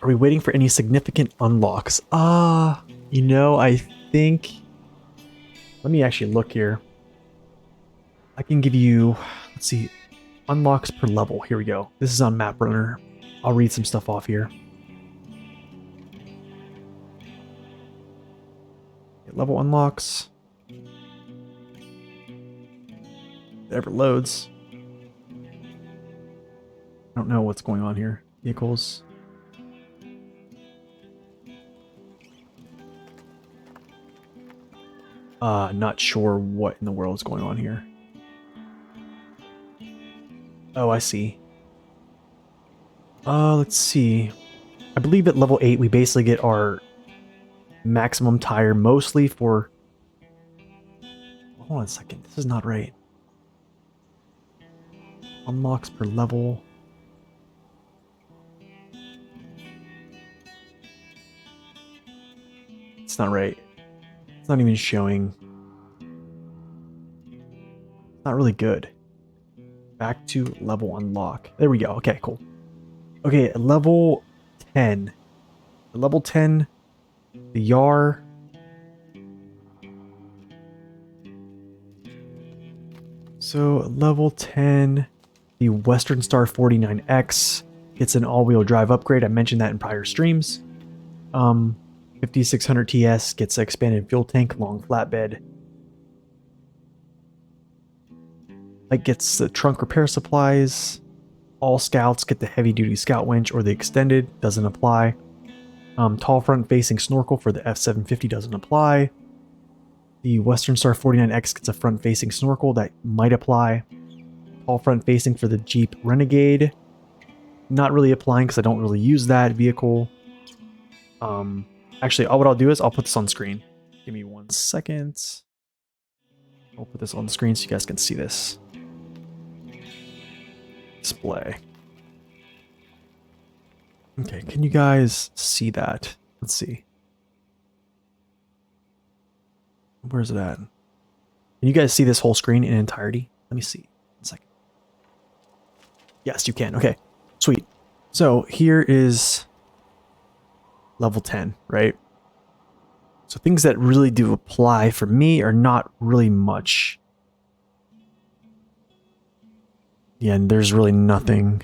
Are we waiting for any significant unlocks? You know, I think... Let me actually look here. I can give you... Let's see. Unlocks per level. Here we go. This is on Map Runner. I'll read some stuff off here. Level unlocks. It ever loads. I don't know what's going on here. Vehicles. Not sure what in the world is going on here. Oh, I see. Let's see. I believe at level 8 we basically get our maximum tire mostly for... Hold on a second, this is not right. Unlocks per level. It's not right. It's not even showing. It's not really good. Back to level unlock. There we go. Okay, cool. Okay, at level 10, Level 10, the Yar. So level 10, the Western Star 49X gets an all-wheel drive upgrade. I mentioned that in prior streams. 5600 TS gets an expanded fuel tank, long flatbed. Like gets the trunk repair supplies. All scouts get the heavy-duty scout winch or the extended, doesn't apply. Tall front-facing snorkel for the F750 doesn't apply. The Western Star 49X gets a front-facing snorkel that might apply. Tall front-facing for the Jeep Renegade. Not really applying because I don't really use that vehicle. Actually, what I'll do is I'll put this on screen. Give me 1 second. I'll put this on the screen so you guys can see this. Display. Okay, can you guys see that? Let's see. Where's it at? Can you guys see this whole screen in entirety? Let me see. 1 second. Yes, you can. Okay, sweet. So here is level 10, right? So things that really do apply for me are not really much. Yeah, and there's really nothing.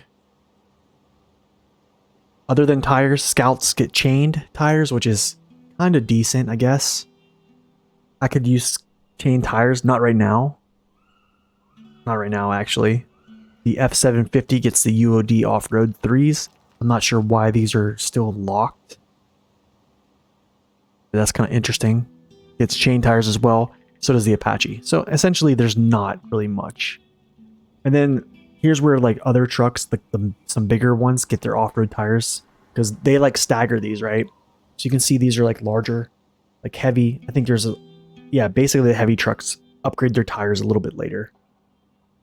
Other than tires, scouts get chained tires, which is kind of decent, I guess. I could use chain tires, not right now. Not right now, actually. The F750 gets the UOD Offroad 3s. I'm not sure why these are still locked. But that's kind of interesting. It's chain tires as well. So does the Apache. So essentially, there's not really much. And then here's where like other trucks, like some bigger ones, get their off-road tires because they like stagger these, right? So you can see these are like larger, like heavy. I think there's yeah, basically the heavy trucks upgrade their tires a little bit later.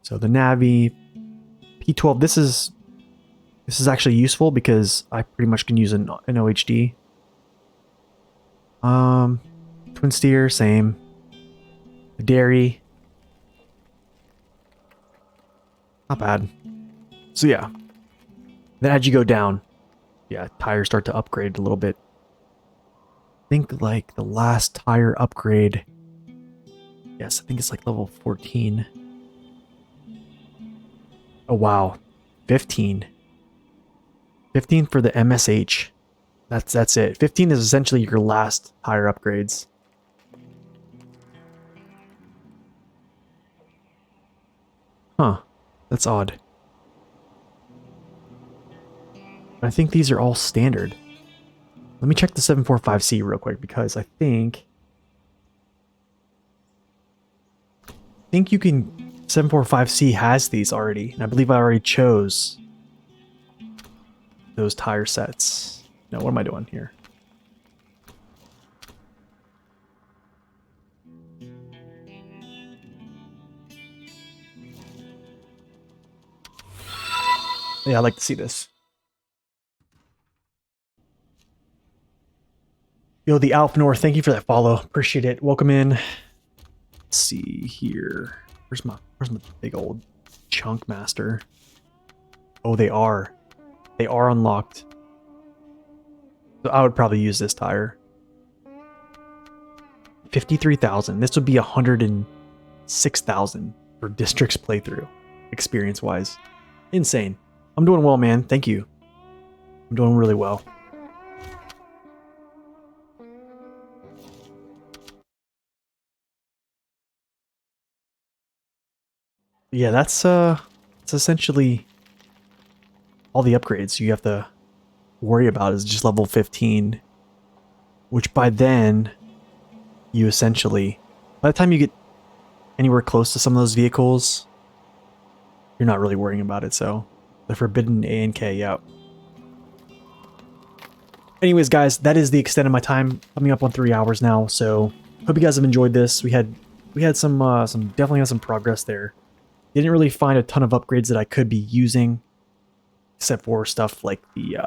So the Navi P12, this is actually useful because I pretty much can use an OHD. Twin steer, same. The Dairy. Not bad. So yeah. Then as you go down, yeah, tires start to upgrade a little bit. I think like the last tire upgrade. Yes, I think it's like level 14. Oh wow. 15. 15 for the MSH. That's it. 15 is essentially your last tire upgrades. Huh. That's odd. I think these are all standard. Let me check the 745C real quick because I think you can 745C has these already. And I believe I already chose those tire sets. No, what am I doing here? Yeah, I'd like to see this. Yo, the Alpnor, thank you for that follow. Appreciate it. Welcome in. Let's see here. Where's my big old chunk master? Oh, they are. They are unlocked. So I would probably use this tire. 53,000. This would be 106,000 for District's playthrough, experience-wise. Insane. I'm doing well, man. Thank you. I'm doing really well. Yeah, that's essentially all the upgrades you have to worry about is just level 15, which by then you essentially, by the time you get anywhere close to some of those vehicles, you're not really worrying about it. So the Forbidden A and K, yeah. Anyways, guys, that is the extent of my time, coming up on 3 hours now. So hope you guys have enjoyed this. We had some definitely had some progress there. Didn't really find a ton of upgrades that I could be using, except for stuff like the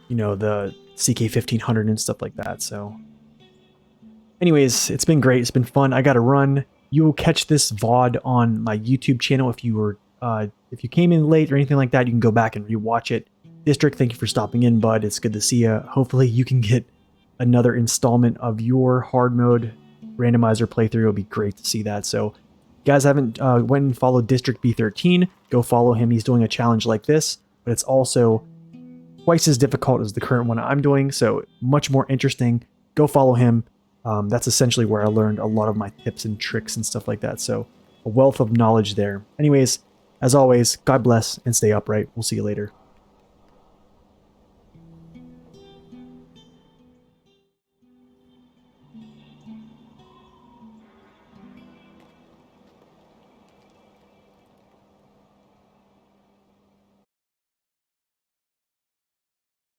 you know, the CK1500 and stuff like that. So anyways, it's been great. It's been fun. I got to run. You will catch this VOD on my YouTube channel. If you were if you came in late or anything like that, you can go back and rewatch it. District, thank you for stopping in, bud. It's good to see you. Hopefully you can get another installment of your hard mode randomizer playthrough. It'll be great to see that. So if you guys haven't went and followed District B13, go follow him. He's doing a challenge like this, but it's also twice as difficult as the current one I'm doing, so much more interesting. Go follow him. That's essentially where I learned a lot of my tips and tricks and stuff like that. So a wealth of knowledge there. Anyways, as always, God bless and stay upright. We'll see you later.